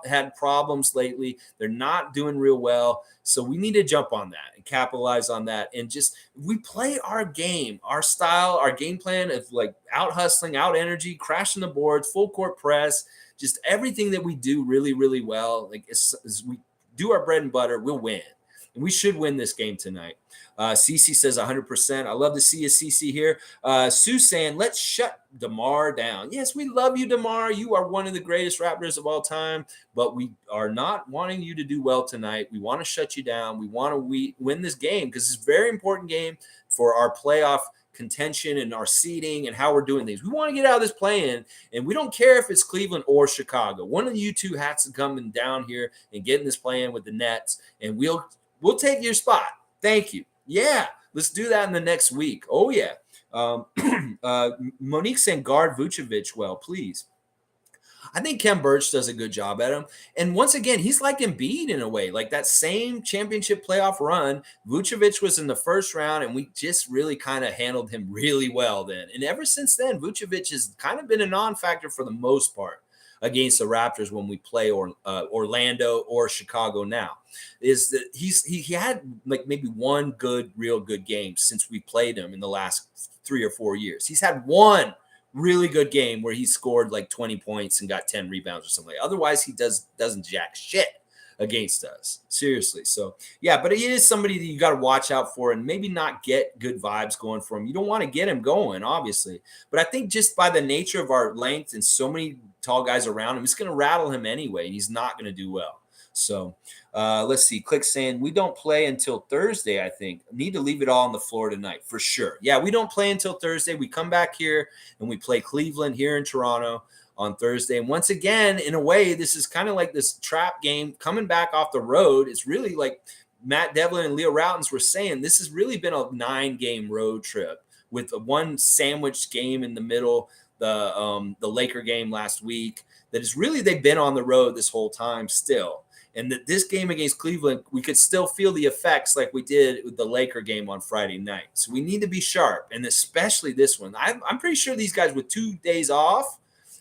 had problems lately. They're not doing real well. So we need to jump on that and capitalize on that. And just we play our game, our style, our game plan of like out hustling, out energy, crashing the boards, full court press, just everything that we do really, really well. Like as we do our bread and butter, we'll win. And we should win this game tonight. CC says 100%. I love to see you, CC here. Sue saying, let's shut DeMar down. Yes, we love you, DeMar. You are one of the greatest Raptors of all time, but we are not wanting you to do well tonight. We want to shut you down. We want to win this game because it's a very important game for our playoff contention and our seeding and how we're doing things. We want to get out of this play-in, and we don't care if it's Cleveland or Chicago. One of you two has to come down here and get in this play-in with the Nets, and we'll take your spot. Thank you. Yeah, let's do that in the next week. Oh, yeah. Monique saying guard Vucevic well, please. I think Kem Birch does a good job at him. And once again, he's like Embiid in a way. Like that same championship playoff run, Vucevic was in the first round, and we just really kind of handled him really well then. And ever since then, Vucevic has kind of been a non-factor for the most part against the Raptors when we play Orlando or Chicago now. Is that he had like maybe one real good game since we played him in the last 3 or 4 years. He's had one really good game where he scored like 20 points and got 10 rebounds or something. Otherwise, he doesn't jack shit against us. Seriously. So, yeah, but he is somebody that you got to watch out for and maybe not get good vibes going for him. You don't want to get him going, obviously. But I think just by the nature of our length and so many tall guys around him, it's going to rattle him anyway, and he's not going to do well. So let's see. Click saying we don't play until Thursday, I think. Need to leave it all on the floor tonight for sure. Yeah, we don't play until Thursday. We come back here and we play Cleveland here in Toronto on Thursday. And once again, in a way, this is kind of like this trap game coming back off the road. It's really like Matt Devlin and Leo Routens were saying, this has really been a 9-game road trip with a one sandwich game in the middle, the Laker game last week. That is really, they've been on the road this whole time still. And that this game against Cleveland, we could still feel the effects like we did with the Laker game on Friday night. So we need to be sharp, and especially this one. I'm pretty sure these guys with 2 days off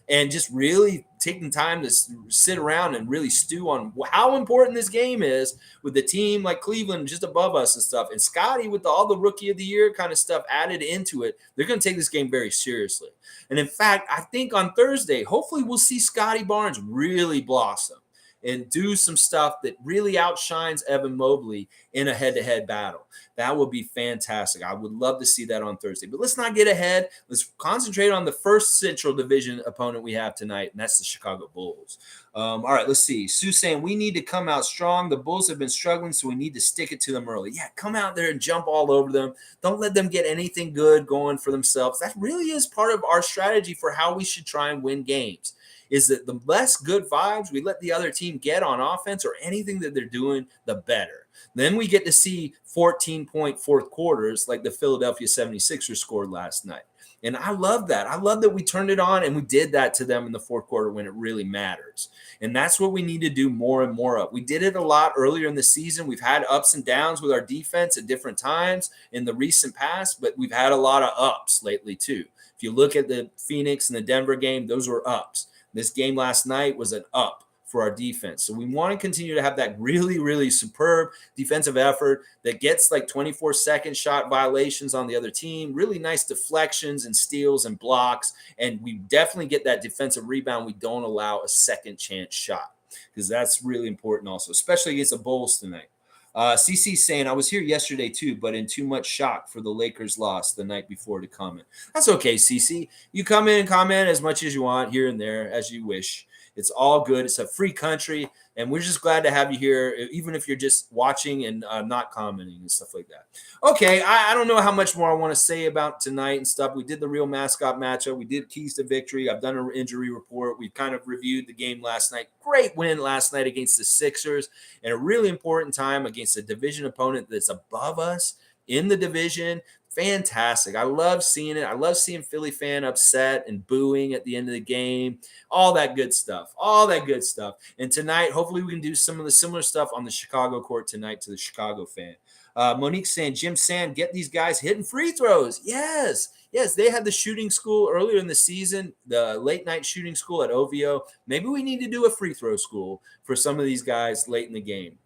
and just really taking time to sit around and really stew on how important this game is with the team like Cleveland just above us and stuff. And Scotty with all the Rookie of the Year kind of stuff added into it, they're going to take this game very seriously. And in fact, I think on Thursday, hopefully we'll see Scotty Barnes really blossom and do some stuff that really outshines Evan Mobley in a head-to-head battle. That would be fantastic. I would love to see that on Thursday. But let's not get ahead. Let's concentrate on the first Central Division opponent we have tonight, and that's the Chicago Bulls. All right, let's see. Sue saying we need to come out strong. The Bulls have been struggling, so we need to stick it to them early. Yeah, come out there and jump all over them. Don't let them get anything good going for themselves. That really is part of our strategy for how we should try and win games. Is that the less good vibes we let the other team get on offense or anything that they're doing, the better. Then we get to see 14-point fourth quarters like the Philadelphia 76ers scored last night. And I love that. I love that we turned it on and we did that to them in the fourth quarter when it really matters. And that's what we need to do more and more of. We did it a lot earlier in the season. We've had ups and downs with our defense at different times in the recent past, but we've had a lot of ups lately too. If you look at the Phoenix and the Denver game, those were ups. This game last night was an up for our defense. So we want to continue to have that really, really superb defensive effort that gets like 24-second shot violations on the other team, really nice deflections and steals and blocks. And we definitely get that defensive rebound. We don't allow a second chance shot because that's really important also, especially against the Bulls tonight. CC saying, I was here yesterday too, but in too much shock for the Lakers loss the night before to comment. That's okay, CC. You come in and comment as much as you want here and there as you wish. It's all good. It's a free country, and we're just glad to have you here, even if you're just watching and not commenting and stuff like that. Okay, I don't know how much more I want to say about tonight and stuff. We did the real Mascot matchup. We did keys to victory. I've done an injury report. We kind of reviewed the game last night. Great win last night against the Sixers, and a really important time against a division opponent that's above us in the division. Fantastic. I love seeing it. I love seeing Philly fan upset and booing at the end of the game. All that good stuff. All that good stuff. And tonight, hopefully we can do some of the similar stuff on the Chicago court tonight to the Chicago fan. Monique saying, Jim Sand, get these guys hitting free throws. Yes. Yes, they had the shooting school earlier in the season, the late night shooting school at OVO. Maybe we need to do a free throw school for some of these guys late in the game.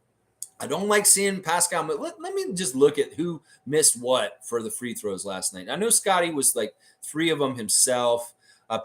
I don't like seeing Pascal. Let me just look at who missed what for the free throws last night. I know Scotty was like 3 of them himself.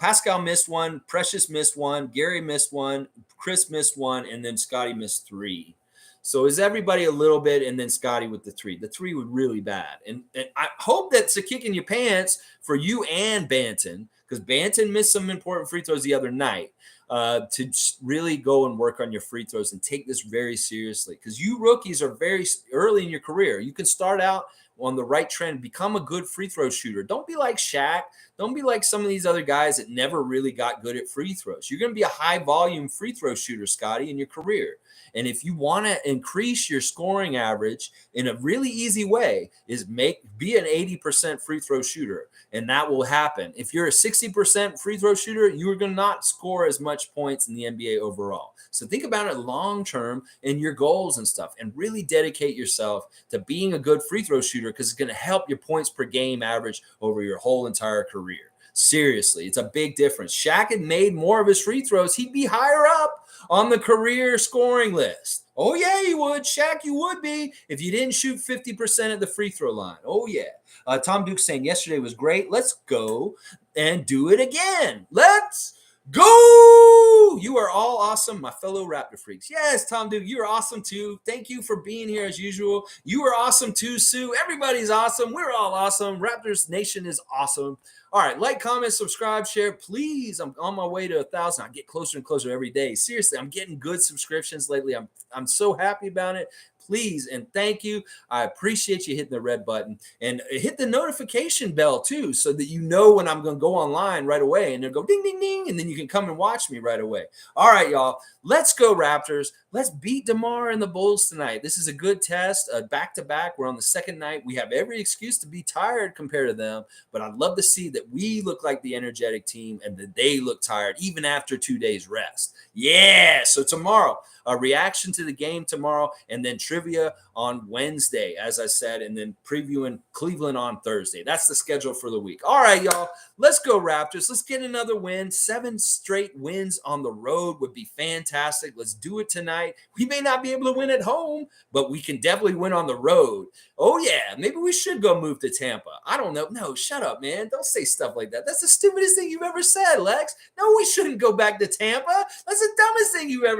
Pascal missed one. Precious missed one. Gary missed one. Chris missed one. And then Scotty missed 3. So is everybody a little bit, and then Scotty with the 3. The 3 was really bad. And I hope that's a kick in your pants for you and Banton, because Banton missed some important free throws the other night. To really go and work on your free throws and take this very seriously, because you rookies are very early in your career. You can start out on the right trend, become a good free throw shooter. Don't be like Shaq. Don't be like some of these other guys that never really got good at free throws. You're going to be a high volume free throw shooter, Scotty, in your career. And if you want to increase your scoring average in a really easy way, is be an 80% free throw shooter. And that will happen. If you're a 60% free throw shooter, you're going to not score as much points in the NBA overall. So think about it long term in your goals and stuff, and really dedicate yourself to being a good free throw shooter, because it's going to help your points per game average over your whole entire career. Seriously, it's a big difference. Shaq had made more of his free throws, he'd be higher up on the career scoring list. Oh, yeah, you would. Shaq, you would be if you didn't shoot 50% at the free throw line. Oh, yeah. Tom Duke saying yesterday was great. Let's go and do it again. Let's go. You are all awesome, my fellow Raptor freaks. Yes, Tom Duke, you're awesome too. Thank you for being here as usual. You are awesome too, Sue. Everybody's awesome. We're all awesome. Raptors Nation is awesome. All right, like, comment, subscribe, share, please. I'm on my way to 1,000. I get closer and closer every day. Seriously, I'm getting good subscriptions lately. I'm so happy about it. Please and thank you. I appreciate you hitting the red button, and hit the notification bell too, so that you know when I'm going to go online right away, and it'll go ding, ding, ding, and then you can come and watch me right away. All right, y'all. Let's go, Raptors. Let's beat DeMar and the Bulls tonight. This is a good test, back-to-back. We're on the second night. We have every excuse to be tired compared to them, but I'd love to see that we look like the energetic team and that they look tired even after 2 days rest. Yeah, so tomorrow, a reaction to the game tomorrow, and then trivia on Wednesday, as I said, and then previewing Cleveland on Thursday. That's the schedule for the week. All right, y'all. Let's go, Raptors. Let's get another win. 7 straight wins on the road would be fantastic. Let's do it tonight. We may not be able to win at home, but we can definitely win on the road. Oh, yeah. Maybe we should go move to Tampa. I don't know. No, shut up, man. Don't say stuff like that. That's the stupidest thing you've ever said, Lex. No, we shouldn't go back to Tampa. That's the dumbest thing you've ever